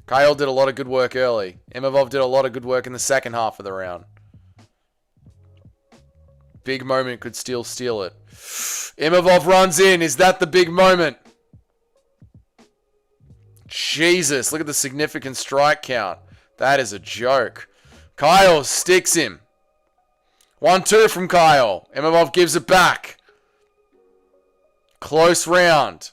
Kyle did a lot of good work early. Imavov did a lot of good work in the second half of the round. Big moment could still steal it. Imavov runs in. Is that the big moment? Jesus, look at the significant strike count. That is a joke. Kyle sticks him. 1-2 from Kyle. Imavov gives it back. Close round.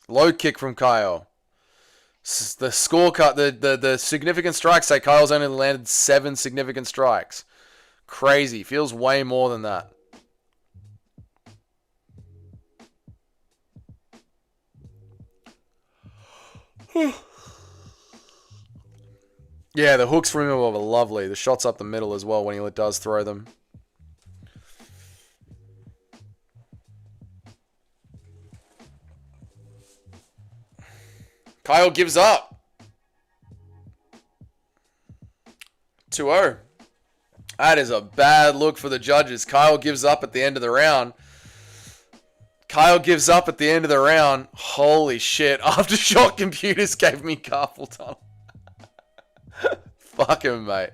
Low kick from Kyle. The scorecard, the significant strikes say Kyle's only landed 7 significant strikes. Crazy. Feels way more than that. Yeah, the hooks from him are lovely. The shots up the middle as well when he does throw them. Kyle gives up. 2-0. That is a bad look for the judges. Kyle gives up at the end of the round. Kyle gives up at the end of the round. Holy shit. Aftershock Computers gave me carpal tunnel. Fuck him, mate.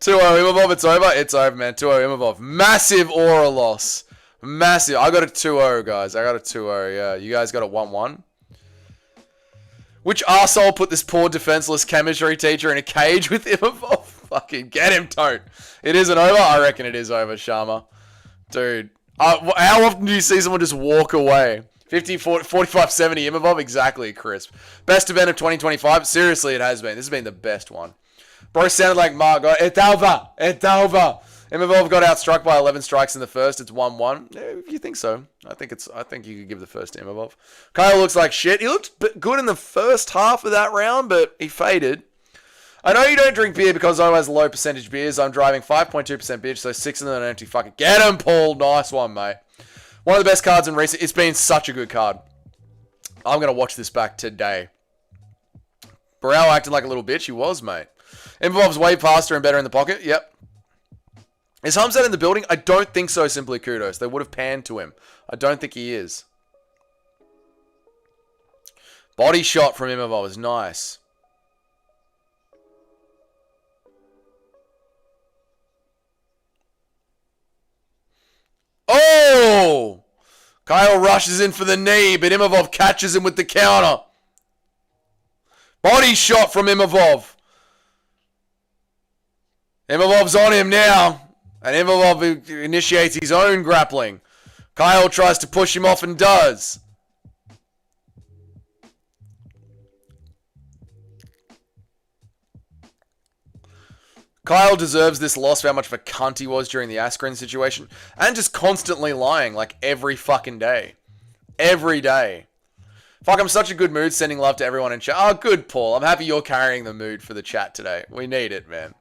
2-0 Imavov, it's over. It's over, man. 2-0 Imavov. Massive aura loss. Massive. I got a 2-0, guys. I got a 2-0, yeah. You guys got a 1-1. Which arsehole put this poor defenseless chemistry teacher in a cage with Imavov? Fucking get him, Tote. It isn't over? I reckon it is over, Sharma. Dude. How often do you see someone just walk away? 50, 40, 45, 70 Imavov? Exactly, crisp. Best event of 2025? Seriously, it has been. This has been the best one. Bro sounded like Mark. It's over. It's over. Imavov got outstruck by 11 strikes in the first. It's 1-1. Yeah, if you think so. I think you could give the first to Imavov. Kyle looks like shit. He looked good in the first half of that round, but he faded. I know you don't drink beer because I always low percentage beers. I'm driving 5.2% bitch, so 6 of them are empty. Fucking get him, Paul. Nice one, mate. One of the best cards in recent. It's been such a good card. I'm going to watch this back today. Borralho acting like a little bitch. He was, mate. Imavov's way faster and better in the pocket. Yep. Is Hamzat in the building? I don't think so, simply kudos. They would have panned to him. I don't think he is. Body shot from Imavov is nice. Oh! Kyle rushes in for the knee, but Imavov catches him with the counter. Body shot from Imavov. Imavov's on him now. And Imavov initiates his own grappling. Kyle tries to push him off and does. Kyle deserves this loss for how much of a cunt he was during the Askren situation. And just constantly lying, like, every fucking day. Every day. Fuck, I'm such a good mood sending love to everyone in chat. Oh, good, Paul. I'm happy you're carrying the mood for the chat today. We need it, man.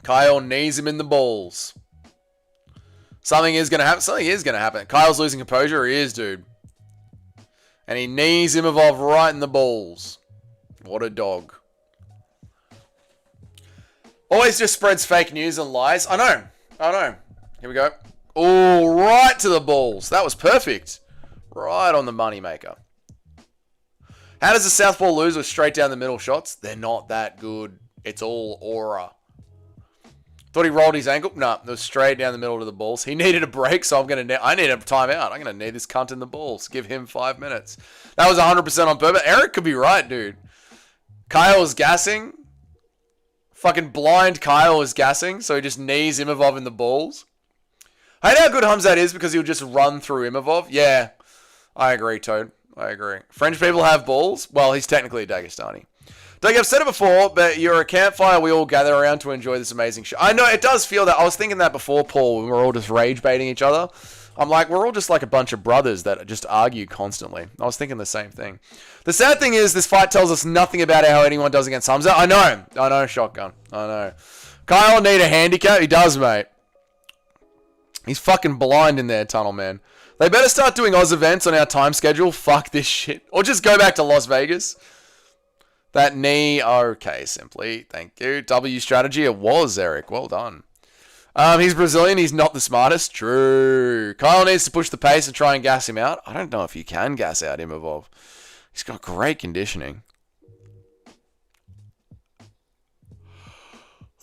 Kyle knees him in the balls. Something is going to happen. Something is going to happen. Kyle's losing composure. He is, dude. And he knees Imavov right in the balls. What a dog. Always just spreads fake news and lies. I know. I know. Here we go. Oh, right to the balls. That was perfect. Right on the moneymaker. How does the southpaw lose with straight down the middle shots? They're not that good. It's all aura. Thought he rolled his ankle. No, it was straight down the middle to the balls. He needed a break, so I need a timeout. I'm going to knee this cunt in the balls. Give him 5 minutes. That was 100% on purpose. Eric could be right, dude. Kyle was gassing. Fucking blind Kyle was gassing, so he just knees Imavov in the balls. I know how good Hamzat is because he'll just run through Imavov. Yeah, I agree, Toad. I agree. French people have balls. Well, he's technically a Dagestani. Doug, I've said it before, but you're a campfire we all gather around to enjoy this amazing show. I know, it does feel that. I was thinking that before, Paul, when we're all just rage baiting each other. I'm like, we're all just like a bunch of brothers that just argue constantly. I was thinking the same thing. The sad thing is, this fight tells us nothing about how anyone does against Hamzat. I know, Shotgun. I know. Kyle need a handicap? He does, mate. He's fucking blind in there, Tunnel Man. They better start doing Oz events on our time schedule. Fuck this shit. Or just go back to Las Vegas. That knee, okay, simply. Thank you. W strategy, it was, Eric. Well done. He's Brazilian. He's not the smartest. True. Kyle needs to push the pace and try and gas him out. I don't know if you can gas out Imavov. He's got great conditioning.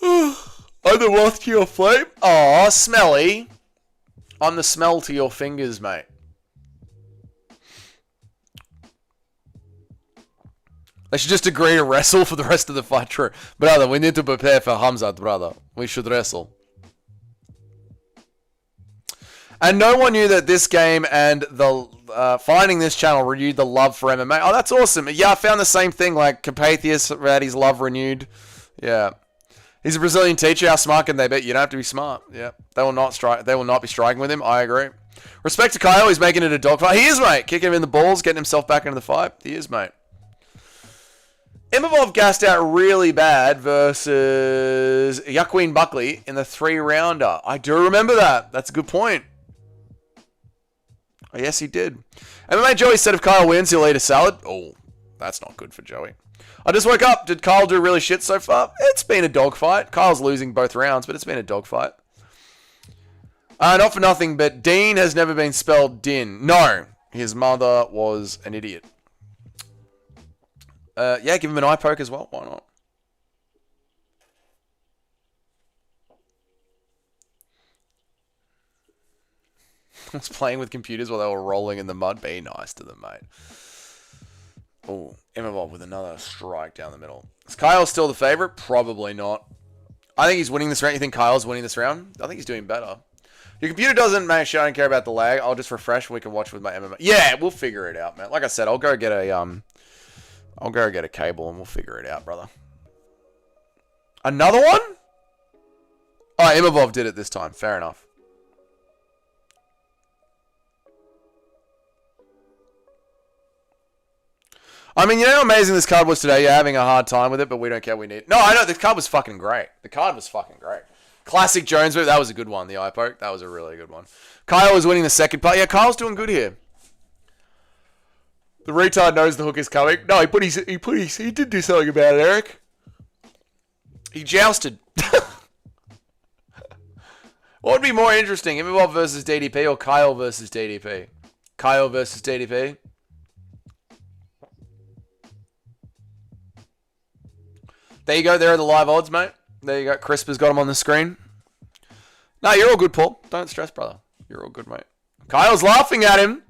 I'm the moth to your flame. Aw, smelly. I'm the smell to your fingers, mate. They should just agree to wrestle for the rest of the fight. True. Brother, we need to prepare for Hamzat, brother. We should wrestle. And no one knew that this game and the finding this channel renewed the love for MMA. Oh, that's awesome. Yeah, I found the same thing. Like, Carpathius had his love renewed. Yeah. He's a Brazilian teacher. How smart can they be? You don't have to be smart. Yeah. They will not be striking with him. I agree. Respect to Kyle. He's making it a dogfight. He is, mate. Kicking him in the balls, getting himself back into the fight. He is, mate. Imavov gassed out really bad versus Yaqueen Buckley in the 3-rounder. I do remember that. That's a good point. Oh, yes, he did. MMA Joey said if Kyle wins, he'll eat a salad. Oh, that's not good for Joey. I just woke up. Did Kyle do really shit so far? It's been a dogfight. Kyle's losing both rounds, but it's been a dogfight. Not for nothing, but Dean has never been spelled Din. No, his mother was an idiot. Yeah, give him an eye poke as well. Why not? I was playing with computers while they were rolling in the mud. Be nice to them, mate. Oh, Imavov with another strike down the middle. Is Kyle still the favorite? Probably not. I think he's winning this round. You think Kyle's winning this round? I think he's doing better. Your computer doesn't make sure I don't care about the lag. I'll just refresh and we can watch with my MMA. Yeah, we'll figure it out, man. Like I said, I'll go get a cable and we'll figure it out, brother. Another one? Imavov did it this time. Fair enough. I mean, you know how amazing this card was today? You're having a hard time with it, but we don't care. We need... No, I know. The card was fucking great. The card was fucking great. Classic Jones move. That was a good one. The eye poke. That was a really good one. Kyle was winning the second part. Yeah, Kyle's doing good here. The retard knows the hook is coming. No, he did do something about it, Eric. He jousted. What would be more interesting? Imavov versus DDP or Kyle versus DDP? Kyle versus DDP. There you go. There are the live odds, mate. There you go. Crisper's got them on the screen. No, you're all good, Paul. Don't stress, brother. You're all good, mate. Kyle's laughing at him.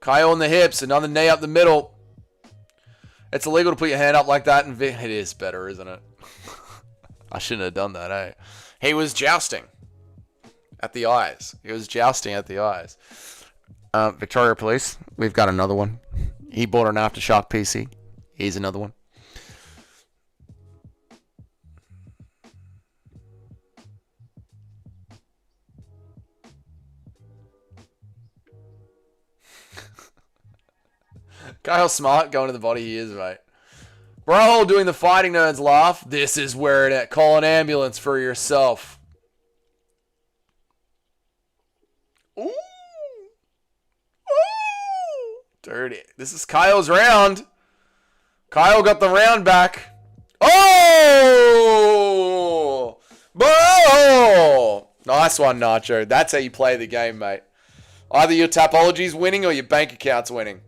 Kyle on the hips. Another knee up the middle. It's illegal to put your hand up like that. And it is better, isn't it? I shouldn't have done that, eh? He was jousting at the eyes. He was jousting at the eyes. Victoria Police, we've got another one. He bought an Aftershock PC. Here's another one. Kyle Smart going to the body. He is, mate. Borralho doing the fighting nerds laugh. This is where it at. Call an ambulance for yourself. Ooh. Dirty. This is Kyle's round. Kyle got the round back. Oh! Bro! Nice one, Nacho. That's how you play the game, mate. Either your Tapology's winning or your bank account's winning.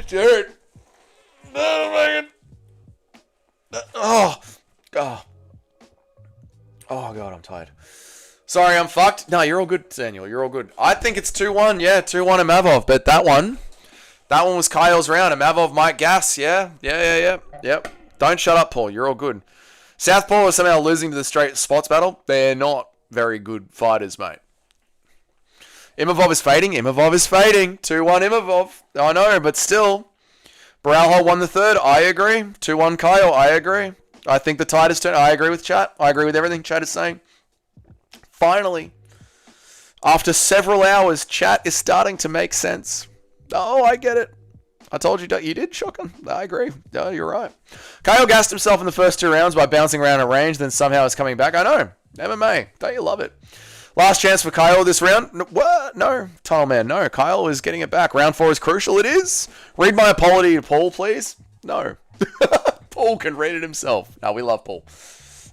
Dude. Oh, oh. Oh, God, I'm tired. Sorry, I'm fucked. No, you're all good, Daniel. You're all good. I think it's 2-1. Yeah, 2-1 Imavov. But that one was Kyle's round. Imavov might gas. Yeah. Yep. Don't shut up, Paul. You're all good. Southpaw is somehow losing to the straight spots battle. They're not very good fighters, mate. Imavov is fading. 2-1 Imavov. I know, but still. Borralho won the third. I agree. 2-1 Kyle. I agree. I think the tide is turned. I agree with chat. I agree with everything chat is saying. Finally, after several hours, chat is starting to make sense. Oh, I get it. I told you you did, shocking. I agree. No, you're right. Kyle gassed himself in the first 2 rounds by bouncing around at range, then somehow is coming back. I know. MMA. Don't you love it? Last chance for Kyle this round. What? No. Tunnel Man. No. Kyle is getting it back. Round 4 is crucial. It is. Read my apology to Paul, please. No. Paul can read it himself. No, we love Paul.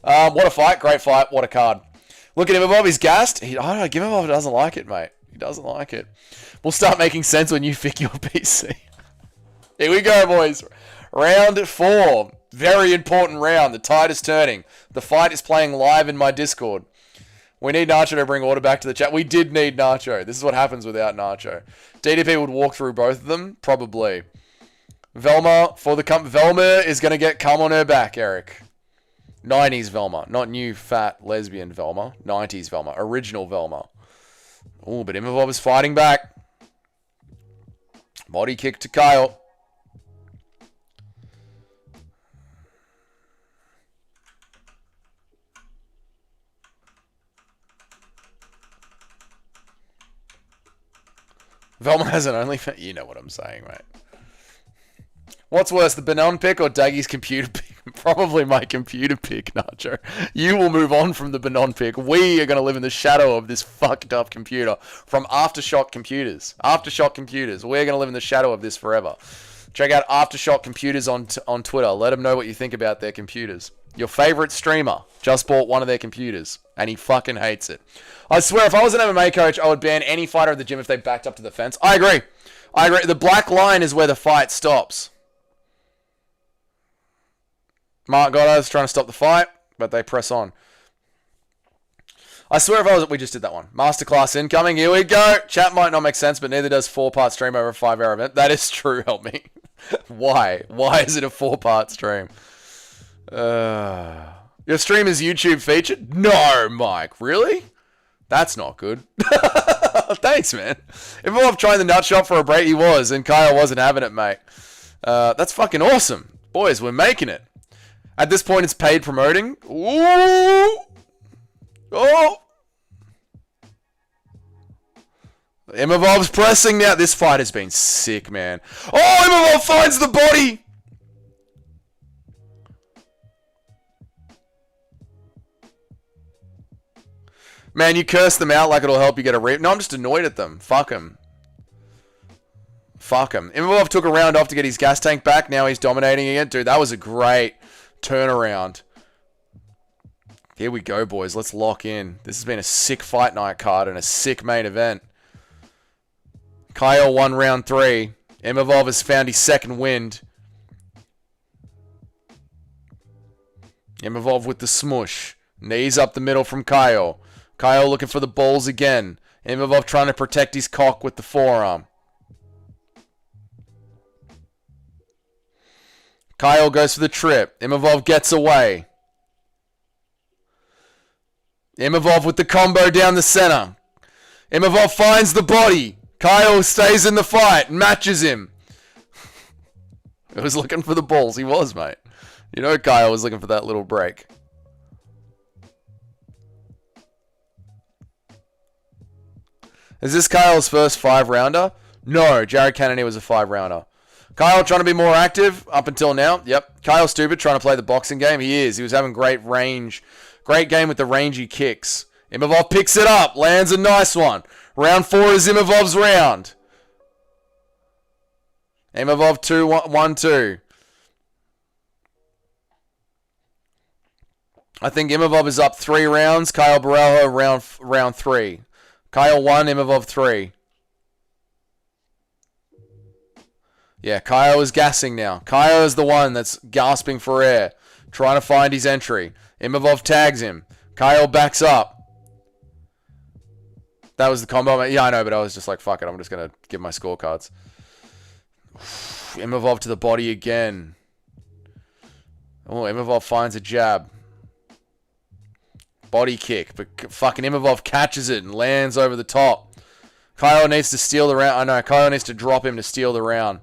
What a fight. Great fight. What a card. Look at Imavov. He's gassed. I don't know. Imavov doesn't like it, mate. He doesn't like it. We'll start making sense when you pick your PC. Here we go, boys. Round 4. Very important round. The tide is turning. The fight is playing live in my Discord. We need Nacho to bring order back to the chat. We did need Nacho. This is what happens without Nacho. DDP would walk through both of them? Probably. Velma for the Velma is going to get cum on her back, Eric. 90s Velma. Not new, fat, lesbian Velma. 90s Velma. Original Velma. Oh, but Imavov is fighting back. Body kick to Kyle. Velma has an OnlyFans. You know what I'm saying, mate. What's worse, the Banon pick or Daggy's computer pick? Probably my computer pick, Nacho. You will move on from the Banon pick. We are going to live in the shadow of this fucked up computer from Aftershock Computers. Aftershock Computers. We're going to live in the shadow of this forever. Check out Aftershock Computers on Twitter. Let them know what you think about their computers. Your favorite streamer just bought one of their computers, and he fucking hates it. I swear, if I was an MMA coach, I would ban any fighter at the gym if they backed up to the fence. I agree. The black line is where the fight stops. Mark Goddard's trying to stop the fight, but they press on. I swear if I was... We just did that one. Masterclass incoming. Here we go. Chat might not make sense, but neither does 4-part stream over a 5-hour event. That is true. Help me. Why? Why is it a 4-part stream? Your stream is YouTube featured? No, Mike. Really? That's not good. Thanks, man. Imavov trying the nut shot for a break, he was, and Kyle wasn't having it, mate. That's fucking awesome. Boys, we're making it. At this point, it's paid promoting. Ooh! Oh! Imavov's pressing now. This fight has been sick, man. Oh, Imavov finds the body! Man, you curse them out like it'll help you get a rip. No, I'm just annoyed at them. Fuck him. Fuck him. Imavov took a round off to get his gas tank back. Now he's dominating again. Dude, that was a great turnaround. Here we go, boys. Let's lock in. This has been a sick fight night card and a sick main event. Kyle won round 3. Imavov has found his second wind. Imavov with the smush. Knees up the middle from Kyle. Kyle looking for the balls again. Imavov trying to protect his cock with the forearm. Kyle goes for the trip. Imavov gets away. Imavov with the combo down the center. Imavov finds the body. Kyle stays in the fight. Matches him. He was looking for the balls. He was, mate. You know Kyle was looking for that little break. Is this Kyle's first 5-rounder? No, Jared Kennedy was a 5-rounder. Kyle trying to be more active up until now. Yep. Kyle Stupid trying to play the boxing game. He is. He was having great range. Great game with the rangy kicks. Imavov picks it up. Lands a nice one. Round 4 is Imavov's round. Imavov 2-1-2. I think Imavov is up 3 rounds. Kyle Borralho round 3. Kyle 1, Imavov 3. Yeah, Kyle is gassing now. Kyle is the one that's gasping for air, trying to find his entry. Imavov tags him. Kyle backs up. That was the combo. Yeah, I know, but I was just like, fuck it. I'm just going to give my scorecards. Imavov to the body again. Oh, Imavov finds a jab. Body kick, but fucking Imavov catches it and lands over the top. Kyle needs to steal the round. I know, Kyle needs to drop him to steal the round.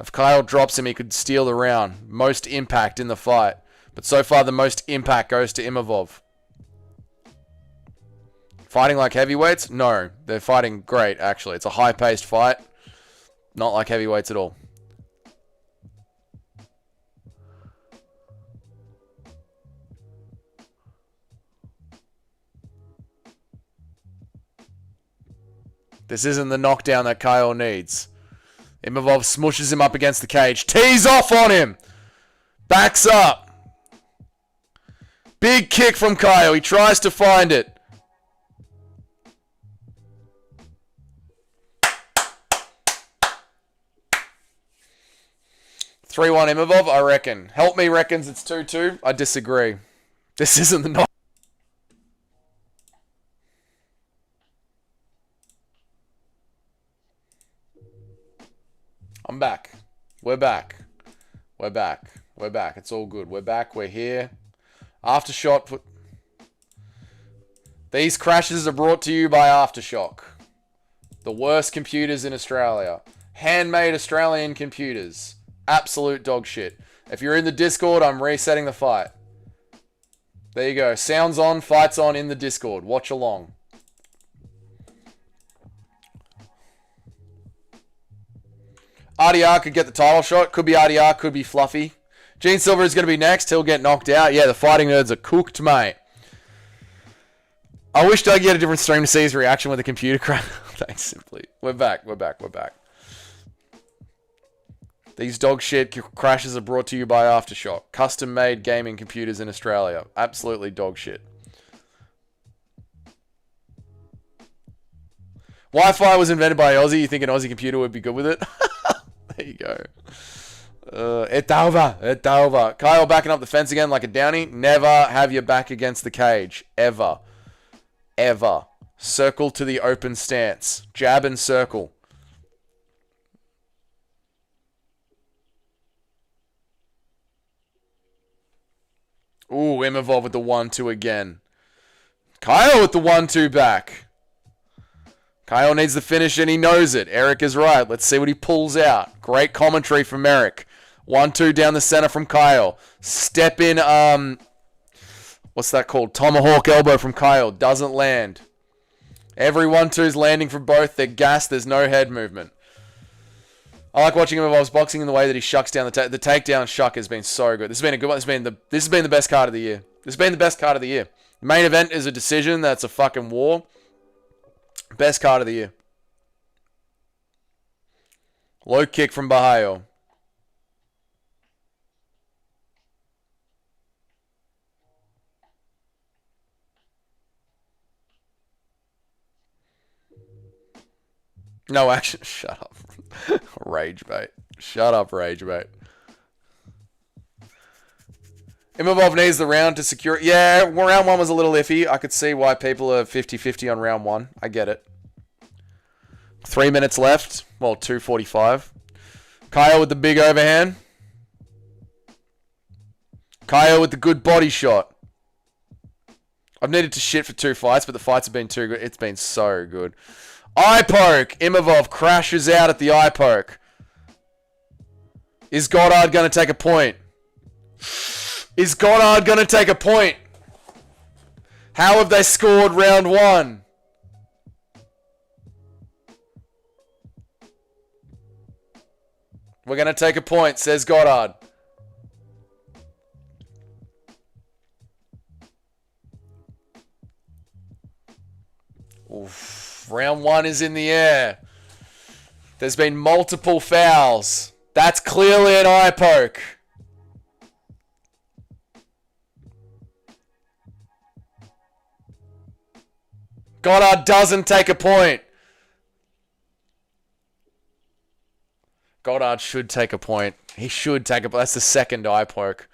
If Kyle drops him, he could steal the round. Most impact in the fight. But so far, the most impact goes to Imavov. Fighting like heavyweights? No. They're fighting great, actually. It's a high-paced fight. Not like heavyweights at all. This isn't the knockdown that Kyle needs. Imavov smushes him up against the cage. Tees off on him. Backs up. Big kick from Kyle. He tries to find it. (3-1) Imavov, I reckon. Help me reckons it's 2-2. I disagree. This isn't the knock. I'm back. We're back. We're back. We're back. It's all good. We're back. We're here. Aftershock. These crashes are brought to you by Aftershock. The worst computers in Australia. Handmade Australian computers. Absolute dog shit. If you're in the Discord, I'm resetting the fight. There you go. Sounds on, fights on in the Discord. Watch along. RDR could get the title shot. Could be RDR, could be Fluffy. Gene Silver is going to be next. He'll get knocked out. Yeah, the fighting nerds are cooked, mate. I wish I'd get a different stream to see his reaction with the computer crash. Thanks, Simply. We're back. We're back. We're back. These dog shit crashes are brought to you by Aftershock. Custom-made gaming computers in Australia. Absolutely dog shit. Wi-Fi was invented by Aussie. You think an Aussie computer would be good with it? There you go. It's over. It's over. Kyle backing up the fence again like a downy. Never have your back against the cage. Ever. Ever. Circle to the open stance. Jab and circle. Ooh, Imavov with the 1-2 again. Kyle with the 1-2 back. Kyle needs the finish and he knows it. Eric is right. Let's see what he pulls out. Great commentary from Eric. 1-2 down the center from Kyle. Step in, what's that called? Tomahawk elbow from Kyle. Doesn't land. Every 1-2's landing for both. They're gassed. There's no head movement. I like watching Imavov's boxing in the way that he shucks down the takedown shuck has been so good. This has been a good one. This has been the best card of the year. This has been the best card of the year. The main event is a decision. That's a fucking war. Best card of the year. Low kick from Borralho. No action. Shut up. Rage bait. Shut up, rage bait. Imavov needs the round to secure it. Yeah, round 1 was a little iffy. I could see why people are 50-50 on round 1. I get it. 3 minutes left. Well, 2:45. Kyle with the big overhand. Kyle with the good body shot. I've needed to shit for 2 fights, but the fights have been too good. It's been so good. Eye poke. Imavov crashes out at the eye poke. Is Goddard going to take a point? Is Goddard going to take a point? How have they scored round 1? We're going to take a point, says Goddard. Oof. Round 1 is in the air. There's been multiple fouls. That's clearly an eye poke. Goddard doesn't take a point. Goddard should take a point. He should take a point. That's the second eye poke.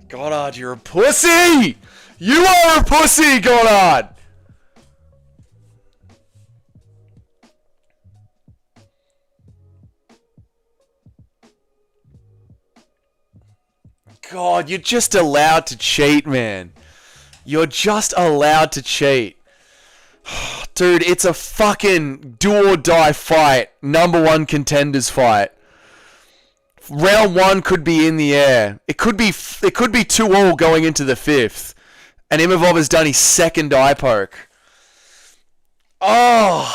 Goddard, you're a pussy! You are a pussy, Goddard! God, you're just allowed to cheat, man. You're just allowed to cheat. Dude, it's a fucking do or die fight. Number 1 contenders fight. Round 1 could be in the air. It could be 2-2 going into the 5th. And Imavov has done his second eye poke. Oh.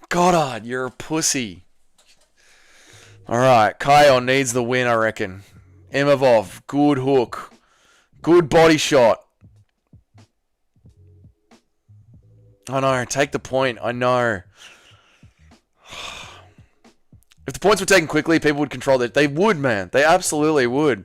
Goddard, you're a pussy. Alright, Kyle needs the win, I reckon. Imavov, good hook. Good body shot. I know, take the point. I know. If the points were taken quickly, people would control it. They would, man. They absolutely would.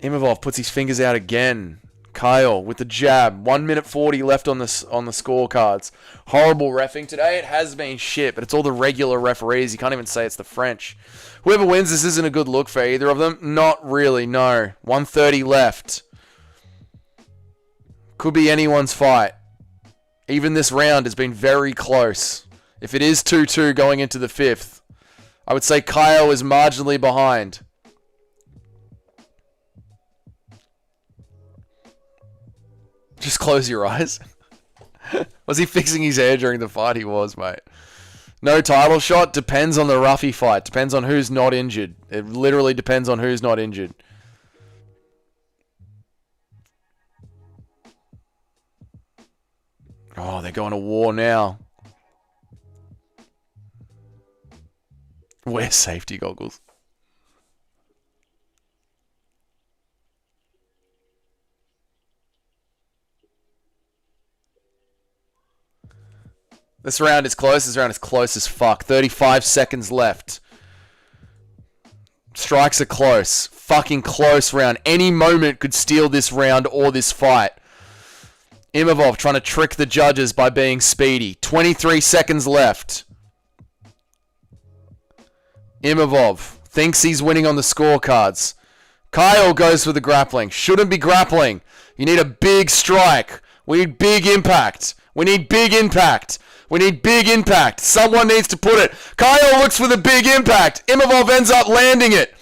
Imavov puts his fingers out again. Kyle with the jab. 1 minute 40 left on the scorecards. Horrible reffing today. It has been shit, but it's all the regular referees. You can't even say it's the French. Whoever wins, this isn't a good look for either of them. Not really, no. 1:30 left. Could be anyone's fight. Even this round has been very close. If it is 2-2 going into the 5th, I would say Kyle is marginally behind. Just close your eyes. Was he fixing his hair during the fight? He was, mate. No title shot. Depends on the Ruffy fight. Depends on who's not injured. It literally depends on who's not injured. Oh, they're going to war now. Wear safety goggles. This round is close. This round is close as fuck. 35 seconds left. Strikes are close. Fucking close round. Any moment could steal this round or this fight. Imavov trying to trick the judges by being speedy. 23 seconds left. Imavov thinks he's winning on the scorecards. Kyle goes for the grappling. Shouldn't be grappling. You need a big strike. We need big impact. We need big impact. We need big impact. Someone needs to put it. Kyle looks for the big impact. Imavov ends up landing it.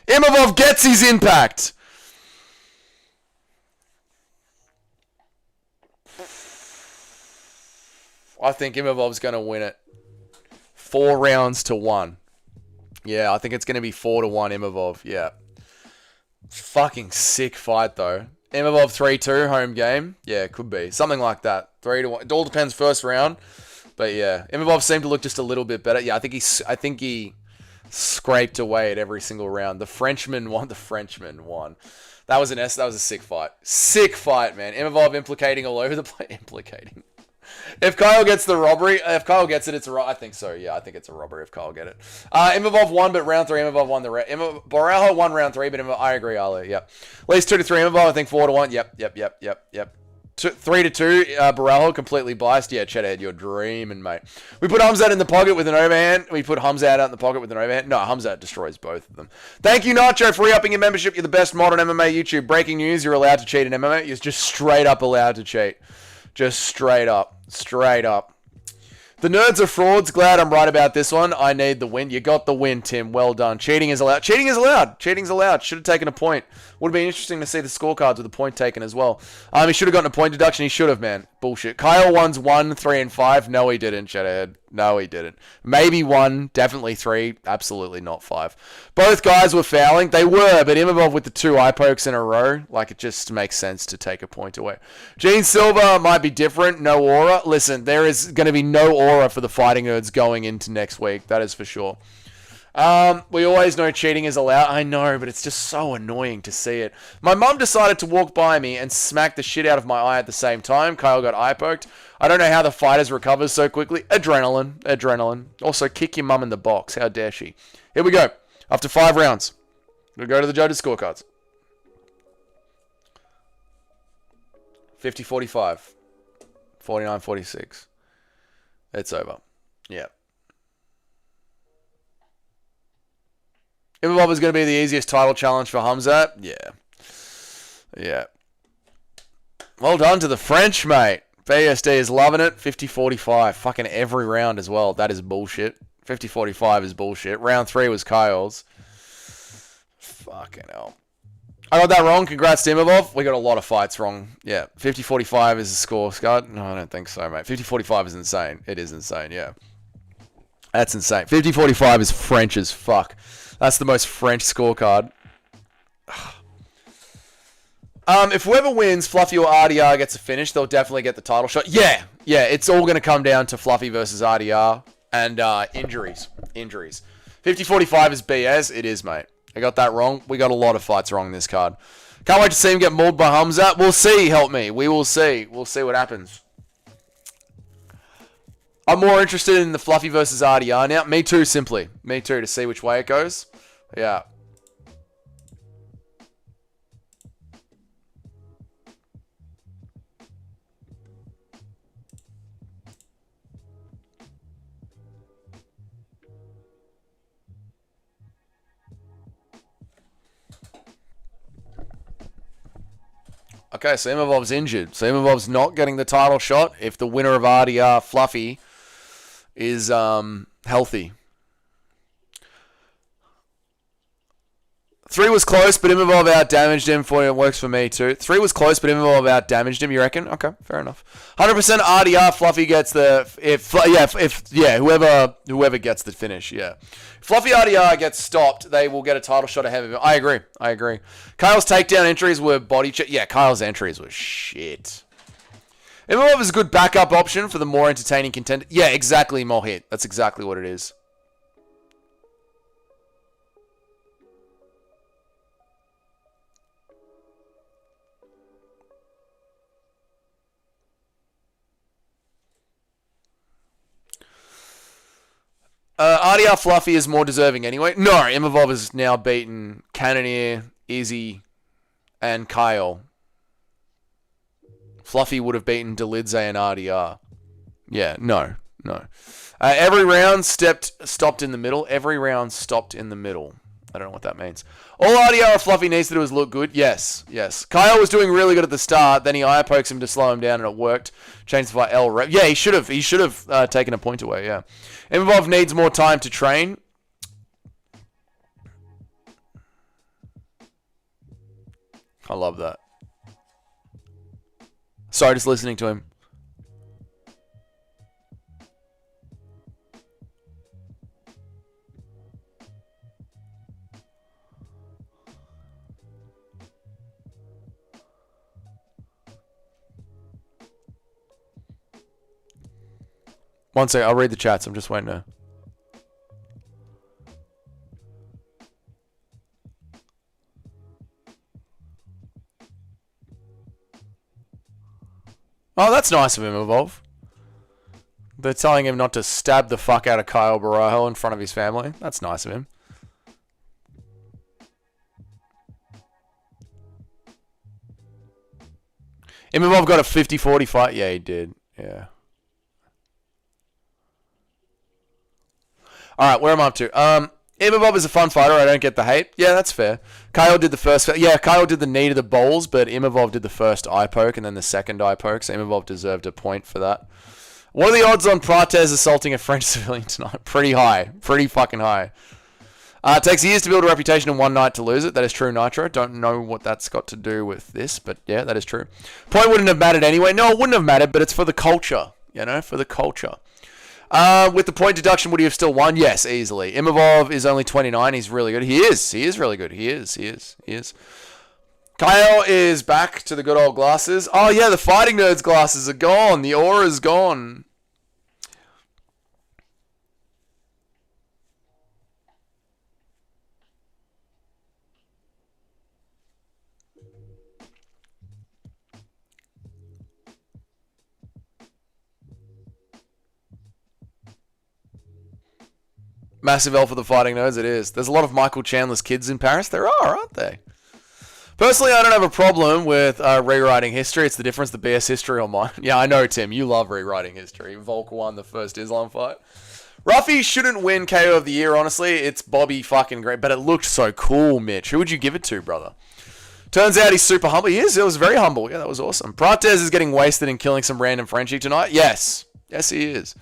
Imavov gets his impact. I think Imavov's going to win it. 4 rounds to 1. Yeah, I think it's going to be 4-1 Imavov. Yeah. Fucking sick fight, though. Imavov 3-2, home game. Yeah, could be. Something like that. 3-1. It all depends first round. But yeah, Imavov seemed to look just a little bit better. Yeah, I think he scraped away at every single round. The Frenchman won. That was a sick fight. Sick fight, man. Imavov implicating all over the place. Implicating. If Kyle gets the robbery, if Kyle gets it, it's a I think so. Yeah, I think it's a robbery if Kyle get it. Imavov won, but round 3, Imavov won the Borralho won round 3, but I agree, Ali. Yep. At least 2-3 Imavov, I think 4-1. Yep. 3-2, Borralho, completely biased. Yeah, Cheddar, you're dreaming, mate. We put Humzat in the pocket with an overhand. We put Humzat out in the pocket with an overhand. No, Humzat destroys both of them. Thank you, Nacho, for re-upping your membership. You're the best mod on MMA YouTube. Breaking news, you're allowed to cheat in MMA. You're just straight up allowed to cheat. Just straight up. Straight up. The nerds are frauds. Glad I'm right about this one. I need the win. You got the win, Tim. Well done. Cheating is allowed. Cheating is allowed. Cheating's allowed. Should have taken a point. Would have been interesting to see the scorecards with a point taken as well. He should have gotten a point deduction. He should have, man. Bullshit. Kyle won's 1, 3, and 5. No, he didn't, Shadowhead. No, he didn't. Maybe 1. Definitely 3. Absolutely not 5. Both guys were fouling. They were, but Imavov with the 2 eye pokes in a row. Like, it just makes sense to take a point away. Gene Silva might be different. No aura. Listen, there is going to be no aura for the fighting nerds going into next week. That is for sure. We always know cheating is allowed. I know, but it's just so annoying to see it. My mum decided to walk by me and smack the shit out of my eye at the same time. Kyle got eye poked. I don't know how the fighters recover so quickly. Adrenaline. Also, kick your mum in the box. How dare she? Here we go. After 5 rounds. We'll go to the judges' scorecards. 50-45. 49-46. It's over. Yeah. Imavov is going to be the easiest title challenge for Humzat. Yeah. Well done to the French, mate. BSD is loving it. 50-45. Fucking every round as well. That is bullshit. 50-45 is bullshit. Round 3 was Kyle's. Fucking hell. I got that wrong. Congrats to Imavov. We got a lot of fights wrong. Yeah. 50-45 is the score, Scott. No, I don't think so, mate. 50-45 is insane. It is insane, yeah. That's insane. 50-45 is French as fuck. That's the most French scorecard. If whoever wins, Fluffy or RDR gets a finish, they'll definitely get the title shot. Yeah, it's all going to come down to Fluffy versus RDR and injuries. 50-45 is BS. It is, mate. I got that wrong. We got a lot of fights wrong in this card. Can't wait to see him get mauled by Humzat. We'll see, help me. We will see. We'll see what happens. I'm more interested in the Fluffy versus RDR now. Me too, simply. Me too, to see which way it goes. Yeah. Okay, so Imavov's injured. So Imavov's not getting the title shot if the winner of RDR, Fluffy, is healthy. 3 was close, but Imavov out-damaged him. It works for me too. 3 was close, but Imavov out-damaged him, you reckon? Okay, fair enough. 100% RDR, Fluffy gets the... whoever gets the finish, yeah. If Fluffy RDR gets stopped, they will get a title shot ahead of him. I agree. Kyle's takedown entries were body check. Yeah, Kyle's entries were shit. Imavov is a good backup option for the more entertaining contender. Yeah, exactly, Mohit. That's exactly what it is. RDR Fluffy is more deserving anyway. No, Imavov has now beaten Cannoneer, Izzy, and Kyle. Fluffy would have beaten Delidze and RDR. Yeah, no. Every round stopped in the middle. I don't know what that means. All RDR Fluffy needs to do is look good. Yes, yes. Kyle was doing really good at the start. Then he eye pokes him to slow him down, and it worked. Changed the fight L rep. Yeah, he should have. He should have taken a point away. Yeah. Imavov needs more time to train. I love that. Sorry, just listening to him. One sec, I'll read the chats. I'm just waiting to... Oh, that's nice of him, Imavov. They're telling him not to stab the fuck out of Kyle Borralho in front of his family. That's nice of him. Imavov got a 50-40 fight. Yeah, he did. Yeah. Alright, where am I up to? Imavov is a fun fighter. I don't get the hate. Yeah, that's fair. Kyle did the first... Yeah, Kyle did the knee to the balls, but Imavov did the first eye poke and then the second eye poke, so Imavov deserved a point for that. What are the odds on Prates assaulting a French civilian tonight? Pretty high. Pretty fucking high. It takes years to build a reputation and one night to lose it. That is true, Nitro. Don't know what that's got to do with this, but yeah, that is true. Point wouldn't have mattered anyway. No, it wouldn't have mattered, but it's for the culture. You know, for the culture. With the point deduction, would he have still won? Yes, easily. Imavov is only 29. He's really good. He is. He is really good. He is. Kyle is back to the good old glasses. Oh, yeah, the Fighting Nerds glasses are gone. The aura's gone. Massive L for the Fighting Nerds, it is. There's a lot of Michael Chandler's kids in Paris. There are, aren't they? Personally, I don't have a problem with rewriting history. It's the difference, the BS history or mine. Yeah, I know, Tim. You love rewriting history. Volk won the first Islam fight. Ruffy shouldn't win KO of the year, honestly. It's Bobby fucking great. But it looked so cool, Mitch. Who would you give it to, brother? Turns out he's super humble. He is. It was very humble. Yeah, that was awesome. Prates is getting wasted and killing some random Frenchie tonight. Yes. Yes, he is.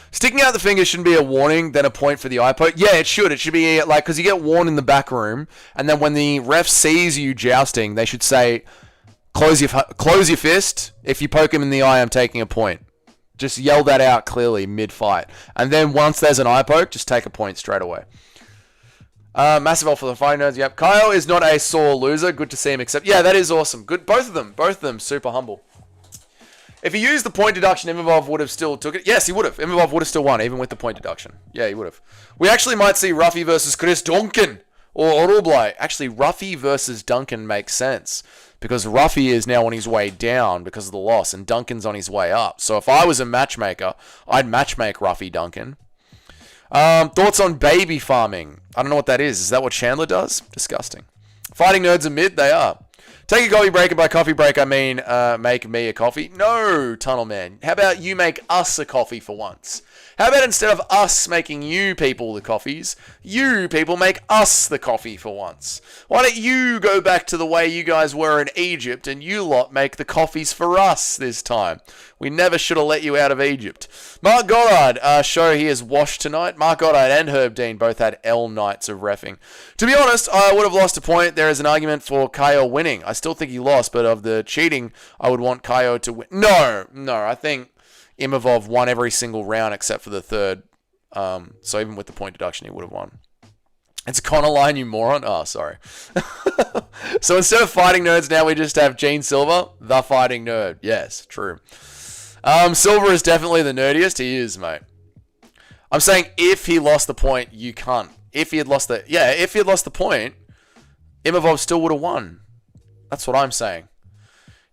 Sticking out the finger shouldn't be a warning, then a point for the eye poke. Yeah, it should. It should be like, because you get warned in the back room, and then when the ref sees you jousting, they should say, close your fist. If you poke him in the eye, I'm taking a point. Just yell that out clearly mid-fight. And then once there's an eye poke, just take a point straight away. Massive L for the Fighting Nerds. Yep. Kyle is not a sore loser. Good to see him accept. Yeah, that is awesome. Good. Both of them super humble. If he used the point deduction, Imavov would have still took it. Yes, he would have. Imavov would have still won, even with the point deduction. Yeah, he would have. We actually might see Ruffy versus Chris Duncan or Orublai. Actually, Ruffy versus Duncan makes sense because Ruffy is now on his way down because of the loss, and Duncan's on his way up. So if I was a matchmaker, I'd matchmake Ruffy Duncan. Thoughts on baby farming? I don't know what that is. Is that what Chandler does? Disgusting. Fighting Nerds are mid? They are. Take a coffee break, and by coffee break I mean make me a coffee. No, Tunnel Man. How about you make us a coffee for once? How about instead of us making you people the coffees, you people make us the coffee for once? Why don't you go back to the way you guys were in Egypt and you lot make the coffees for us this time? We never should have let you out of Egypt. Mark Goddard, show he is washed tonight. Mark Goddard and Herb Dean both had L nights of reffing. To be honest, I would have lost a point. There is an argument for Kaio winning. I still think he lost, but of the cheating, I would want Kaio to win. No, I think Imavov won every single round except for the third. So even with the point deduction, he would have won. It's Connor Line, you moron. Oh, sorry. So instead of Fighting Nerds, now we just have Gene Silver, the Fighting Nerd. Yes, true. Silver is definitely the nerdiest. He is, mate. I'm saying if he lost the point, you can't. If he had lost the point, Imavov still would have won. That's what I'm saying.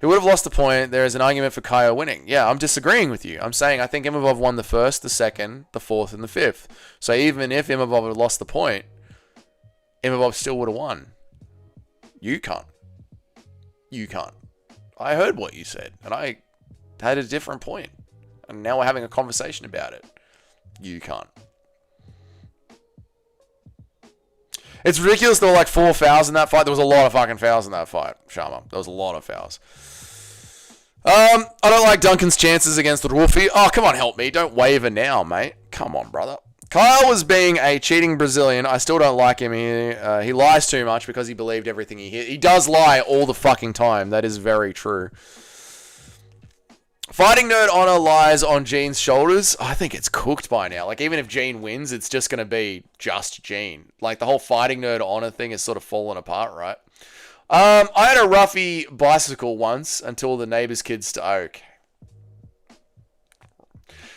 He would have lost the point. There is an argument for Kaio winning. Yeah, I'm disagreeing with you. I'm saying I think Imavov won the first, the second, the fourth, and the fifth. So even if Imavov had lost the point, Imavov still would have won. You can't. You can't. I heard what you said, and I had a different point. And now we're having a conversation about it. You can't. It's ridiculous there were like 4 fouls in that fight. There was a lot of fucking fouls in that fight, Sharma. There was a lot of fouls. I don't like Duncan's chances against Ruffy. Oh, come on, help me. Don't waver now, mate. Come on, brother. Kyle was being a cheating Brazilian. I still don't like him. He lies too much because he believed everything he hears. He does lie all the fucking time. That is very true. Fighting Nerd Honor lies on Gene's shoulders. I think it's cooked by now. Like, even if Gene wins, it's just going to be just Gene. Like, the whole Fighting Nerd Honor thing is sort of fallen apart, right? I had a Ruffy bicycle once until the neighbor's kids... Okay.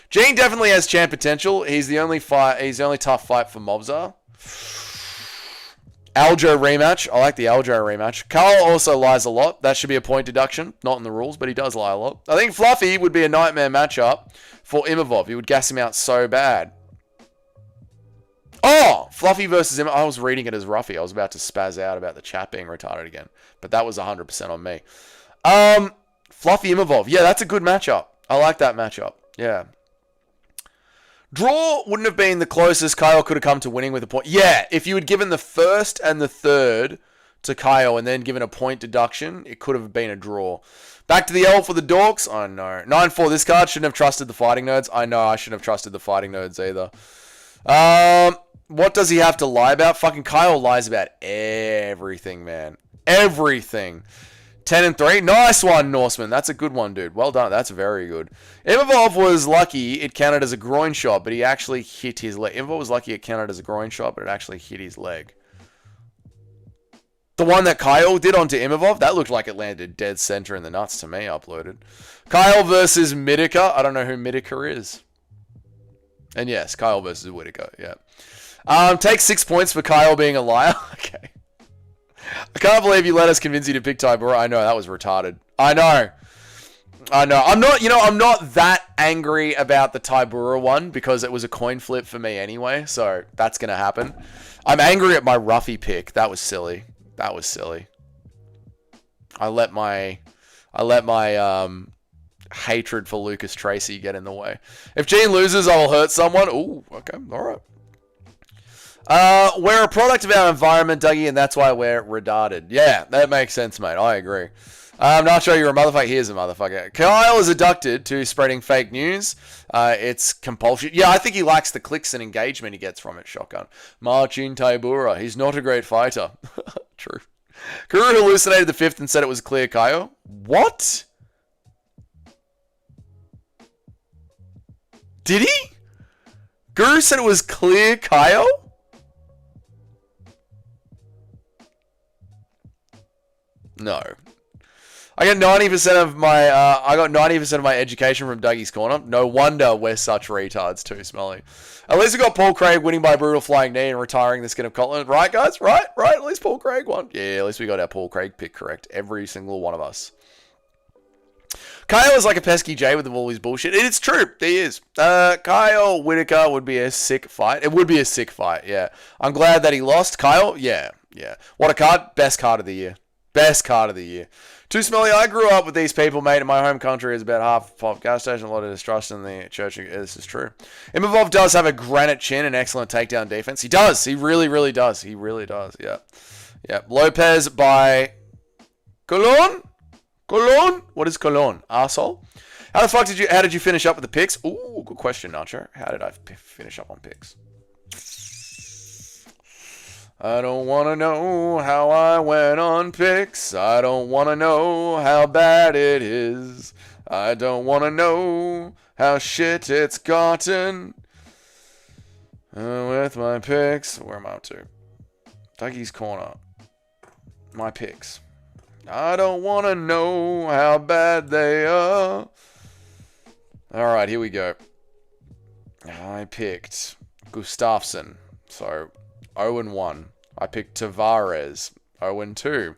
Gene definitely has champ potential. He's the only tough fight for Mobzar. Aljo rematch. I like the Aljo rematch. Carl also lies a lot. That should be a point deduction. Not in the rules, but he does lie a lot. I think Fluffy would be a nightmare matchup for Imavov. He would gas him out so bad. Oh! Fluffy versus Imavov. I was reading it as Ruffy. I was about to spaz out about the chat being retarded again. But that was 100% on me. Fluffy Imavov. Yeah, that's a good matchup. I like that matchup. Yeah. Draw wouldn't have been the closest Kyle could have come to winning with a point. Yeah, if you had given the first and the third to Kyle and then given a point deduction, it could have been a draw. Back to the L for the Dorks. Oh, no. 9-4. This card shouldn't have trusted the Fighting Nerds. I know I shouldn't have trusted the Fighting Nerds either. What does he have to lie about? Fucking Kyle lies about everything, man. Everything. 10-3. Nice one, Norseman. That's a good one, dude. Well done. That's very good. Imavov was lucky it counted as a groin shot, but he actually hit his leg. Imavov was lucky it counted as a groin shot, but it actually hit his leg. The one that Kyle did onto Imavov, that looked like it landed dead center in the nuts to me, uploaded. Kyle versus Mitica. I don't know who Mitica is. And yes, Kyle versus Whitaker, yeah. Take 6 points for Kyle being a liar. Okay. I can't believe you let us convince you to pick Tybura. I know, that was retarded. I know. I'm not that angry about the Tybura one because it was a coin flip for me anyway, so that's going to happen. I'm angry at my Ruffy pick. That was silly. That was silly. I let my hatred for Lucas Tracy get in the way. If Gene loses, I will hurt someone. Ooh, okay, all right. We're a product of our environment, Dougie, and that's why we're retarded. Yeah, that makes sense, mate. I agree. I'm not sure you're a motherfucker. Here's a motherfucker. Kyle is addicted to spreading fake news. It's compulsion. Yeah, I think he likes the clicks and engagement he gets from it, Shotgun. Marcin Tybura. He's not a great fighter. True. Kuru hallucinated the fifth and said it was clear Kyle. What? Did he? Guru said it was clear Kyle? No. I got 90% of my education from Dougie's Corner. No wonder we're such retards too, Smelly. At least we got Paul Craig winning by a brutal flying knee and retiring the skin of Cotland. Right, guys? Right? At least Paul Craig won. Yeah, at least we got our Paul Craig pick correct. Every single one of us. Kyle is like a pesky J with all his bullshit. It's true. He is. Kyle Whitaker would be a sick fight. It would be a sick fight, yeah. I'm glad that he lost. Kyle? Yeah. What a card. Best card of the year. Best card of the year. Too Smelly, I grew up with these people, mate. In my home country is about half a pop gas station, a lot of distrust in the church. This is true. Imavov does have a granite chin and excellent takedown defense. He does. He really, really does. He really does. Yeah. Lopez by Colon? What is Colon? Arsehole? How did you finish up with the picks? Ooh, good question, Nacho. How did I finish up on picks? I don't want to know how I went on picks. I don't want to know how bad it is. I don't want to know how shit it's gotten. With my picks. Where am I up to? Dougie's Corner. My picks. I don't want to know how bad they are. Alright, here we go. I picked Gustafsson. So... 0-1. I picked Tavares. 0-2.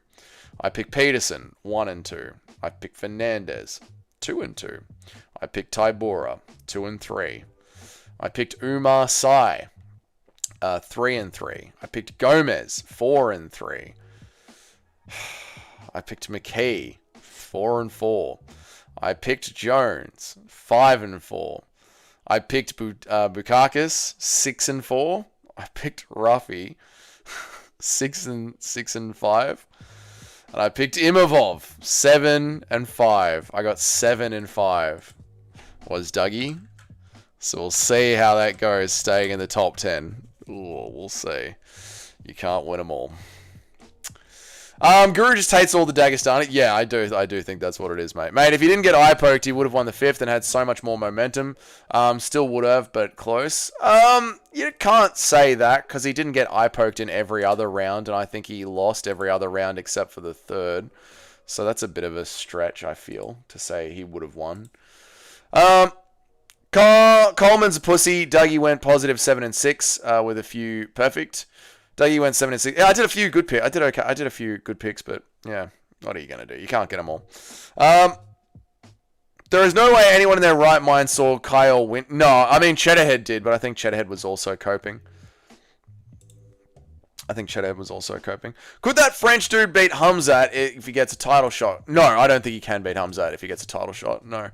I picked Peterson. 1-2. I picked Fernandez. 2-2. I picked Tybura. 2-3. I picked Umar Sai. 3-3. I picked Gomez. 4-3. I picked McKee. 4-4. I picked Jones. 5-4. I picked Bukakis 6-4. I picked Ruffy 6-5. And I picked Imavov 7-5. I got 7-5. Was Dougie. So we'll see how that goes, staying in the top 10. Ooh, we'll see. You can't win them all. Guru just hates all the Dagestani. Yeah, I do think that's what it is, mate. Mate, if he didn't get eye poked, he would have won the 5th and had so much more momentum. Still would have, but close. You can't say that because he didn't get eye poked in every other round, and I think he lost every other round except for the 3rd. So that's a bit of a stretch, I feel, to say he would have won. Coleman's a pussy. Dougie went positive 7-6 with a few perfect. Dougie went 7-6. Yeah, I did a few good picks. I did okay. I did a few good picks, but yeah, what are you gonna do? You can't get them all. There is no way anyone in their right mind saw Kyle win. No, I mean Cheddarhead did, but I think Cheddarhead was also coping. Could that French dude beat Hamzat if he gets a title shot? No, I don't think he can beat Hamzat if he gets a title shot. No.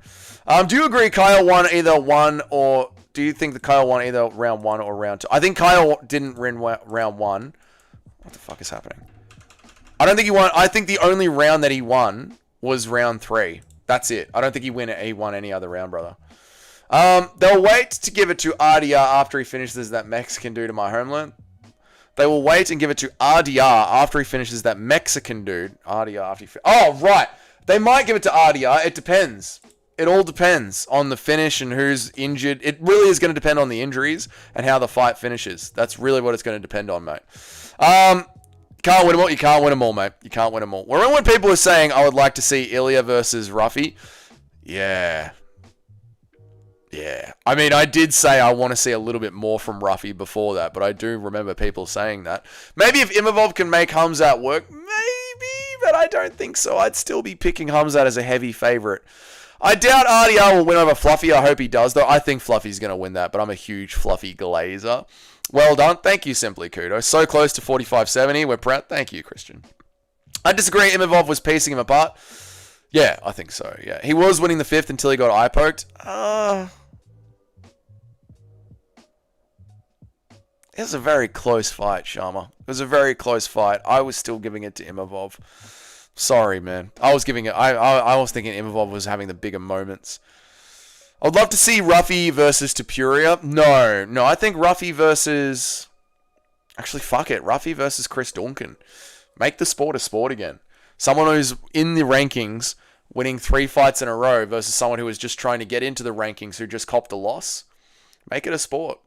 Do you agree Kyle won either one or... Do you think that Kyle won either round 1 or round 2? I think Kyle didn't win round 1. What the fuck is happening? I don't think he won. I think the only round that he won was round 3. That's it. I don't think he won any other round, brother. They'll wait to give it to RDR after he finishes that Mexican dude in my homeland. They will wait and give it to RDR after he finishes that Mexican dude. RDR after he... Oh, right. They might give it to RDR. It depends. It all depends on the finish and who's injured. It really is going to depend on the injuries and how the fight finishes. That's really what it's going to depend on, mate. Can't win them all. You can't win them all, mate. You can't win them all. Remember when people were saying, I would like to see Ilya versus Ruffy? Yeah. Yeah. I mean, I did say I want to see a little bit more from Ruffy before that, but I do remember people saying that. Maybe if Imavov can make Hamzat work, maybe, but I don't think so. I'd still be picking Hamzat as a heavy favorite. I doubt RDR will win over Fluffy. I hope he does, though. I think Fluffy's going to win that, but I'm a huge Fluffy glazer. Well done. Thank you, Simply Kudo. So close to 45-70. We're proud. Thank you, Christian. I disagree. Imavov was piecing him apart. Yeah, I think so. Yeah, he was winning the 5th until he got eye poked. It was a very close fight, Sharma. It was a very close fight. I was still giving it to Imavov. Sorry, man. I was giving it. I was thinking Imavov was having the bigger moments. I'd love to see Ruffy versus Tapuria. No. I think Ruffy versus... Actually, fuck it. Ruffy versus Chris Duncan. Make the sport a sport again. Someone who's in the rankings, winning 3 fights in a row versus someone who was just trying to get into the rankings who just copped a loss. Make it a sport.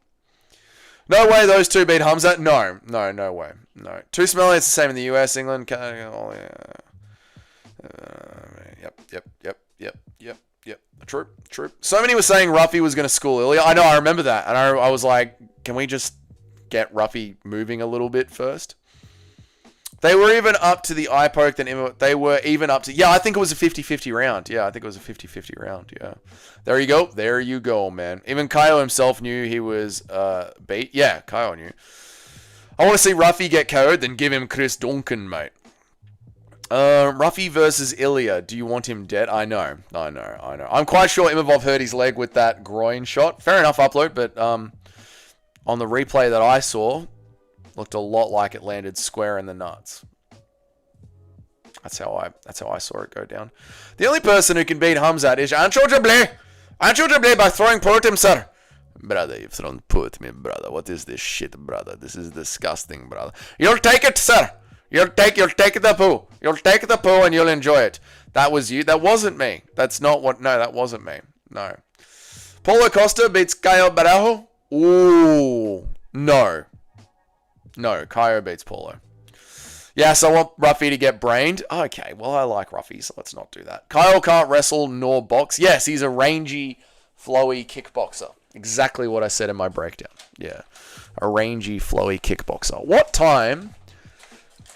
No way those two beat Hamzat. No way. No. Too smelly. It's the same in the US, England, Canada. Oh, yeah. Yep. True. So many were saying Ruffy was going to school Ilya. I know, I remember that. And I was like, can we just get Ruffy moving a little bit first? They were even up to the eye poke. They were even up to... Yeah, I think it was a 50-50 round. Yeah. Yeah. There you go, man. Even Kyle himself knew he was beat. Yeah, Kyle knew. I want to see Ruffy get KO'd, then give him Chris Duncan, mate. Ruffy versus Ilya. Do you want him dead? I know. I'm quite sure Imavov hurt his leg with that groin shot. Fair enough, upload, but on the replay that I saw, looked a lot like it landed square in the nuts. That's how I saw it go down. The only person who can beat Hamzat is Ancho Jablé by throwing Putim, sir. Brother, you've thrown Put me, brother. What is this shit, brother? This is disgusting, brother. You'll take it, sir. You'll take the poo. You'll take the poo and you'll enjoy it. That was you. That wasn't me. That's not what... No, that wasn't me. No. Paulo Costa beats Caio Borralho. Ooh. No. Caio beats Paulo. Yes, I want Ruffy to get brained. Okay, well, I like Ruffy, so let's not do that. Kyle can't wrestle nor box. Yes, he's a rangy, flowy kickboxer. Exactly what I said in my breakdown. Yeah. A rangy, flowy kickboxer. What time...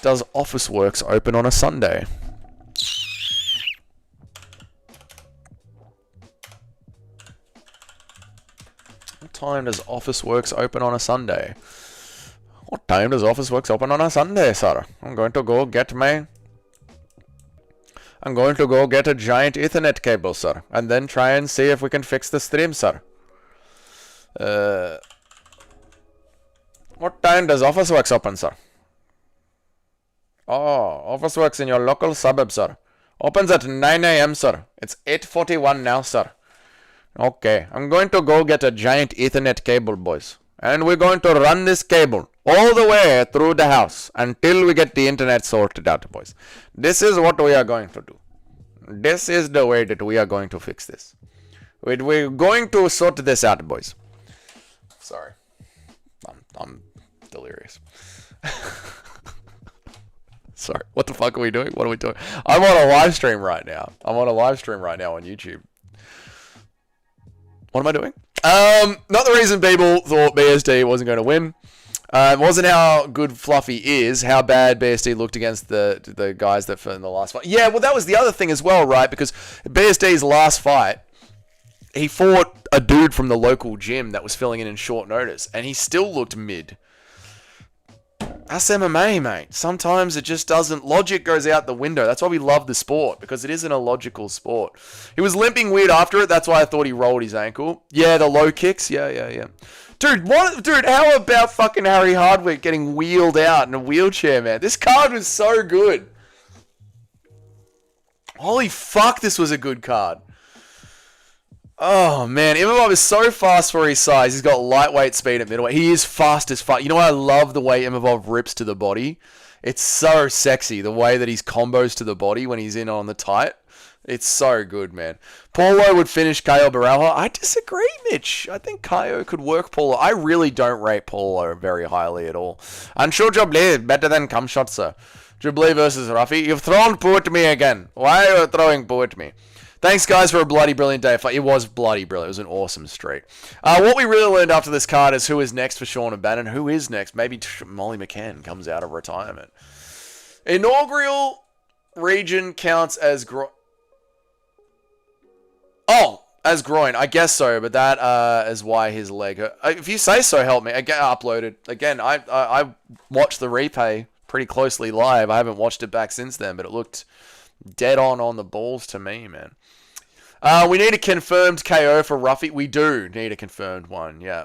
does Officeworks open on a Sunday? What time does Officeworks open on a Sunday? What time does Officeworks open on a Sunday, sir? I'm going to go get a giant Ethernet cable, sir. And then try and see if we can fix the stream, sir. What time does Office Works open, sir? Oh, Office Works in your local suburb, sir. Opens at 9 a.m., sir. It's 8:41 now, sir. Okay, I'm going to go get a giant Ethernet cable, boys. And we're going to run this cable all the way through the house until we get the internet sorted out, boys. This is what we are going to do. This is the way that we are going to fix this. We're going to sort this out, boys. Sorry. I'm delirious. Sorry. What the fuck are we doing? What are we doing? I'm on a live stream right now. I'm on a live stream right now on YouTube. What am I doing? Not the reason people thought BSD wasn't going to win. It wasn't how good Fluffy is, how bad BSD looked against the guys that in the last fight. Yeah, well, that was the other thing as well, right? Because BSD's last fight, he fought a dude from the local gym that was filling in short notice, and he still looked mid. That's MMA, mate. Sometimes it just doesn't... Logic goes out the window. That's why we love the sport, because it isn't a logical sport. He was limping weird after it. That's why I thought he rolled his ankle. Yeah, the low kicks. Yeah. Dude, how about fucking Harry Hardwick getting wheeled out in a wheelchair, man? This card was so good. Holy fuck, this was a good card. Oh, man. Imavov is so fast for his size. He's got lightweight speed at middleweight. He is fast as fuck. You know what? I love the way Imavov rips to the body. It's so sexy, the way that he's combos to the body when he's in on the tight. It's so good, man. Paulo would finish KO Borralho. I disagree, Mitch. I think KO could work Paulo. I really don't rate Paulo very highly at all. Unsure Jobli better than Cumshot, sir. Jobli versus Ruffy. You've thrown poo at me again. Why are you throwing poo at me? Thanks, guys, for a bloody brilliant day. It was bloody brilliant. It was an awesome streak. What we really learned after this card is who is next for Sean and Bannon. Who is next? Maybe Molly McCann comes out of retirement. Inaugural region counts as as groin. I guess so, but that is why his leg hurt. If you say so, help me. Again, uploaded. Again, I watched the replay pretty closely live. I haven't watched it back since then, but it looked dead on the balls to me, man. We need a confirmed KO for Ruffy. We do need a confirmed one, yeah.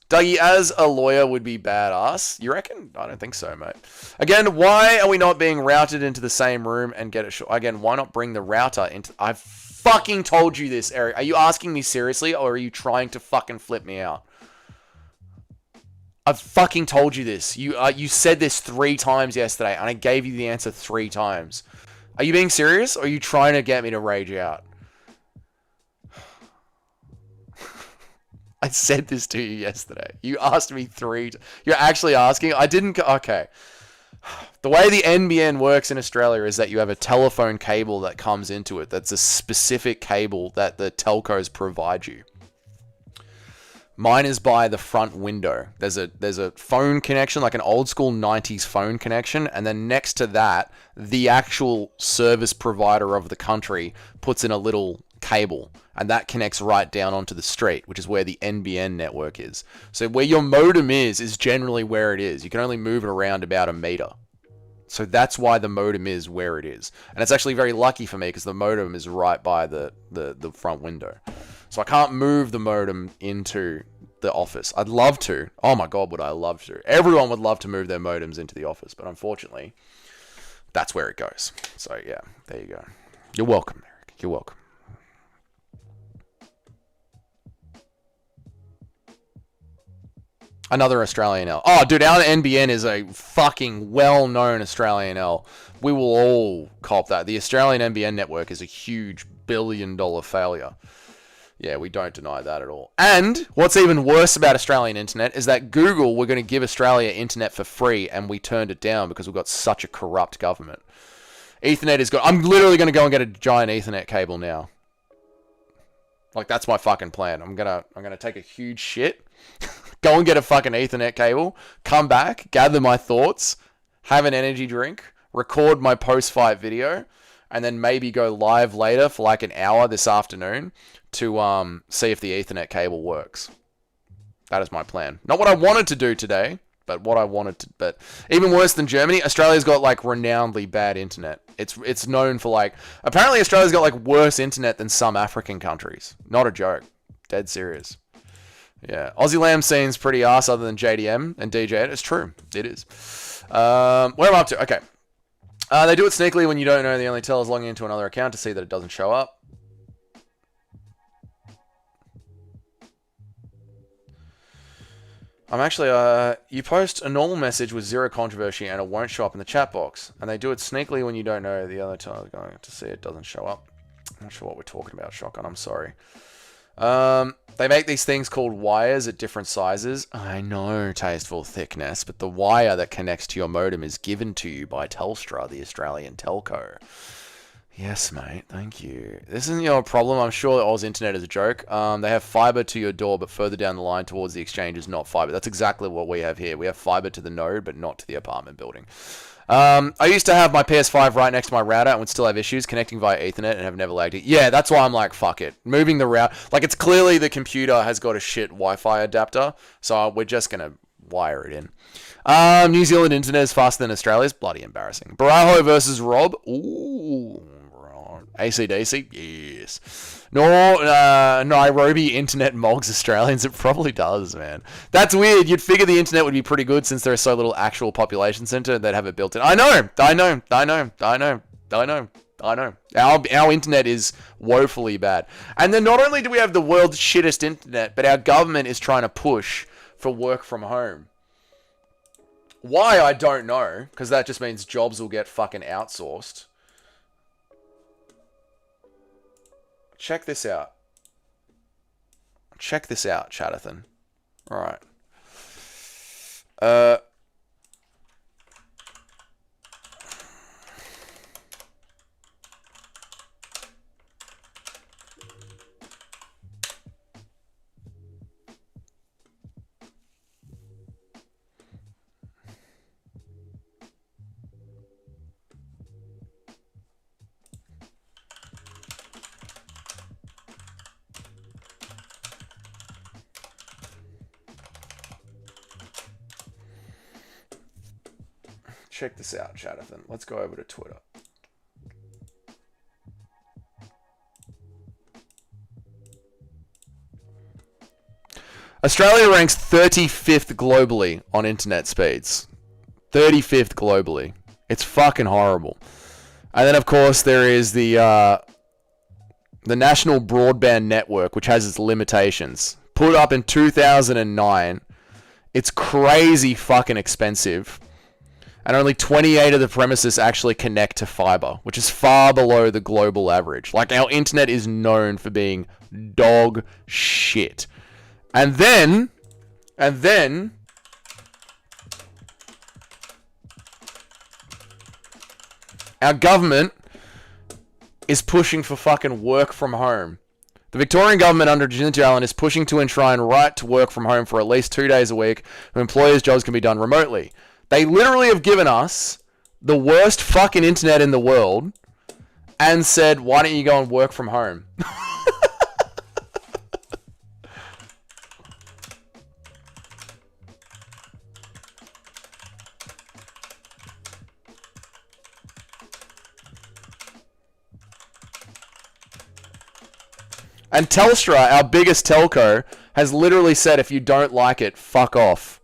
Dougie, as a lawyer, would be badass. You reckon? I don't think so, mate. Again, why are we not being routed into the same room and get it short? Again, why not bring the router into... I've fucking told you this, Eric. Are you asking me seriously, or are you trying to fucking flip me out? I've fucking told you this. You said this 3 times yesterday, and I gave you the answer 3 times. Are you being serious, or are you trying to get me to rage out? I said this to you yesterday. You asked me 3... You're actually asking? I didn't... Okay. The way the NBN works in Australia is that you have a telephone cable that comes into it. That's a specific cable that the telcos provide you. Mine is by the front window. There's a phone connection, like an old school 90s phone connection, and then next to that, the actual service provider of the country puts in a little cable, and that connects right down onto the street, which is where the NBN network is. So where your modem is generally where it is. You can only move it around about a meter. So that's why the modem is where it is. And it's actually very lucky for me because the modem is right by the front window. So I can't move the modem into the office. I'd love to. Oh my God, would I love to. Everyone would love to move their modems into the office, but unfortunately, that's where it goes. So yeah, there you go. You're welcome, Eric. You're welcome. Another Australian L. Oh, dude, our NBN is a fucking well-known Australian L. We will all cop that. The Australian NBN network is a huge billion-dollar failure. Yeah, we don't deny that at all. And what's even worse about Australian internet is that Google were going to give Australia internet for free, and we turned it down because we've got such a corrupt government. Ethernet is good. I'm literally going to go and get a giant Ethernet cable now. Like, that's my fucking plan. I'm gonna take a huge shit, go and get a fucking Ethernet cable, come back, gather my thoughts, have an energy drink, record my post-fight video, and then maybe go live later for like an hour this afternoon to see if the Ethernet cable works. That is my plan. Not what I wanted to do today, but what I wanted to... But even worse than Germany, Australia's got like renownedly bad internet. It's known for like... Apparently Australia's got like worse internet than some African countries. Not a joke. Dead serious. Yeah, Aussie Lamb scene's pretty ass other than JDM and DJ. It's true. It is. Where am I up to? Okay. They do it sneakily when you don't know. The only tell is logging into another account to see that it doesn't show up. I'm actually, you post a normal message with zero controversy and it won't show up in the chat box. And they do it sneakily when you don't know. The other tell is going to see it doesn't show up. I'm not sure what we're talking about, Shotgun. I'm sorry. They make these things called wires at different sizes. I know, tasteful thickness, but the wire that connects to your modem is given to you by Telstra, the Australian telco. Yes, mate. Thank you. This isn't your problem. I'm sure Oz Internet is a joke. They have fiber to your door, but further down the line towards the exchange is not fiber. That's exactly what we have here. We have fiber to the node, but not to the apartment building. I used to have my PS5 right next to my router and would still have issues connecting via Ethernet and have never lagged it. Yeah, that's why I'm like, fuck it. Moving the route. Like, it's clearly the computer has got a shit Wi-Fi adapter, so we're just going to wire it in. New Zealand internet is faster than Australia's. Bloody embarrassing. Borralho versus Rob. Ooh. AC/DC? Yes. Nairobi internet mogs Australians? It probably does, man. That's weird. You'd figure the internet would be pretty good since there's so little actual population center. They'd have it built in. I know. Our internet is woefully bad. And then not only do we have the world's shittest internet, but our government is trying to push for work from home. Why, I don't know. Because that just means jobs will get fucking outsourced. Check this out. Check this out, Chatathan. Alright. Check this out, Chatathan. Let's go over to Twitter. Australia ranks 35th globally on internet speeds. 35th globally. It's fucking horrible. And then, of course, there is the National Broadband Network, which has its limitations. Put up in 2009. It's crazy fucking expensive. And only 28 of the premises actually connect to fiber, which is far below the global average. Like, our internet is known for being dog shit. And then, our government is pushing for fucking work from home. The Victorian government under Jacinta Allen is pushing to enshrine right to work from home for at least 2 days a week, when employers' jobs can be done remotely. They literally have given us the worst fucking internet in the world and said, why don't you go and work from home? And Telstra, our biggest telco, has literally said, if you don't like it, fuck off.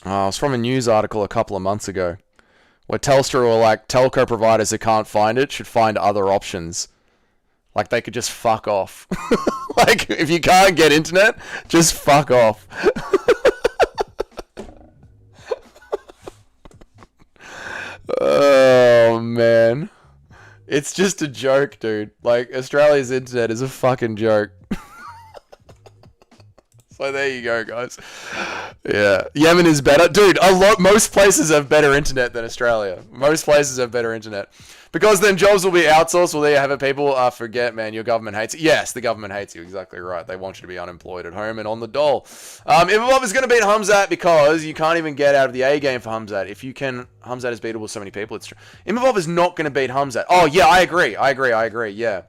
Oh, it's from a news article a couple of months ago, where Telstra were like, telco providers who can't find it should find other options. Like, they could just fuck off. Like, if you can't get internet, just fuck off. Oh, man. It's just a joke, dude. Like, Australia's internet is a fucking joke. So there you go, guys. Yeah, Yemen is better, dude. Most places have better internet than Australia. Most places have better internet because then jobs will be outsourced. Well, there you have it, people. Forget, man. Your government hates you. Yes, the government hates you. Exactly right. They want you to be unemployed at home and on the dole. Imavov is going to beat Hamzat because you can't even get out of the A game for Hamzat. If you can, Hamzat is beatable with so many people. It's true. Imavov is not going to beat Hamzat. Oh yeah, I agree. Yeah.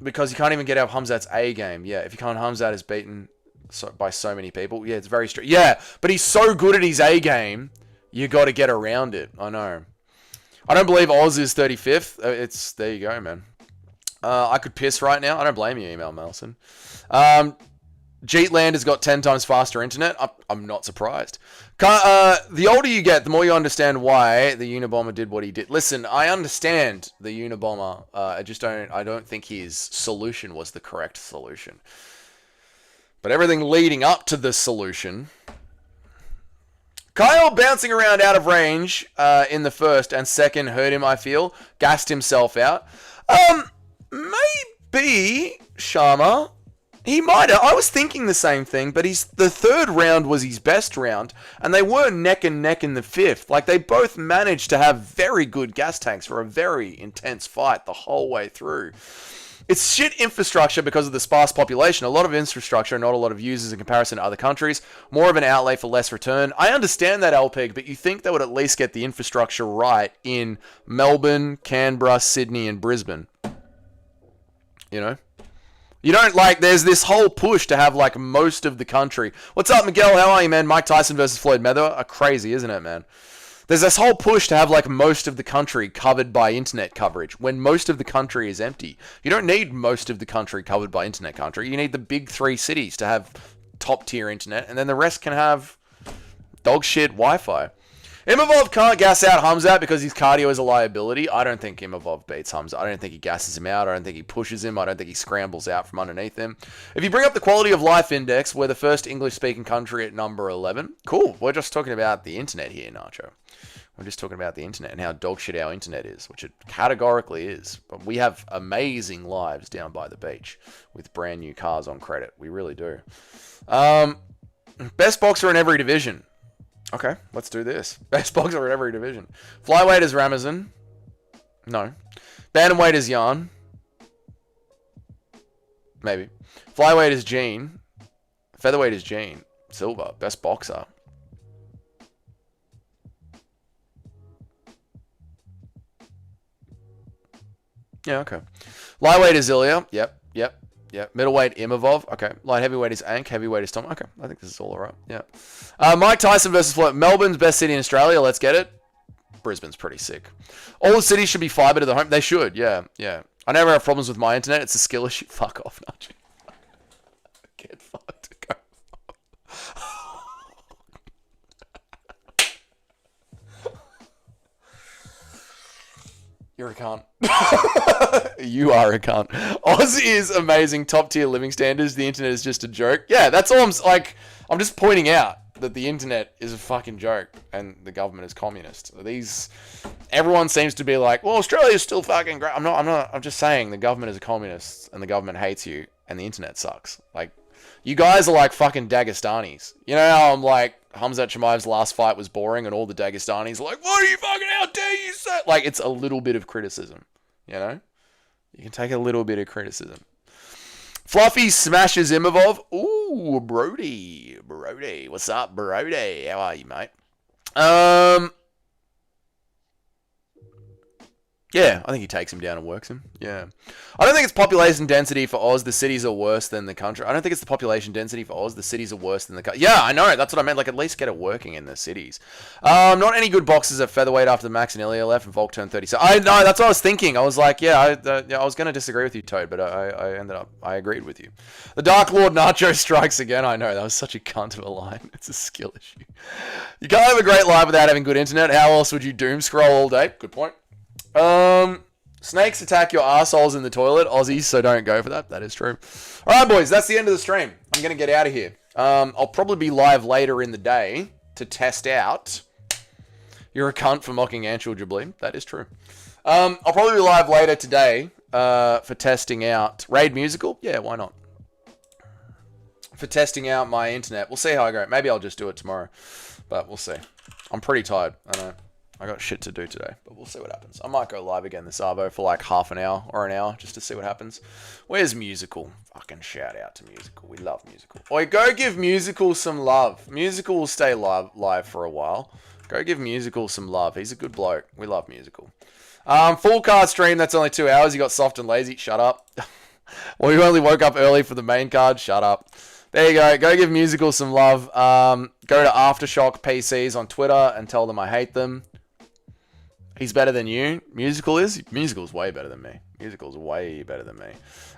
Because you can't even get out of Hamzat's A game. Yeah, if you can't, Hamzat is beaten by so many people. Yeah, it's very strict. Yeah, but he's so good at his A game, you got to get around it. I know. I don't believe Oz is 35th. It's there you go, man. I could piss right now. I don't blame you, Email Melson. Jeetland has got 10 times faster internet. I'm not surprised. The older you get, the more you understand why the Unabomber did what he did. Listen, I understand the Unabomber. I don't think his solution was the correct solution. But everything leading up to the solution. Kyle bouncing around out of range in the first and second hurt him, I feel. Gassed himself out. Maybe Sharma. He might have. I was thinking the same thing, but the third round was his best round, and they were neck and neck in the fifth. Like, they both managed to have very good gas tanks for a very intense fight the whole way through. It's shit infrastructure because of the sparse population. A lot of infrastructure, not a lot of users in comparison to other countries. More of an outlay for less return. I understand that, LPEG, but you think they would at least get the infrastructure right in Melbourne, Canberra, Sydney, and Brisbane. You know? You don't, like, there's this whole push to have, like, most of the country. What's up, Miguel? How are you, man? Mike Tyson versus Floyd Mayweather are crazy, isn't it, man? There's this whole push to have, like, most of the country covered by internet coverage when most of the country is empty. You don't need most of the country covered by internet country. You need the big 3 cities to have top-tier internet, and then the rest can have dog shit Wi-Fi. Imavov can't gas out Hamzat because his cardio is a liability. I don't think Imavov beats Hamzat. I don't think he gasses him out. I don't think he pushes him. I don't think he scrambles out from underneath him. If you bring up the quality of life index, we're the first English-speaking country at number 11. Cool. We're just talking about the internet here, Nacho. We're just talking about the internet and how dog shit our internet is, which it categorically is. But we have amazing lives down by the beach with brand new cars on credit. We really do. Best boxer in every division. Okay, let's do this. Best boxer in every division. Flyweight is Ramazan. No. Bantamweight is Jan. Maybe. Flyweight is Gene. Featherweight is Gene. Silver. Best boxer. Yeah, okay. Lightweight is Ilya. Yep. Middleweight, Imavov. Okay. Light heavyweight is Ank. Heavyweight is Tom. Okay. I think this is all alright. Yeah. Mike Tyson versus Floyd. Melbourne's best city in Australia. Let's get it. Brisbane's pretty sick. All the cities should be fiber to the home. They should. Yeah. I never have problems with my internet. It's a skill issue. Fuck off, Nudge. Get fucked. Go. You're a cunt. You are a cunt. Oz is amazing, top tier living standards. The internet is just a joke. Yeah, that's all I'm just pointing out that the internet is a fucking joke and the government is communist. Everyone seems to be like, well, Australia's still fucking great. I'm just saying the government is a communist and the government hates you and the internet sucks. Like, you guys are like fucking Dagestanis. You know how I'm like, Hamzat Chimaev's last fight was boring and all the Dagestanis are like, what are you fucking, how dare you say? Like, it's a little bit of criticism, you know? You can take a little bit of criticism. Fluffy smashes Imavov. Ooh, Brody. What's up, Brody? How are you, mate? Yeah, I think he takes him down and works him. Yeah. I don't think it's population density for Oz. The cities are worse than the country. I don't think it's the population density for Oz. The cities are worse than the country. Yeah, I know. That's what I meant. Like, at least get it working in the cities. Not any good boxers at featherweight after Max and Ilya left and Volk turned 30. So, I know. That's what I was thinking. I was like, I was going to disagree with you, Toad, but I agreed with you. The Dark Lord Nacho strikes again. I know. That was such a cunt of a line. It's a skill issue. You can't have a great live without having good internet. How else would you doom scroll all day? Good point. Snakes attack your arseholes in the toilet, Aussies, so don't go for that. That is true. Alright, boys, that's the end of the stream. I'm going to get out of here. I'll probably be live later in the day to test out. You're a cunt for mocking Anshul Jabli. That is true. I'll probably be live later today for testing out Raid Musical. Yeah, why not? For testing out my internet. We'll see how I go. Maybe I'll just do it tomorrow, but we'll see. I'm pretty tired. I know. I got shit to do today, but we'll see what happens. I might go live again this Arvo for like half an hour or an hour just to see what happens. Where's Musical? Fucking shout out to Musical. We love Musical. Oi, go give Musical some love. Musical will stay live for a while. Go give Musical some love. He's a good bloke. We love Musical. Full card stream, that's only 2 hours. You got soft and lazy. Shut up. Well, you only woke up early for the main card. Shut up. There you go. Go give Musical some love. Go to Aftershock PCs on Twitter and tell them I hate them. He's better than you. Musical is? Musical's way better than me. Musical's way better than me.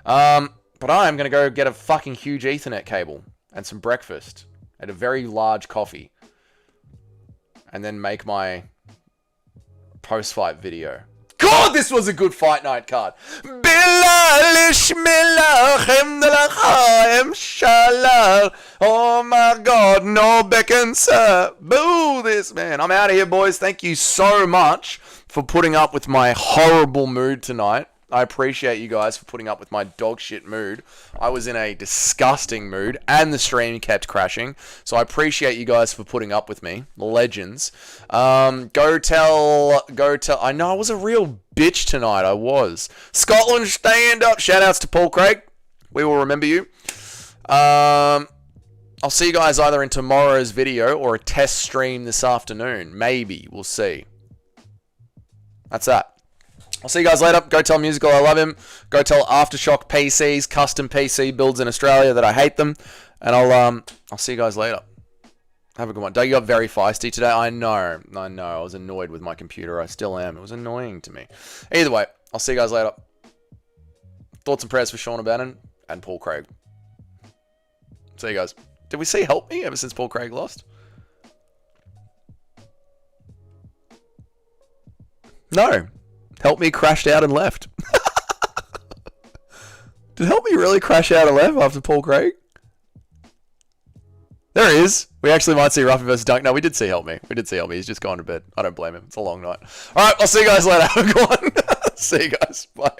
But I'm going to go get a fucking huge Ethernet cable and some breakfast and a very large coffee. And then make my post-fight video. God, this was a good fight night card. Oh my God, no beckon, sir. Boo this, man. I'm out of here, boys. Thank you so much for putting up with my horrible mood tonight. I appreciate you guys for putting up with my dog shit mood. I was in a disgusting mood and the stream kept crashing. So I appreciate you guys for putting up with me. Legends. Go tell, I know I was a real bitch tonight. I was. Scotland, stand up. Shout outs to Paul Craig. We will remember you. I'll see you guys either in tomorrow's video or a test stream this afternoon. Maybe. We'll see. That's that. I'll see you guys later. Go tell Musical I love him. Go tell Aftershock PCs, custom PC builds in Australia that I hate them. And I'll see you guys later. Have a good one. Doug, you got very feisty today. I know. I was annoyed with my computer. I still am. It was annoying to me. Either way, I'll see you guys later. Thoughts and prayers for Sean O'Bannon and Paul Craig. See you guys. Did we see Help Me ever since Paul Craig lost? No. Help Me crashed out and left. Did Help Me really crash out and left after Paul Craig? There he is. We actually might see Ruffy versus Dunk. No, we did see Help Me. He's just gone to bed. I don't blame him. It's a long night. All right, I'll see you guys later. Have a good one. See you guys. Bye.